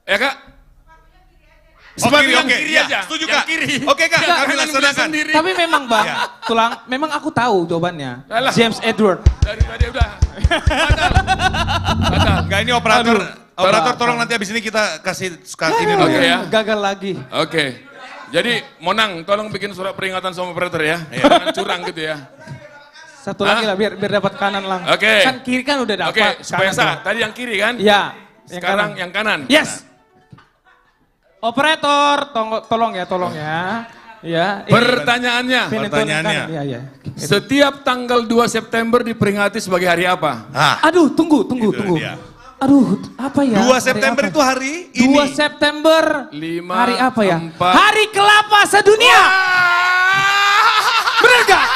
Ya kak? Oke, kiri ya, aja. setuju Yang Kak. kiri. Oke Kak, Jangan kami beli laksanakan. sendiri. Tapi memang, Bang, tulang, memang aku tahu jawabannya. Alah. James Edward. Dari tadi udah. Batal. Enggak, ini operator. Operator tolong nanti habis ini kita kasih ini dulu Oke ya. ya. Gagal lagi. Oke. Jadi Monang tolong bikin surat peringatan sama operator ya. Jangan curang gitu ya. Satu lagi lah biar dapat kanan lang. Oke. Kan kiri kan udah dapat. Oke, supaya kanan sah. tuh. Tadi yang kiri kan? Iya. Sekarang yang kanan. Yes. Operator, tolong ya. Ya. Pertanyaannya. Pertanyaannya. Iya. Setiap tanggal 2 September diperingati sebagai hari apa? Ah, Aduh, tunggu. dia. Aduh, apa ya? 2 September itu hari ini. 2 September. 5, Hari apa ya? 4. Hari kelapa sedunia. Bener gak?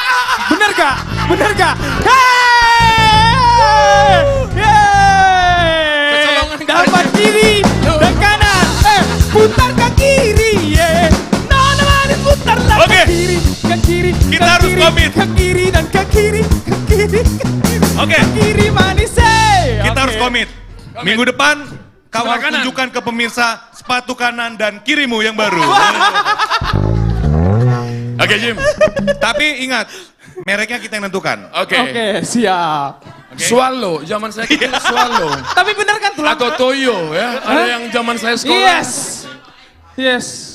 Bener gak? Bener gak? Dapat kiri dan kanan. Putar ke kiri. Nona manis putar lagi ke kiri. Ke kiri. Kita harus komit. Ke kiri dan ke kiri. Ke kiri. Oke. Kiri manis. Kita harus komit. Minggu depan kau harus tunjukkan ke pemirsa sepatu kanan dan kirimu yang baru. Oke, Jim. Tapi ingat, mereknya kita yang nentukan. Oke. Oke, siap. Swallow, zaman saya kecil Swallow. Tapi benar kan tulang? Atau Toyo ya, ada yang zaman saya sekolah. Yes. Yes.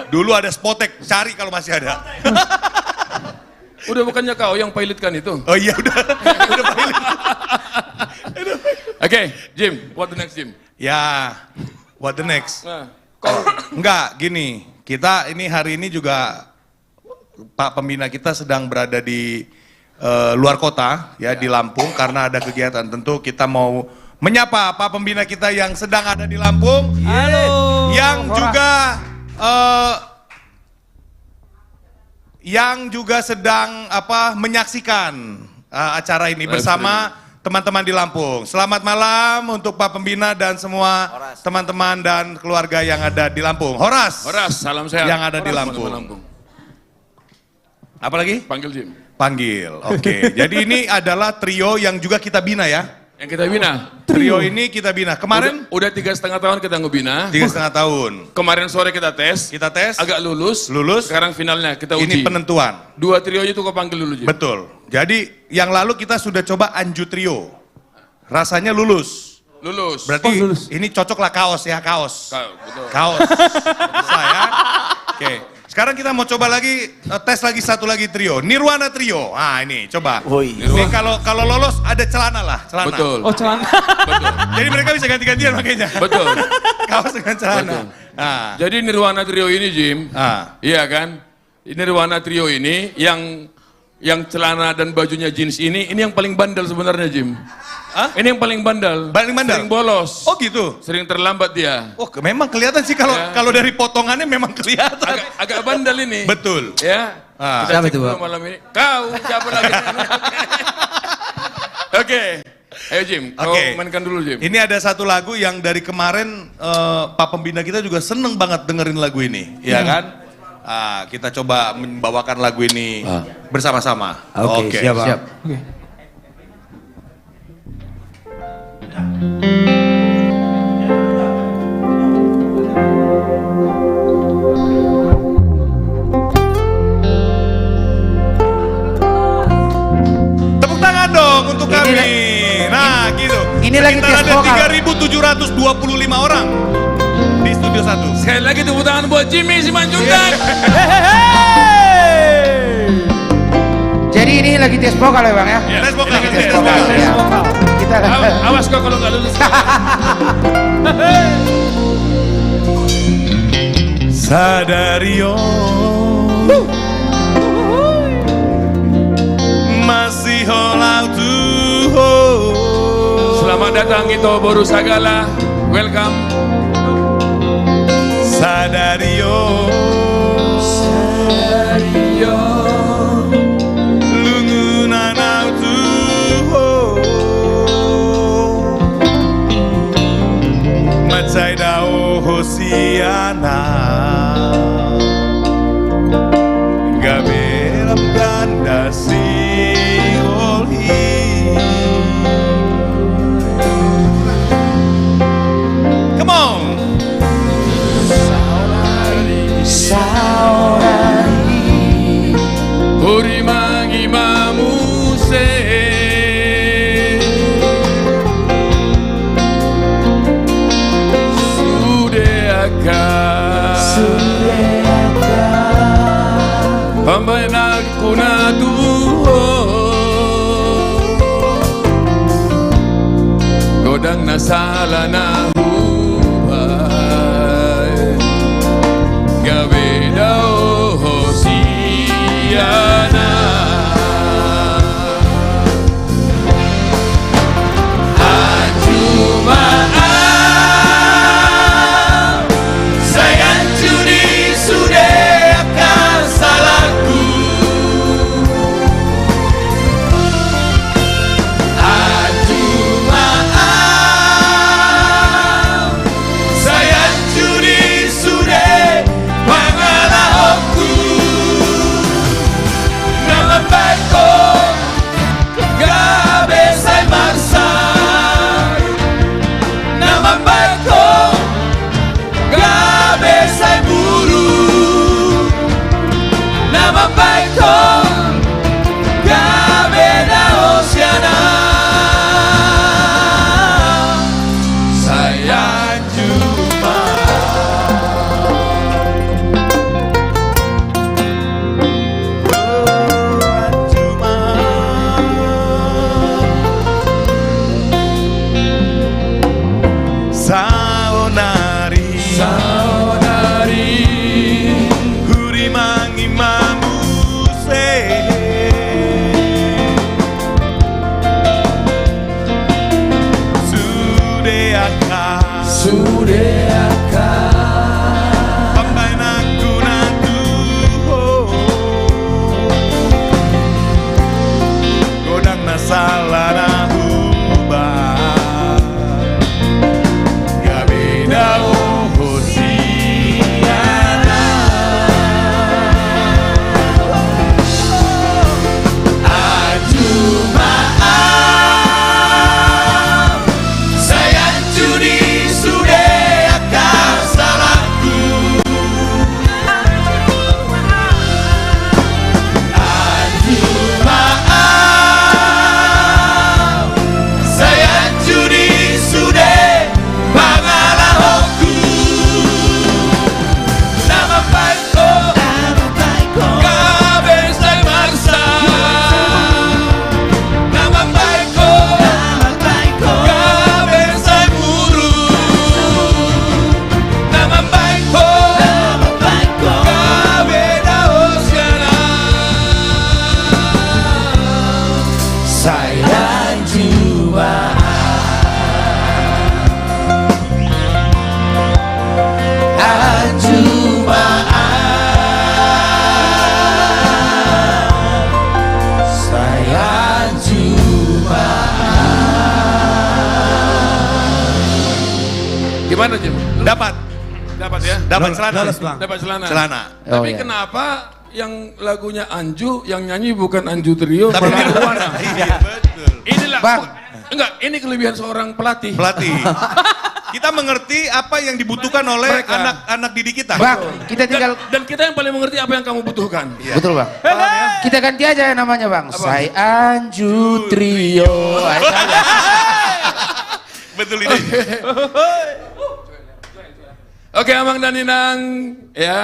Dulu ada Spotek, cari kalau masih ada. Udah bukannya kau yang pilotkan itu? Oh iya udah. Udah pilot. Oke, Jim, what the next, Jim? Ya, what the next? Nah, Enggak, gini. Kita ini hari ini juga Pak Pembina kita sedang berada di luar kota ya di Lampung karena ada kegiatan. Tentu kita mau menyapa Pak Pembina kita yang sedang ada di Lampung. Halo. Yang juga sedang menyaksikan acara ini bersama teman-teman di Lampung. Selamat malam untuk Pak Pembina dan semua teman-teman dan keluarga yang ada di Lampung. Horas. Horas, salam sehat. Yang ada di Horas, Lampung. Lampung. Apa lagi? Panggil Jim. Panggil, oke. Jadi ini adalah trio yang juga kita bina ya. Yang kita bina. Trio ini kita bina. Kemarin udah 3,5 tahun kita ngebina. 3,5 tahun. Kemarin sore kita tes. Kita tes. Agak lulus. Lulus. Sekarang finalnya kita uji. Ini penentuan. 2 trionya itu kau panggil dulu, Jim. Betul. Jadi yang lalu kita sudah coba Anju Trio. Rasanya lulus. Lulus. Berarti ini cocok lah kaos ya, kaos. Betul. Kaos. Bisa ya. Oke. Sekarang kita mau coba lagi tes lagi satu lagi trio, Nirwana Trio. Ah ini coba. Ini kalau lolos ada celana lah, celana. Betul. Oh celana. Betul. Jadi mereka bisa ganti-gantian makanya. Betul. Kaos dengan celana. Betul. Jadi Nirwana Trio ini, Jim. Iya kan? Nirwana Trio ini yang celana dan bajunya jeans ini yang paling bandel sebenarnya, Jim. Ini yang paling bandel. Paling bandel. Sering bolos. Oh gitu. Sering terlambat dia. Oh memang kelihatan sih kalau dari potongannya memang kelihatan. Agak bandel ini. Betul. Ya. Kita Siapa cek itu, dulu Pak? malam ini. Kau siapa lagi? Oke. Ayo Jim, kau mainkan dulu Jim. Ini ada satu lagu yang dari kemarin Pak Pembina kita juga seneng banget dengerin lagu ini, ya kan? Kita coba membawakan lagu ini bersama-sama. Oke, siap. Siap. Tepuk tangan dong untuk kami. Nah, gitu. Ini lagi tes ada vokal. 3.725 orang di Studio 1. Sekali lagi tepuk tangan buat Jimmy Simanjuntak. Jadi ini lagi tes vokal ya Bang ya? Tes vokal. Tes vokal. Ya. Kita Awas kok kalau nggak lulus. Sadario masih holau tuh. Selamat datang itu Boru Sagala. Welcome. Sadario lungu nanau tuh. Macai dao hosiana gaberam ganda si olhi. Come on. Uri mangi mamuse. Pambanak kuna duho Godang nasala na huhay Gabi daw hosiyana Ajuma nama baikku Gabeda Oceana. Saya cuma Saonari Huri mangi mamuse Sudeaka Papai naku Godang nasala na ubah Gabeda Oceana. Ajumaam Sayang judi sudah akan salahku. Ajumaam Sayang judi sudah pangalahoku. Nama baikku Kabesai Marsa. Nama baikku Kabesai Buru. Nama baikku Kabeda Oceana. Saya cuma saya cuma. Gimana Jim? Dapat. Dapat ya? Dapat celana. Dapat celana. Celana. Tapi Oh, iya. kenapa yang lagunya Anju, yang nyanyi bukan Anju Trio, Tapi malah Buana? Iya, betul. Inilah, Bang. enggak, ini kelebihan seorang pelatih. Pelatih. Kita mengerti apa yang dibutuhkan oleh Mereka. anak-anak didik kita. Bang, kita tinggal Dan kita yang paling mengerti apa yang kamu butuhkan. betul bang. Kita ganti aja namanya bang. Sai Anju Trio. Ayo, ayo. Betul ini. Oke Amang dan Inang, ya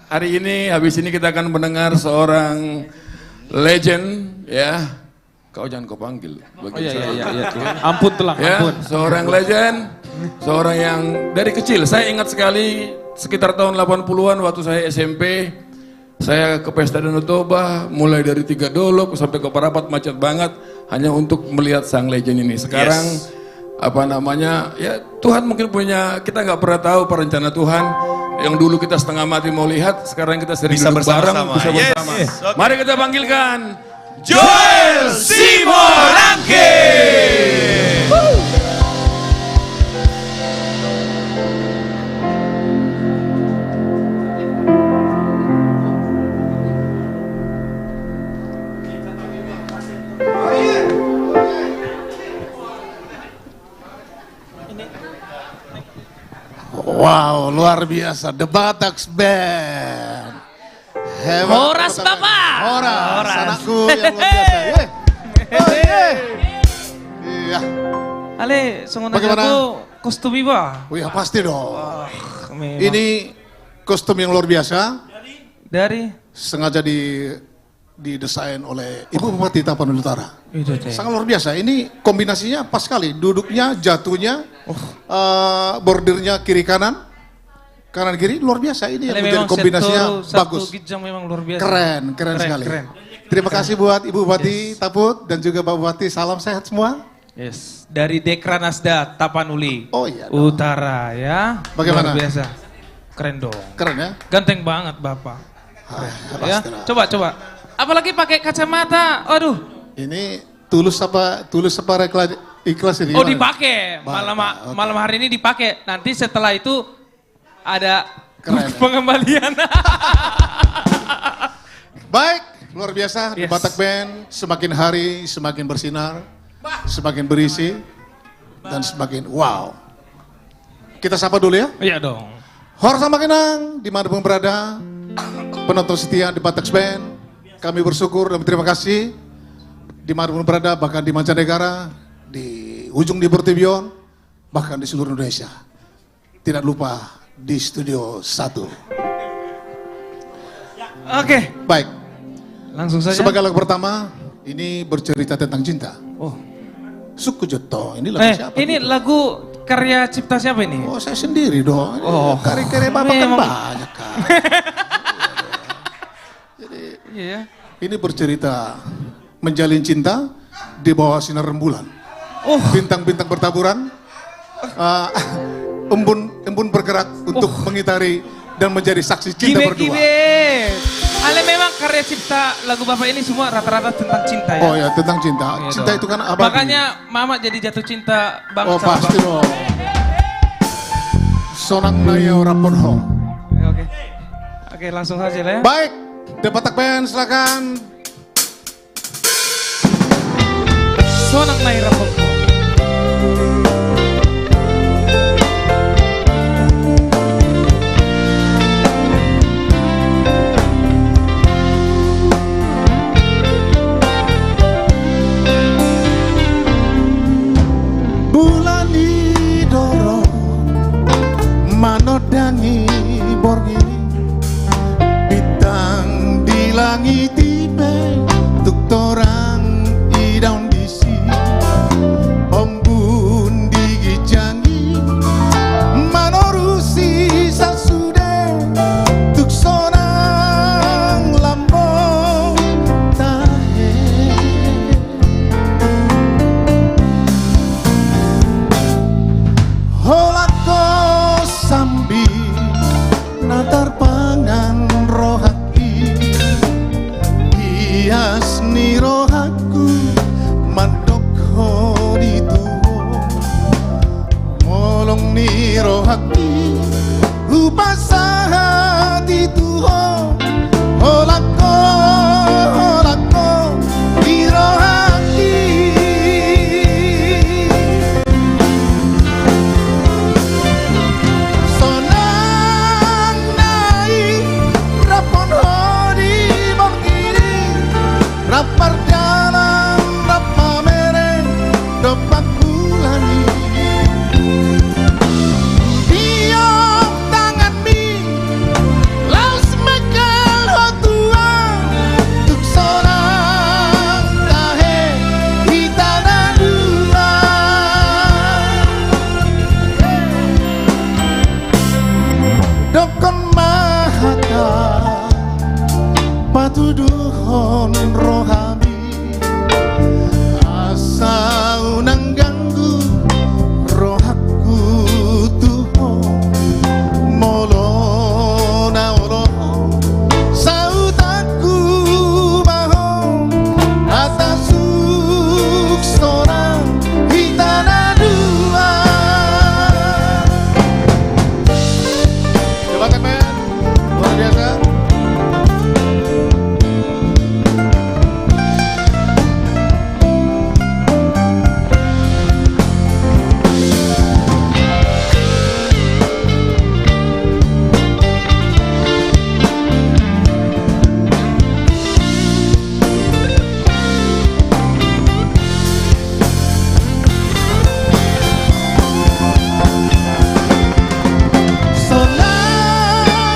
hari ini habis ini kita akan mendengar seorang legend, ya. Kau jangan kau panggil. Oh iya. Ampun telah, Ya, ampun. seorang legend, seorang yang dari kecil, saya ingat sekali sekitar tahun 80-an waktu saya SMP, saya ke Pesta Danau Toba, mulai dari 3 Dolok sampai ke Parapat macet banget, hanya untuk melihat sang legend ini. Sekarang, apa namanya, ya Tuhan mungkin punya, kita nggak pernah tahu perencana Tuhan, yang dulu kita setengah mati mau lihat, sekarang kita sering Bisa duduk bareng, bersama-sama. bisa Yes. bersama. Okay. Mari kita panggilkan Joel Simorangke. Wow, luar biasa. The Batax Band. Hebat. Horas Bapak. Horas. Anakku yang luar biasa. Yeay. Oh, yeay. Iya. Ale, sungguh Bagaimana? aku kostum iba. Oh ya pasti dong. Memang. Ini kostum yang luar biasa. Dari Sengaja didesain oleh Ibu Bupati Tapanuli Utara. itu teh. Sangat luar biasa. Ini kombinasinya pas sekali. Duduknya, jatuhnya, bordirnya kiri kanan, kanan kiri luar biasa. Ini yang Ale, menjadi memang kombinasinya satu bagus. Gijang memang luar biasa. Keren sekali. Keren. Terima kasih buat Ibu Bupati Taput dan juga Pak Bupati. Salam sehat semua. Yes, dari Dekranasda Tapanuli. Oh iya. Utara ya. Bagaimana? Luar biasa. Keren dong. Keren ya. Ganteng banget Bapak. Ya. pastilah. Coba. Apalagi pakai kacamata. Aduh. Ini tulus apa ikhlas ini? Oh gimana? dipakai. Malam hari ini dipakai. Nanti setelah itu ada pengembalian. Baik, luar biasa. Di Batak Band semakin hari semakin bersinar, semakin berisi, dan semakin wow. Kita sapa dulu ya. Iya dong. Horas Samakinang, dimanapun berada. penonton setia di Batax Band. Kami bersyukur dan berterima kasih dimanapun berada, bahkan di mancanegara, di ujung di Bortibion, bahkan di seluruh Indonesia. Tidak lupa di Studio 1. Oke. Baik. Langsung saja. Sebagai lagu pertama, ini bercerita tentang cinta. Oh. Suku Joto, ini lagu siapa? Ini lagu karya cipta siapa ini? Oh, saya sendiri dong. Oh. Karya-karya Bapak kan banyak kan. Iya. Ini bercerita menjalin cinta di bawah sinar rembulan. Oh. Bintang-bintang bertaburan. Embun bergerak untuk mengitari dan menjadi saksi cinta berdua. Ale memang karya cipta lagu Bapak ini semua rata-rata tentang cinta ya. Oh ya, tentang cinta. Iya Cinta dong. itu kan abadi. Makanya Mama jadi jatuh cinta banget Oh sama pasti Bapak. dong. Sonang Naya Raponho. Oke, langsung saja lah ya. Baik, The Batax Band silakan. Sonang Naya Raponho. Bulan didorong manodangi borgi, bintang di langit tipe tuk torang idaun disi, ombun digijangi manorusi sasude tuk sonang lambong tahe. Holako sambi natar pangan rohaki, hias ni rohaku mandoko dituho, molong ni rohaki upasa dituho. Holako ni rohaki. Sonang nai rapon hodi bangkiri, rapar dalam rapa mereng dopak bulani. Diam tangan mi laus mekal hotua tuk sonang tahe kita dua. Dokon mahata patuduhon rohami, asa unang ganggu rohaku tuho, molo na oloho sautaku maho atas suk sorang hitana dua. The Batax Band, luar biasa. Sonang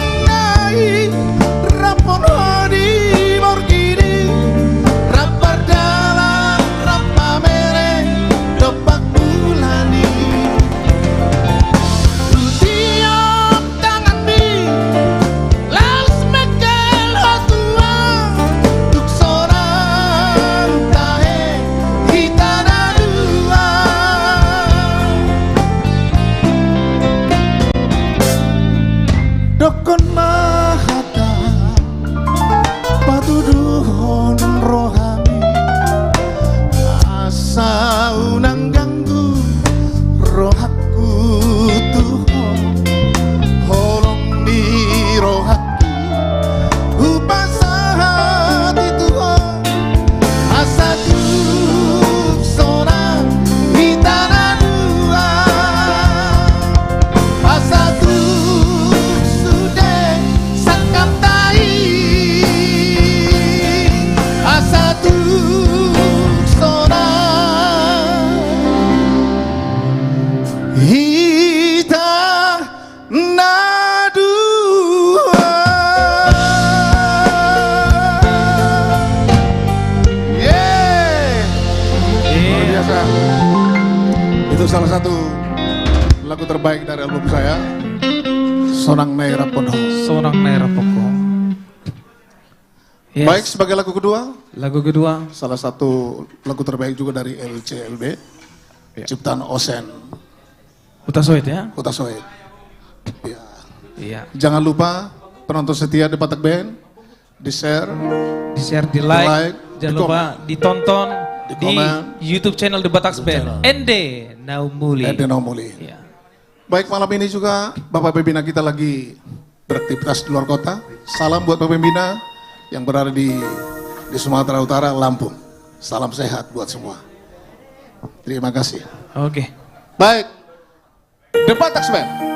Sonang Naira Pondo. Sonang Naira Poko. Yes. Baik, sebagai lagu kedua. Lagu kedua. Salah satu lagu terbaik juga dari LCLB. Ciptaan Osen. Utasoid ya? Utasoid. Ya. Iya. Jangan lupa penonton setia di Batak Band, di-share, di like, jangan lupa ditonton di YouTube channel The Batak Band. Ende Naumuli. Ende Naumuli. Ya. Baik, malam ini juga Bapak Pembina kita lagi beraktivitas di luar kota. Salam buat Bapak Pembina yang berada di Sumatera Utara, Lampung. Salam sehat buat semua. Terima kasih. Oke. Baik, The Batak Band.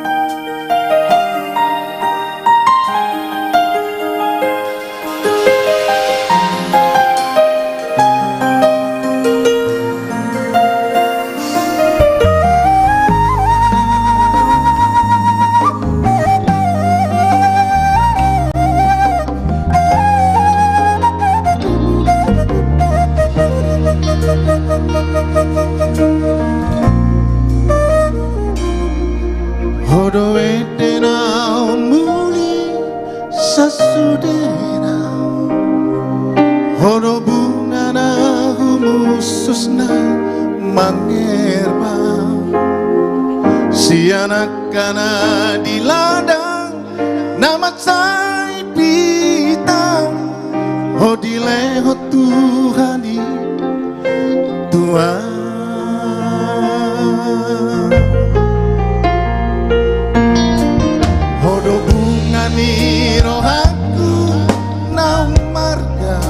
Hodo etena muli sasudena Hodo bungana humususna mangerba Si anak-anak di ladang nama sai pitang Hodile ho Tuhani Tuhan ni rohaku naung marga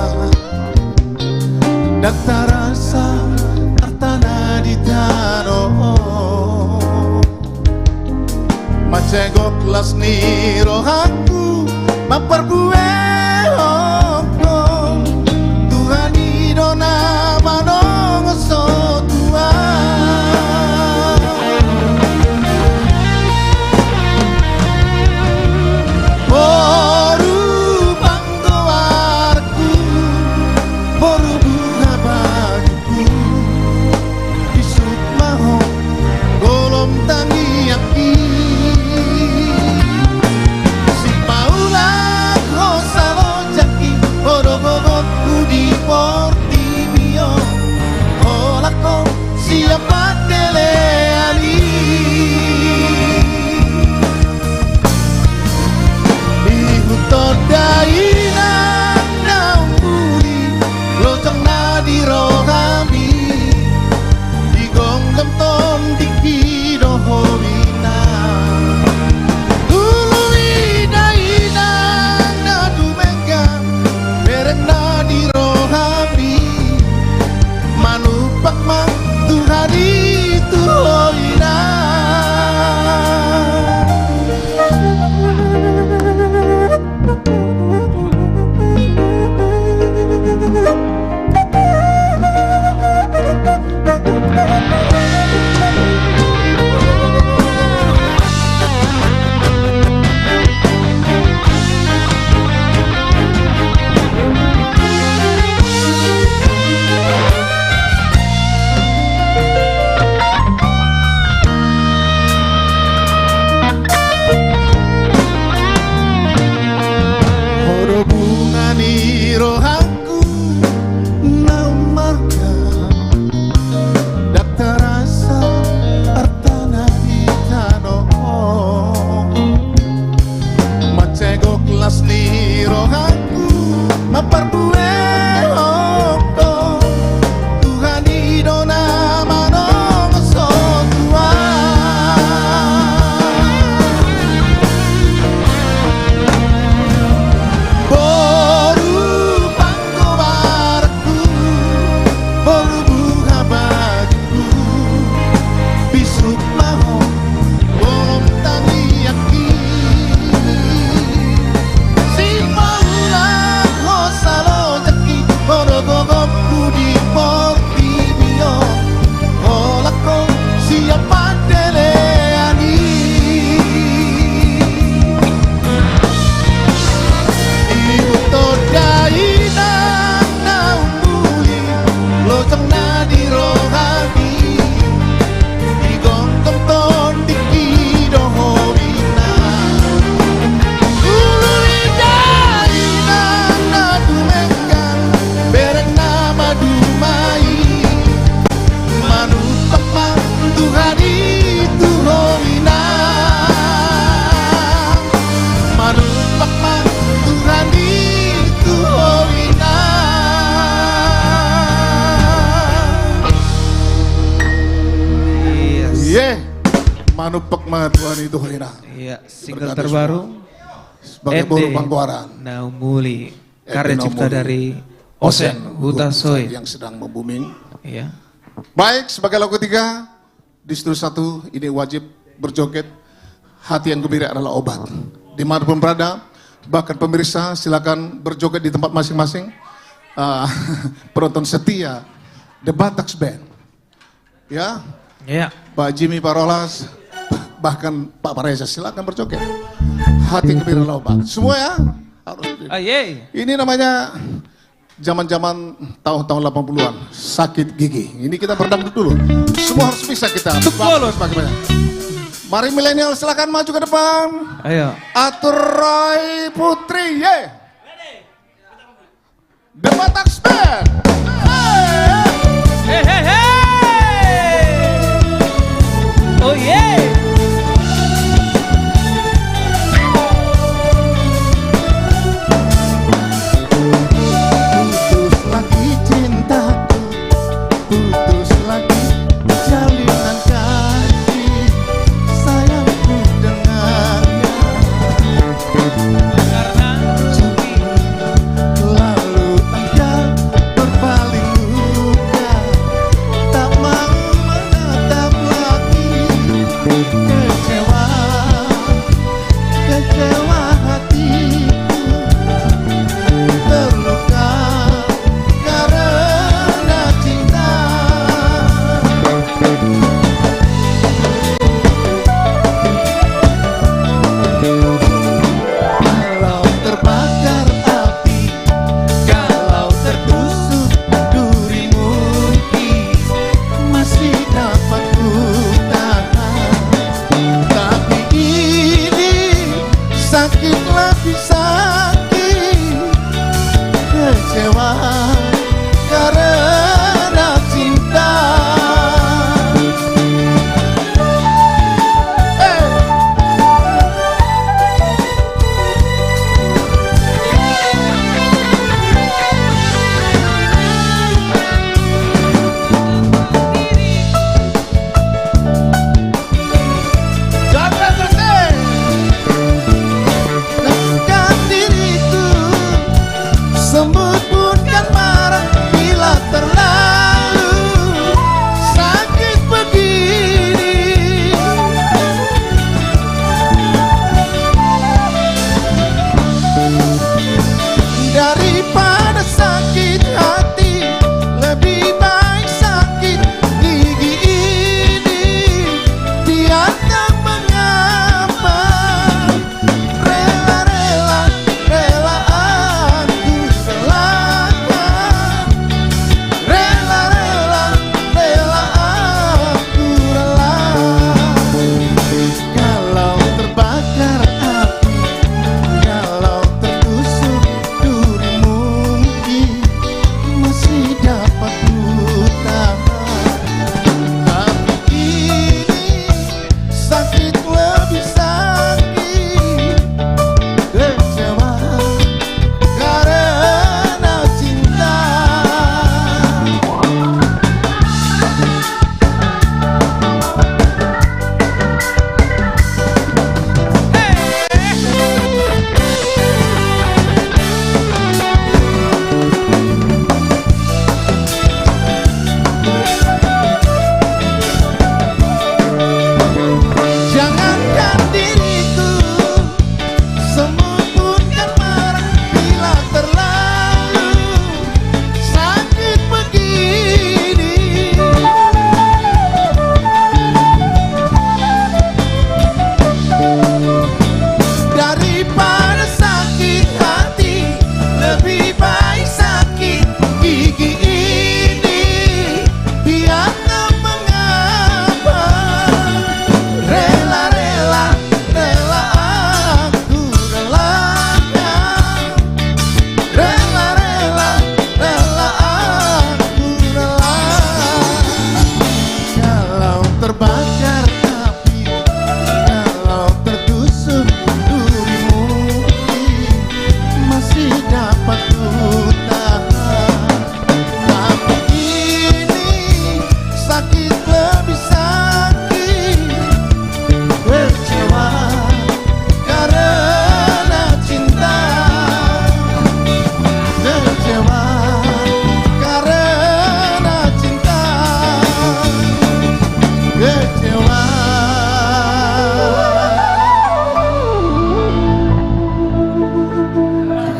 Dakta rasa artana di tano Macegok las ni rohaku mapergue hongkong Tuhan idona manong so Tuhan Salo Manupek Matuan itu Hina. Iya, single terbaru sebagai Buru Pangkuaran. Naumuli, karya cipta dari Osen Hutasoy yang sedang membuming. Iya. Baik, sebagai lagu ketiga di studio 1 ini wajib berjoget. Hati yang gembira adalah obat. Dimanapun berada, bahkan pemirsa silakan berjoget di tempat masing-masing. Penonton setia The Batax Band, ya, Pak Jimmy, Pak Rolas, bahkan Pak Pareza silakan berjoget. Hati gembira adalah obat. Semua ya harus. Ini namanya zaman-zaman tahun-tahun 80-an, sakit gigi. Ini kita berdangdut dulu. Semua harus bisa kita. Mari milenial silakan maju ke depan. Ayo. Atur Roy Putri, ye. The Batax Band. Hey, hey, hey. Oh yeah. Putus lagi cintaku, putus lagi jalinan kasih sayangku dengannya. Karena lalu engkau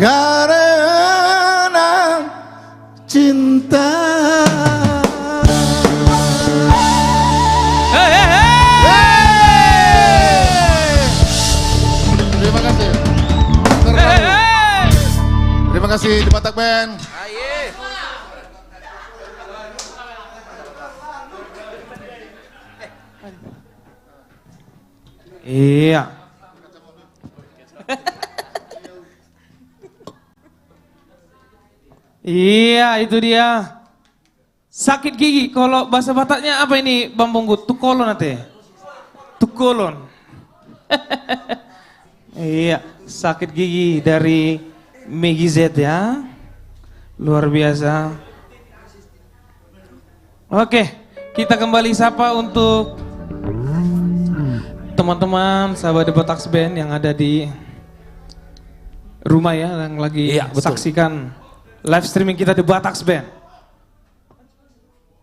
karena cinta. Terima kasih. Terima kasih di Batak Band. Iya. Iya, itu dia. Sakit gigi. Kalau bahasa Bataknya apa ini, Bang Bonggut? Tukolon nanti. Tukolon. Iya, sakit gigi dari Megi Z ya. Luar biasa. Oke, kita kembali sapa untuk teman-teman sahabat The Bataks Band yang ada di rumah ya, yang lagi saksikan live streaming kita The Bataks Band.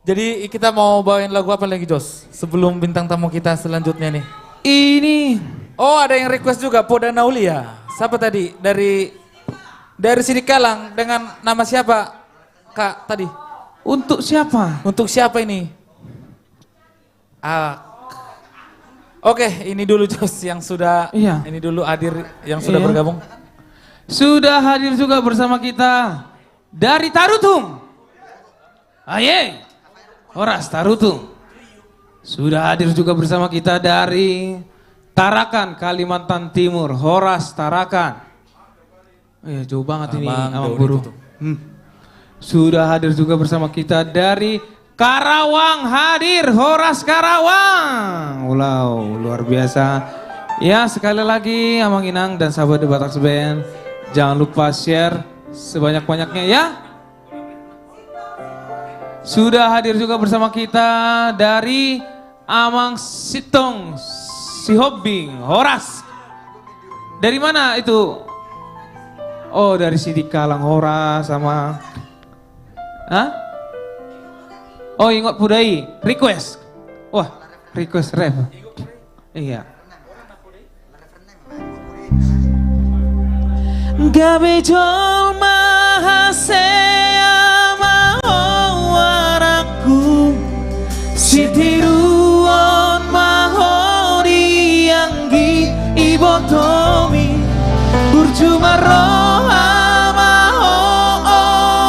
Jadi kita mau bawain lagu apa lagi, Jos? Sebelum bintang tamu kita selanjutnya nih. Ini. Oh, ada yang request juga, Poda Naulia. Siapa tadi? Dari Sidik Kalang dengan nama siapa, Kak, tadi? Untuk siapa? Untuk siapa ini? Oke, ini dulu Jos yang sudah, ini dulu hadir yang sudah bergabung. Sudah hadir juga bersama kita dari Tarutung. Aye, Horas Tarutung. Sudah hadir juga bersama kita dari Tarakan, Kalimantan Timur, Horas Tarakan. Jauh banget ini, Amang Buru. Sudah hadir juga bersama kita dari Karawang, hadir Horas Karawang. Wow, luar biasa. Ya, sekali lagi Amang Inang dan sahabat The Bataks Band, jangan lupa share sebanyak-banyaknya ya. Sudah hadir juga bersama kita dari Amang Sitong Sihobing, Horas. Dari mana itu? Oh, dari Sidik Kalang, Horas sama Oh, Ingot Pudai, request. Wah, request rap. Iya. Gabe jol mahasea mahawaraku Sitiruon mahori yanggi ibotomi Burjuma roha maho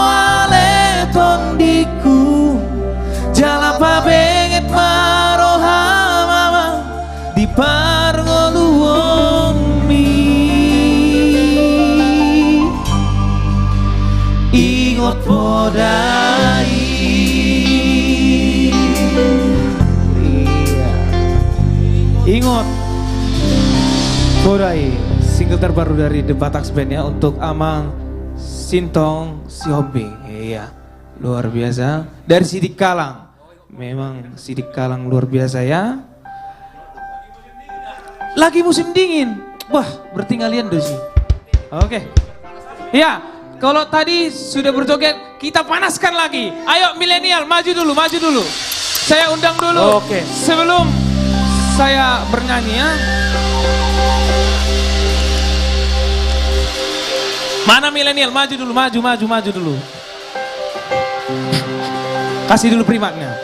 ale tondiku Jalapa benget maroha mama di parngoluomi Ingot podai Ingot Podai, single terbaru dari The Bataks Band ya, untuk Amang Sintong Sihombing. Iya, luar biasa. Dari Sidik Kalang, memang Sidik Kalang luar biasa ya. Lagi musim dingin, wah berarti ngalian dosi. Oke, ya kalau tadi sudah berjoget, kita panaskan lagi. Ayo milenial, maju dulu, maju dulu. Saya undang dulu. Oke. Sebelum saya bernyanyi ya. Mana milenial? Maju dulu, maju dulu. Kasih dulu primatnya.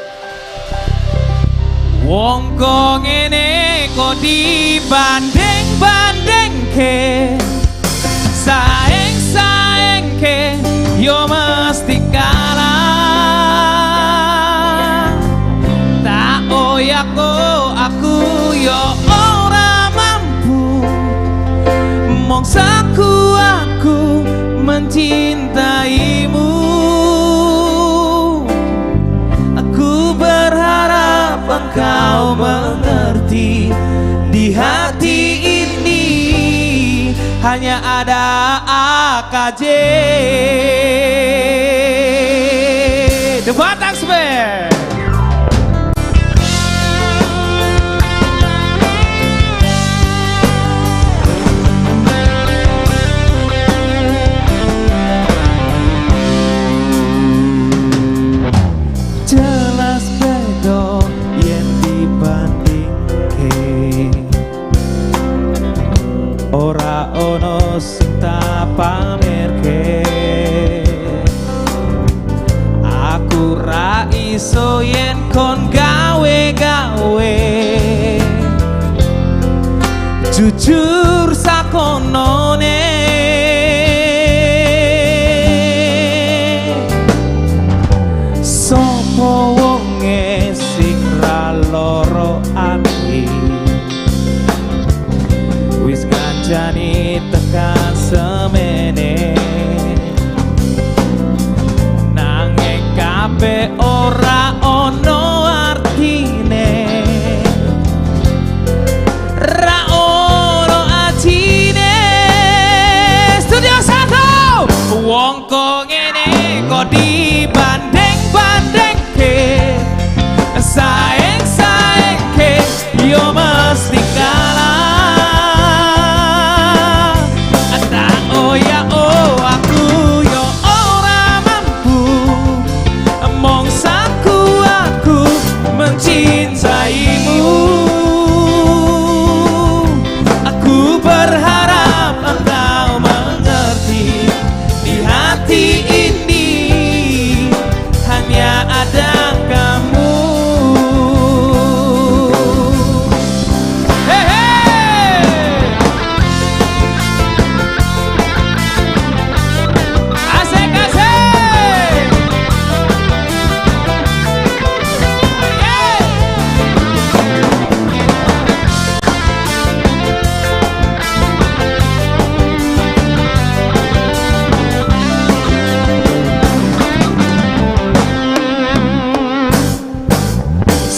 Wong kok ngene kok dibanding-banding ke saeng ke yo mesti kalah. Tak oyako aku yo ora mampu mongsaku aku mencintaimu. Aku berharap engkau mengerti, di hati ini hanya ada AKJ The Bataks Band. Jelas bedo yen dibandingke ora ono tak pamerke. Aku ra iso yen kon gawe-gawe, jujur sakonone. Sopo wonge sing ra loro ati, wis kancani tekan semene, nanging kabeh ora ono artine, ra ono atine. Studio 1 wong kok ngene kok dibanding-bandingke, saeng-saengke yo mesti kalah. Tak oh ya oh aku yo ora mampu, mongsaku aku mencintaimu. Aku berharap engkau mengerti, di hati ini hanya ada kamu. Hey, hey. Asik, asik.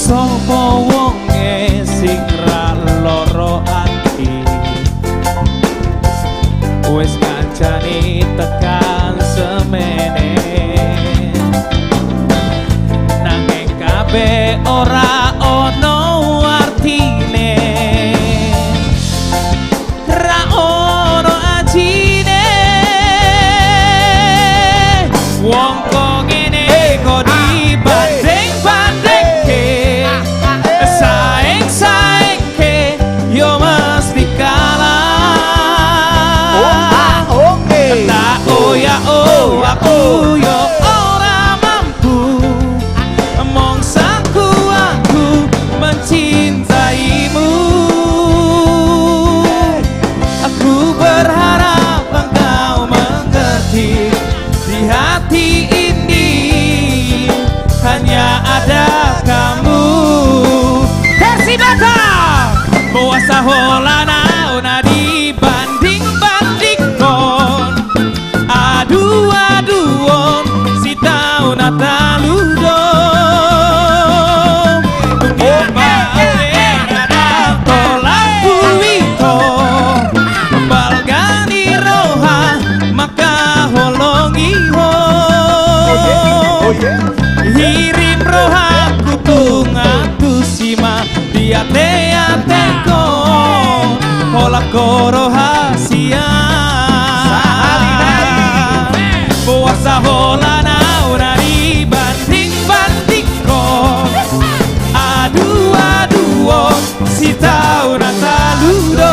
Sopo wonge sing ra loro ati, wis kancani tekan semene, nanging kabeh ora ono artine, ra ono atine. Wong kok ngene kok dibanding-bandingke, saeng-saengke yo mesti kalah. Tak oh ya oh aku yo ora mampu, mongsaku aku mencintaimu. Aku berharap engkau mengerti, di hati ini hanya ada kamu. Versi Batak puasa holana una dibanding-bandingkon, adu-aduon si tau nataludon. Mungkin balik ada tolak buito, balgani roha maka holongi ho. Hirim roha kutungaku sima diate-ate kon hola koro hasia. Puasa hola nauna dibanding-bandingkon, adu-aduon si tau nataludon.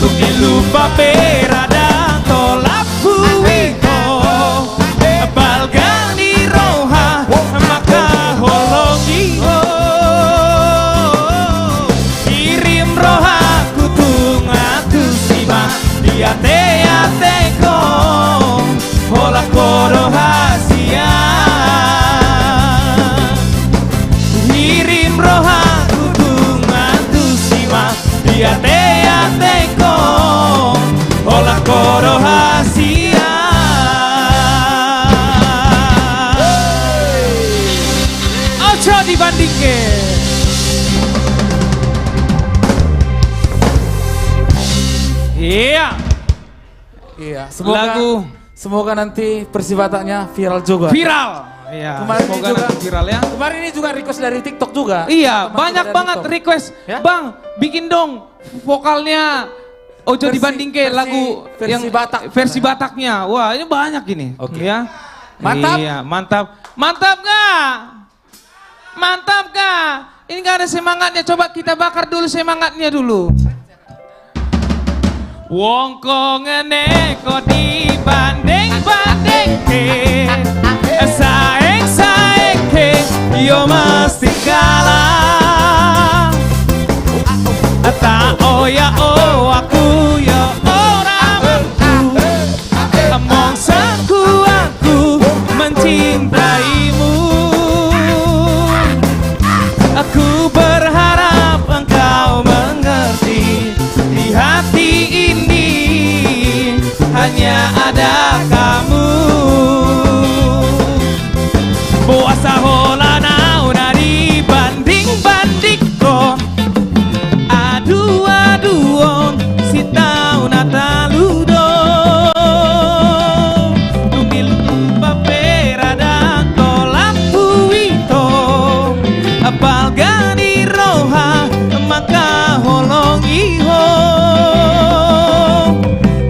Mungkin lupa perada tolak buiko, balgani roha maka holongi ho. Kirim roha kutungaku sima diate-ate kon hola koro hasia. Kirim roha kutungaku sima diate-ate kon hola koro hasia. Ojo dibandingke. Iya. Iya, semoga nanti Persibataknya viral juga. Viral. Iya. Kemarin semoga juga nanti viral ya. Kemarin ini juga request dari TikTok juga. Iya, Teman banyak dari banget TikTok. request. Ya? Bang, bikin dong vokalnya Ojo dibandingke lagu versi yang Batak. versi Bataknya. Wah, ini banyak ini. Oke. Ya. Mantap. Iya, mantap. Mantap gak? Mantap gak? Ini gak ada semangatnya. Coba kita bakar dulu semangatnya dulu. Wong kok ngene kok dibanding-bandingke, saeng-saengke yo mesti kalah. Tak oya aku yo ora mampu, mongsaku aku mencintaimu. Aku berharap engkau mengerti, di hati ini hanya ada kamu. Puasa hola nauna dibanding-banding ko, adu-aduon si tau nataludo. Tumil papera dan lampu itu apal gani roha maka holong iho.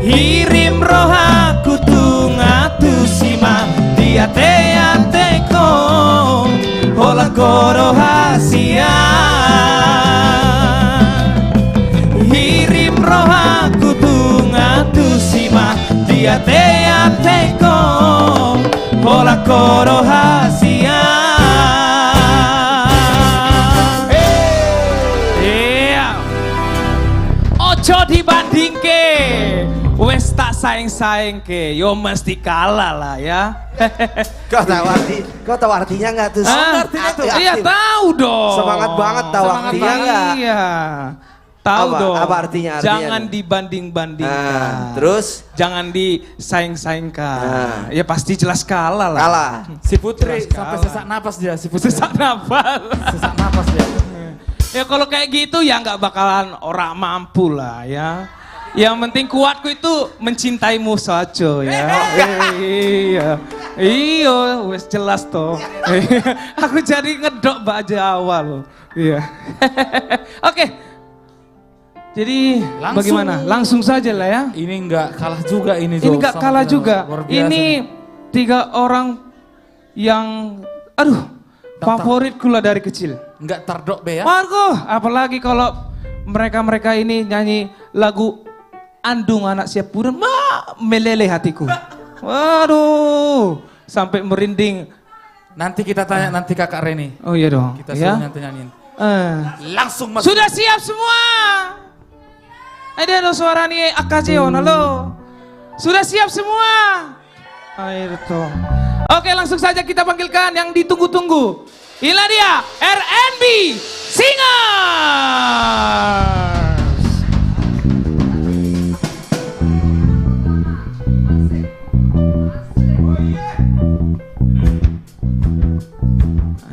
Hirim roha kutung atu sima diate-ate ko hola koro hasia. Hirim roha kutung atu sima diate-ate ko hola koro hasia. Ojo dibandingke, wes tak saing-saingke, yo mesti kalah lah ya. Kau tahu artinya nggak tuh? Iya tahu dong. Semangat banget tahu artinya nggak? Iya. Tahu dong. Apa artinya? Jangan dibanding-bandingkan. Terus? Jangan disaing-saingkan. Ya pasti jelas kalah lah. Kalah. Si Putri sampai sesak napas dia. Si Putri sesak napas. Sesak napas dia. Ya kalau kayak gitu ya nggak bakalan orang mampu lah ya. Yang penting kuatku itu mencintaimu saja ya. Iya. Iya, wes jelas toh. Aku jadi ngedok baja awal. Iya. Oke. Jadi bagaimana? Langsung saja lah ya. Ini nggak kalah juga ini. Ini nggak kalah juga. Ini 3 orang yang, aduh, favoritku lah dari kecil. Nggak terdok be ya? Margo, apalagi kalau mereka ini nyanyi lagu Andung Anak Siap Puren, meleleh hatiku. Waduh, sampai merinding. Nanti kita tanya nanti kakak Reni. Oh iya dong. Kita suruh nanti nyanyiin. Langsung masuk. Sudah siap semua? Ada suara nih akajeon, halo. Sudah siap semua? Air toh. Oke, langsung saja kita panggilkan yang ditunggu-tunggu. Inilah dia RNB Singers.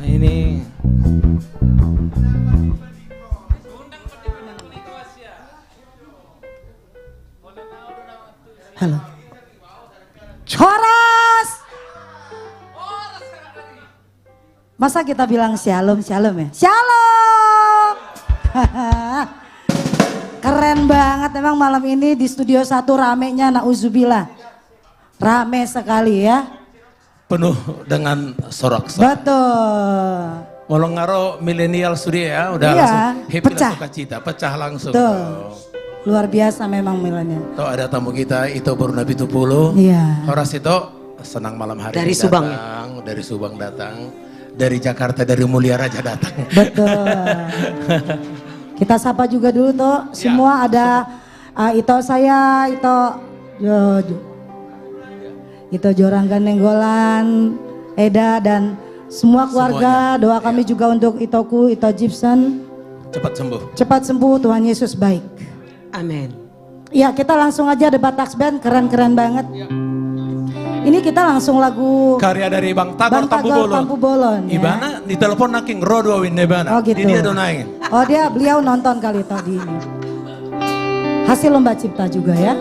Ini halo. Horas. Masa kita bilang shalom, shalom ya? Shalom. Keren banget memang malam ini di Studio 1 ramenya na'udzubillah. Rame sekali ya. Penuh dengan sorak-sorak. Betul. Walau ngaro milenial studio ya, udah iya, langsung happy pecah. langsung cita, pecah langsung. Tuh. Luar biasa memang milenial. Tuh ada tamu kita, itu baru Nabi Tupulu. Iya. Horas itu senang malam hari Dari ini Subang datang, dari Subang datang, dari Jakarta, dari Mulia Raja datang. Betul. Kita sapa juga dulu tuh, semua ada Ito saya, Ito Jorangga Nenggolan, Eda dan semua keluarga. Semuanya. Doa kami juga untuk Itoku, Ito Gibson. Cepat sembuh. Cepat sembuh, Tuhan Yesus baik. Amin. Ya kita langsung aja The Bataks Band, keren-keren banget. Ini kita langsung lagu karya dari Bang Tagor Tampu Bolon. Ya. Ibana di telepon naking rodo win nebana. Oh gitu. Dia donain. Oh beliau nonton kali tadi ini. Hasil lomba cipta juga ya.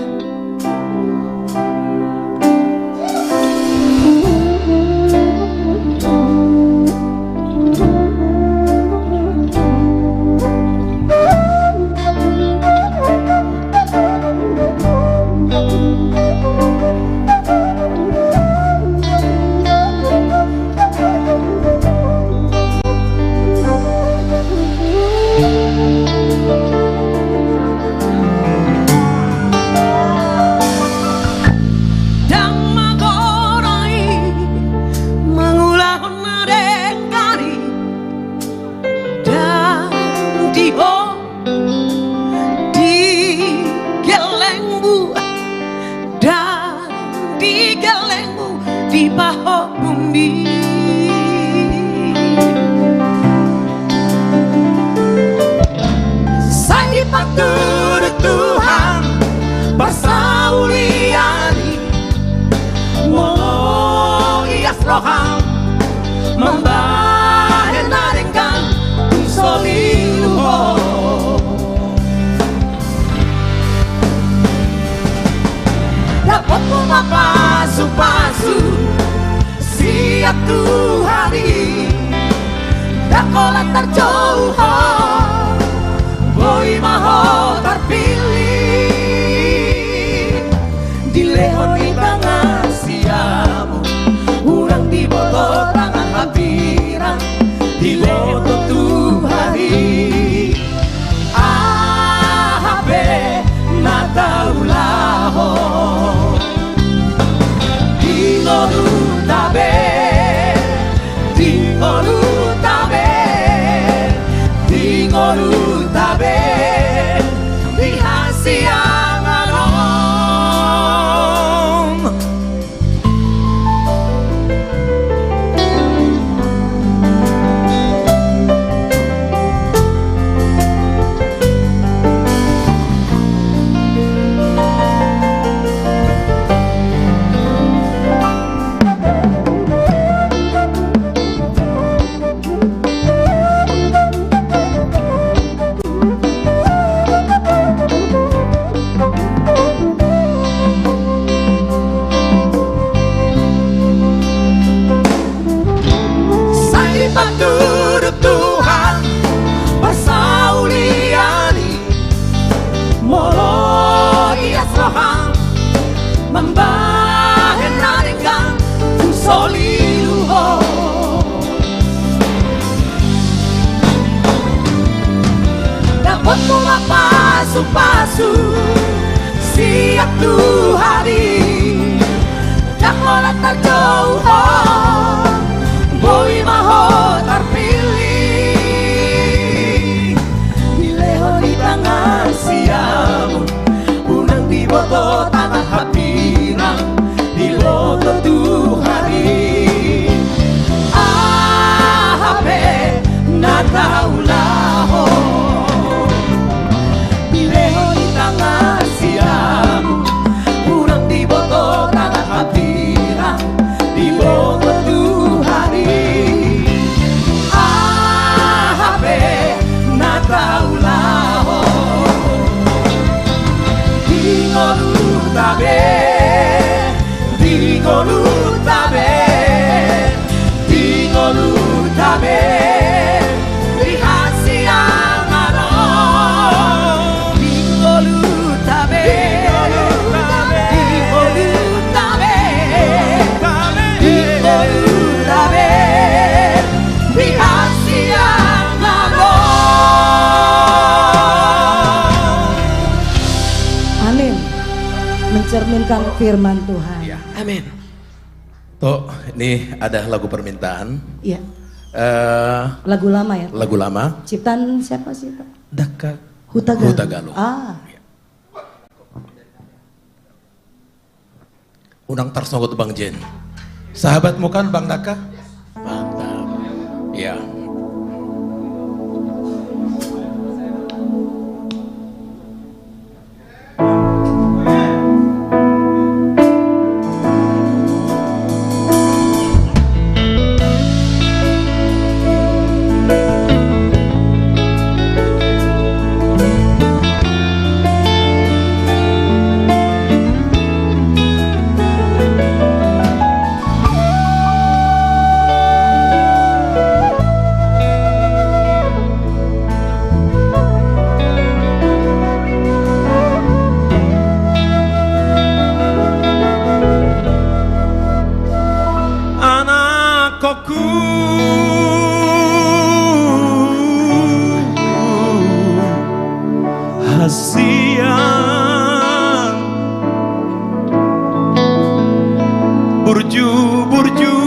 di paho bumi. Saya dipatur Tuhan Pasauliani Molo ias roham Membahen naringkan Soliluho Dapat mapasu-pasu Siap Tuhari Dakolat terjauh Boy maho terpilih Dilehon di tangan siamu Urang di boto tangan habiran Di boto Tuhari Ahabe nataulaho Di ngorutabe Di ngorutabe Di ngorutabe Di hasianganom Turut Tuhan Pasauliani Molo ias roham Membahen naringkan Soliluho Dapat mula pasu-pasu Siap Tuhari Dakolat terjauh Boy maho terpilih Dileho di tangan siamu Unang di boto tangan hapirang Di boto Tuhari Ahabe nataulaho Dileho di tangan siamu Unang di boto tangan hapirang Di boto Taulaho Di ngorutabe Di ngorutabe Di ngorutabe Di hasianganom Di ngorutabe Di ngorutabe Di ngorutabe Di hasianganom mencerminkan firman Tuhan. Ya. Amin. Toh, ini ada lagu permintaan. Iya. Lagu lama ya? Lagu lama. Ciptaan siapa sih Pak? Daka Hutagalung. Hutagalung. Unang tarsongot Bang Jen. Sahabatmu kan Bang Daka? Mantap. Ya. kasihan burju-burju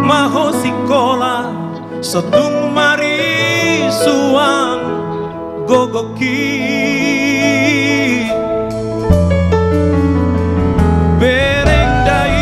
maho sikola sotung mari suang gogoki bereng dai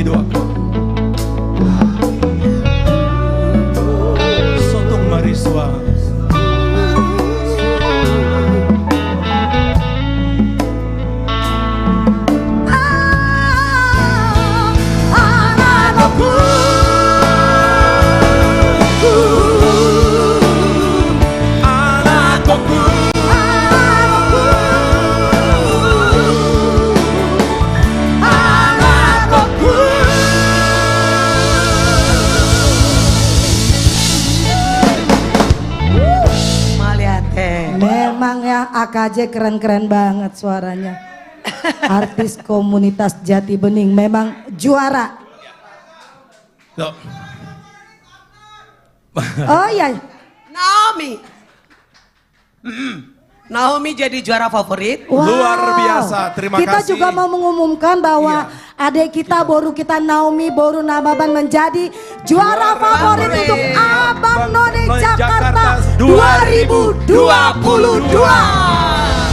doaku. Sotong mariswa. Memang ya AKJ keren-keren banget suaranya. Artis komunitas Jati Bening memang juara. Oh iya. Naomi. Naomi jadi juara favorit. Wow. Luar biasa, terima kita kasih. juga mau mengumumkan bahwa adik kita Boru kita Naomi Boru Nababan menjadi juara favorit untuk Abang None Jakarta 2022.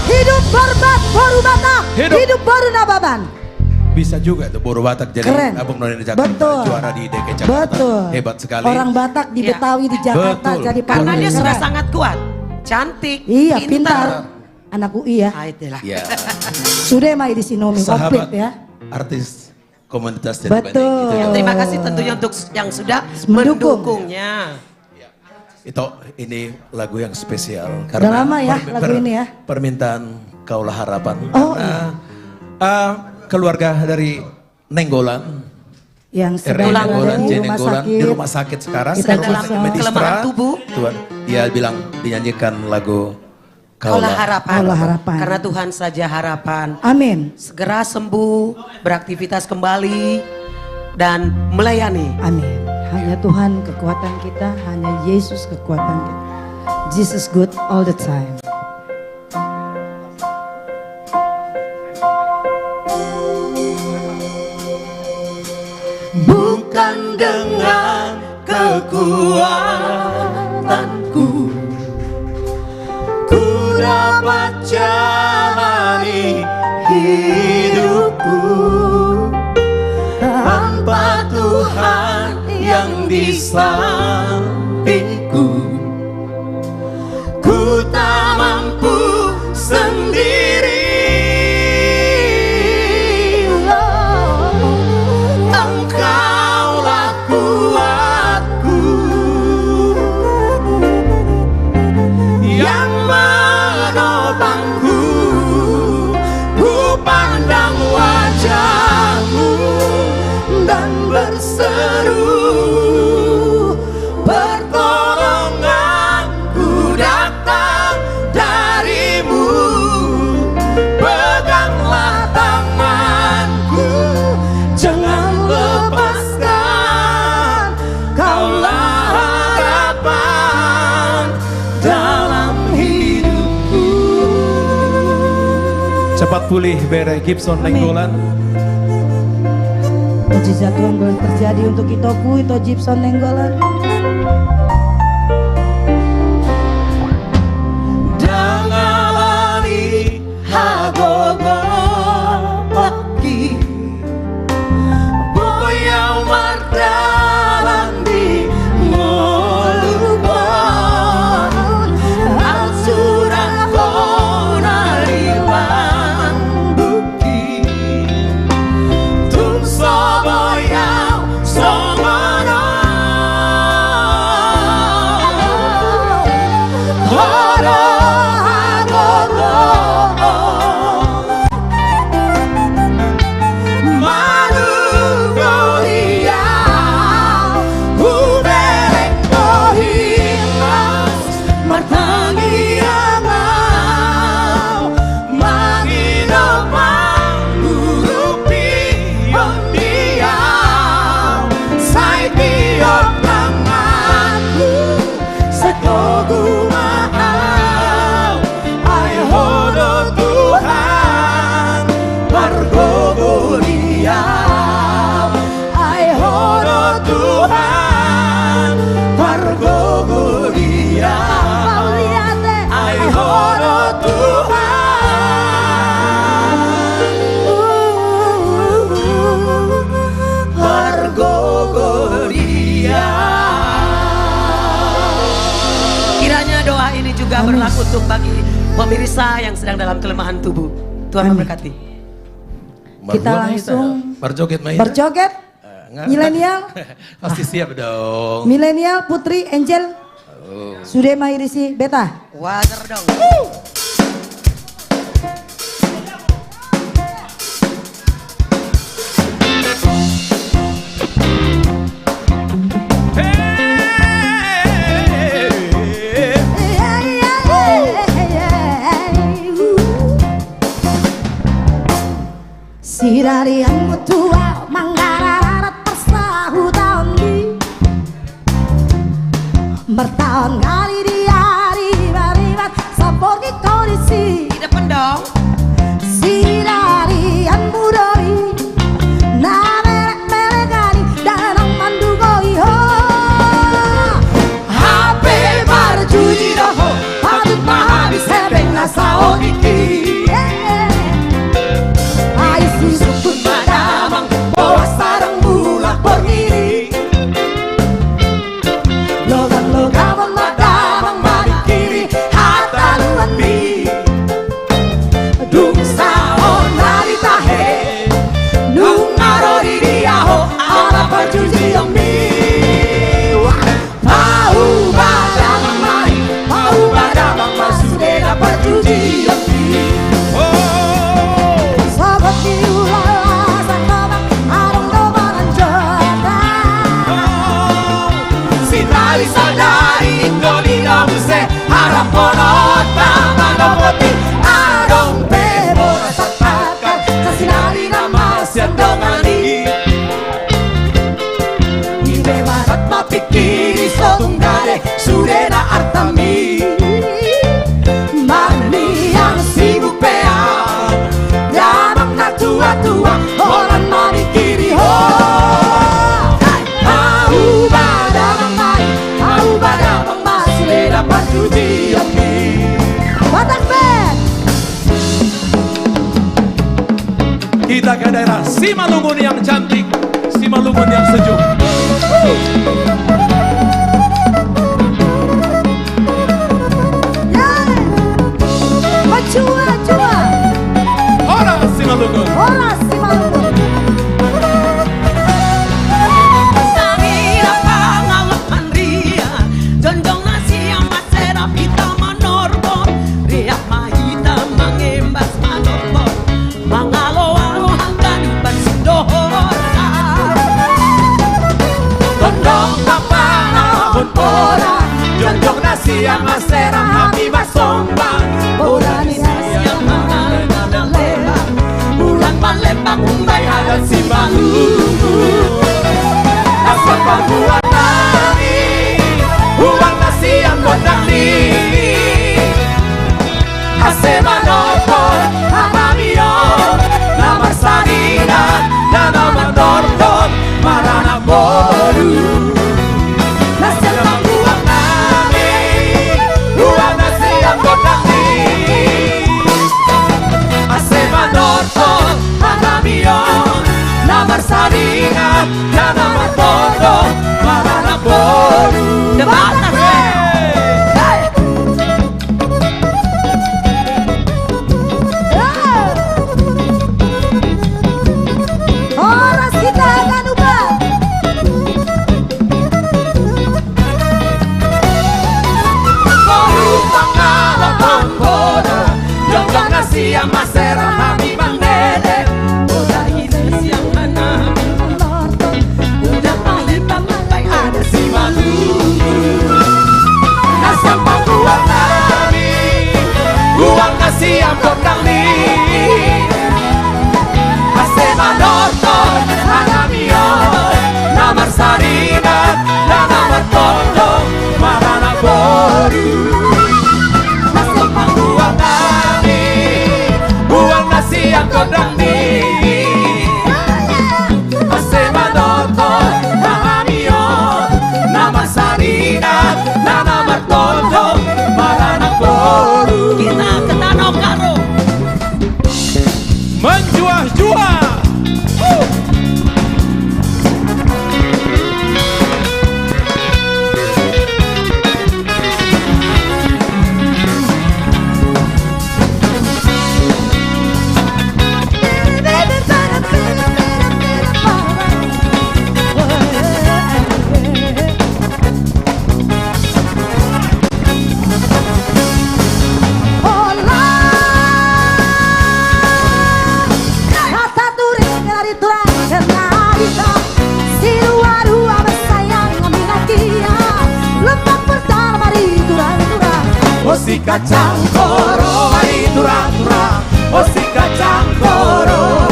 Hidup Barbat Boru Batak, hidup Boru Nababan. Bisa juga tuh Boru Batak jadi Keren. Abang None Jakarta. Betul. Juara di DKI Jakarta. Betul. Hebat sekali. Orang Batak di Ya. Betawi di Jakarta Betul. jadi Karena paling dia sudah keren. sangat kuat, cantik, Iya, pintar. Anak UI ya. Itulah. Ya. Sudah mai di Sinomi komplit Sahabat ya. artis komunitas Jati Betul. Bening. Gitu ya. Terima kasih tentunya untuk yang sudah Mendukung. mendukungnya. Itu ini lagu yang spesial Udah lama ya lagu ini ya. Permintaan Kaulah Harapan. Oh, Karena keluarga dari Nenggolan, Yang RI sedang Nenggolan, berada J di rumah Nenggolan sakit. di rumah sakit sekarang. Kita di rumah sakit bisa- Medistra. Kelemahan tubuh. Tuhan, dia bilang dinyanyikan lagu Kaulah harapan. Kaulah harapan. Karena Tuhan saja harapan. Amin. Segera sembuh, beraktivitas kembali, dan melayani. Amin. Hanya Tuhan kekuatan kita, hanya Yesus kekuatan kita. Jesus good all the time. Bukan dengan kekuatanku ku dapat jalani hidupku tanpa Tuhan yang di sampingku. Ku tak mampu sendiri. Engkaulah kuatku yang menopangku. Ku pandang wajahmu dan berseru, pertolonganku datang darimu. Peganglah tanganku, jangan lepaskan. Kaulah harapan dalam hidupku. cepat pulih Bere Gibson Nenggolan. Mujizat Tuhan boleh terjadi untuk Itoku, Ito Gibson Nenggolan. Dangalani hagogo paki boya mardalan di ngoluban alsuran konariwan buki tung soboyang songono bermanfaat untuk bagi pemirsa yang sedang dalam kelemahan tubuh. Tuhan memberkati. Kita langsung berjoget Maida. berjoget. Milenial. Pasti siap dong. Milenial Putri Angel. Sudah Mairisi Beta. Wajar dong. Sirarian mutua manggarara tersahu tahun di bertahun kali di hari baribat saporgi kondisi tidak pendong sirarian mudoi na melek-melekani danang mandugoi ho hape barjuji doho patut mahabis hebeng nasao iki sukun madamang bawa sarang bulak berdiri logan-logan madamang balik kiri hataluan mi dung saon hari tahe nung arori diaho ala perjuji yang mi mau badamang mai mau badamang masude na perjuji yang mi sadari Indonesia muse harap ponot Bangano putih adong bebo rasa takar sasinari nama siandongani Ibe marat mapikiri sotunggare sudena artami Mani yang sibuk pea Yamang na tua-tua orang mamikiri ho Perjuji yang di Batak Band. Kita ke daerah Simalungun yang cantik, Simalungun yang sejuk. Cua. Horas Simalungun. Horas Simalungun. Jonjong nasi yang masera hami basomba Ora ni nasi yang mana lembang Bulan Palembang umbai adat si Malungun Nasa pangguan nami Uang nasi yang gondang lili Ase manopon amamio Nama sarina Nama mandorkon Marana boru Saringan dan nama Tondo Marana Boru Debatas Horas kita akan ubah Boru pangala pangkoda Jongjong nasi yang masera hami bang dede Udah ini siang mana si kacang koro ari turang-turang, oh si kacang koro,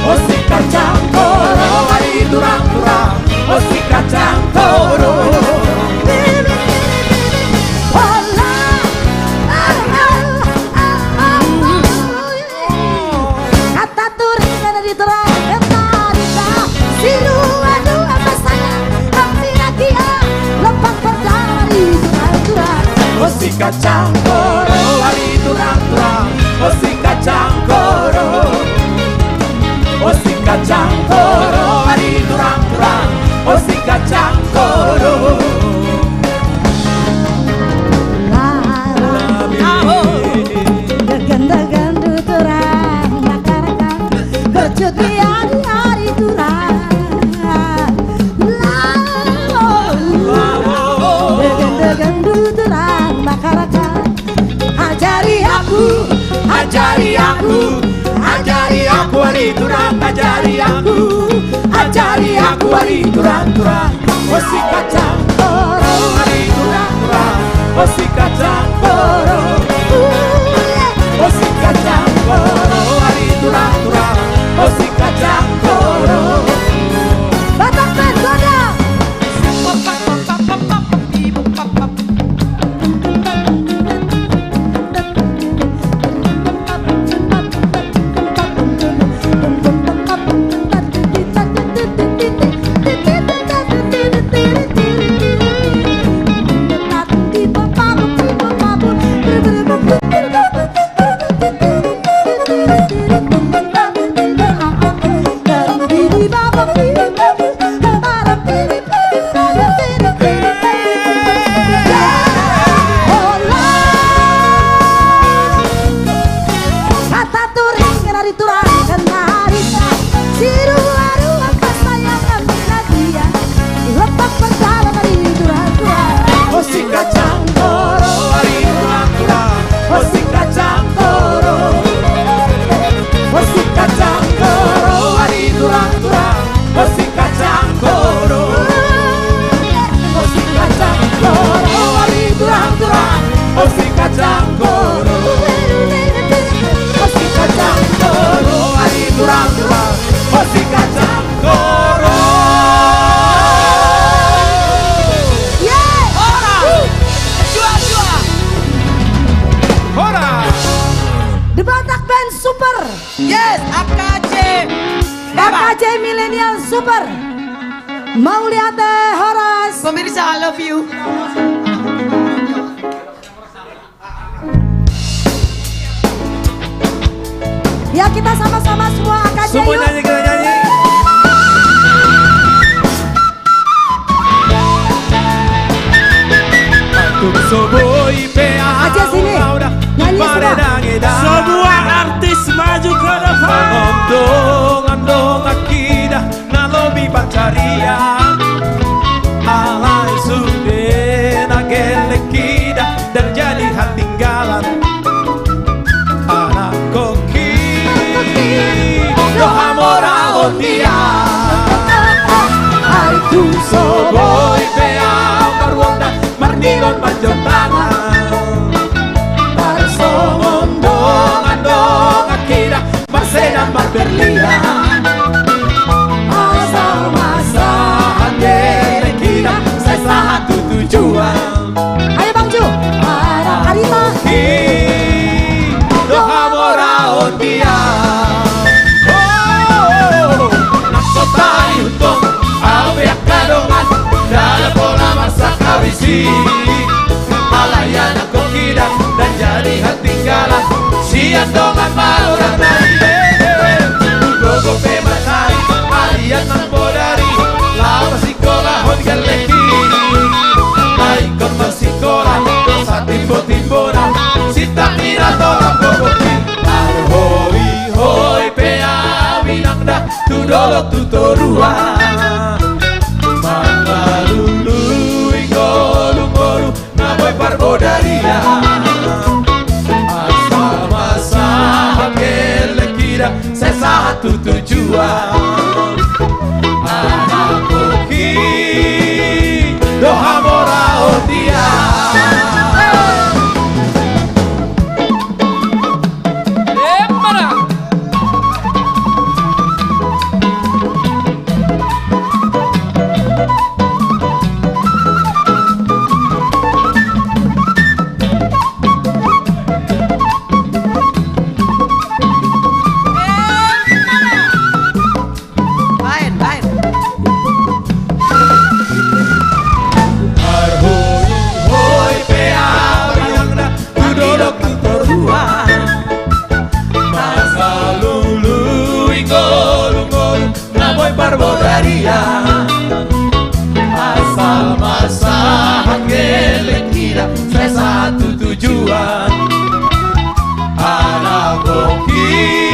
oh si kacang koro ari turang-turang, oh si kacang koro. Kata turing ada di terang entarita siru adu apa saya hampir dia lepas perjalanan di turang-turang. Oh si kacang koro ari turang-turang, oh si kacang koro, oh si kacang koro ari turang-turang, oh si kacang koro. Gandu turang makaraka kecut dia di hari turang. Gandu turang makaraka ajari aku, Ajari aku, ajari aku ari turang, ajari aku, ajari aku ari turang-turang, oh si kacang koro ari turang-turang, oh si kacang koro, oh si kacang koro ari turang-turang, oh si kacang koro. Batak Band godang. Kata turing dari turang kena harita siru aru apa sayang bila dia lepas perjalanan dari turang-turang. Oh si kacang koro ari turang-turang, oh si kacang koro, oh si kacang koro ari turang-turang, oh si kacang koro, oh si kacang koro ari turang-turang, oh si kacang koro, oh si kacang koro ari turang-turang, oh si kacang koro. The Batak Band Super. Yes, AKJ. AKJ Millennial Super. Mau lihat Horas. Pemirsa, I love you. Ya kita sama-sama semua AKJ Semua yuk. nyanyi, kita nyanyi. Aceh sini, nyanyi semua. Semua artis maju ke depan. Andong akidah nalobi pancaria. Alai sude nagele kida dan jadi hatinggalan. Anak koki doha moral dia. Aitu soboi pea marwonda marningon manjong tangan. Barsongon andong akira marsedang marberlian. Asal masa hande kira saya satu tujuan. Ayo Bang Ju, para Arita. Doha moral dia. Nakota yutong awiak kadongan dalam pola masa kawisi. Alayan aku kidang dan jadi hati galah. Sian dongan maluran dari Gogo pe matari alian nampodari. Lama sikola hon galeki. Laikon masikola dosa timbo-timbona. Sita mira tola gogoki. Hoi hoi pea winangda tu dolo tu torua. Mangalulu ingolu-ngolu naboy parbodaria. Asal masa hakele kira saya satu tujuan. Anak koki doha moral dia. barbodaria. Asal masa gelek kira saya satu tujuan. Anak boki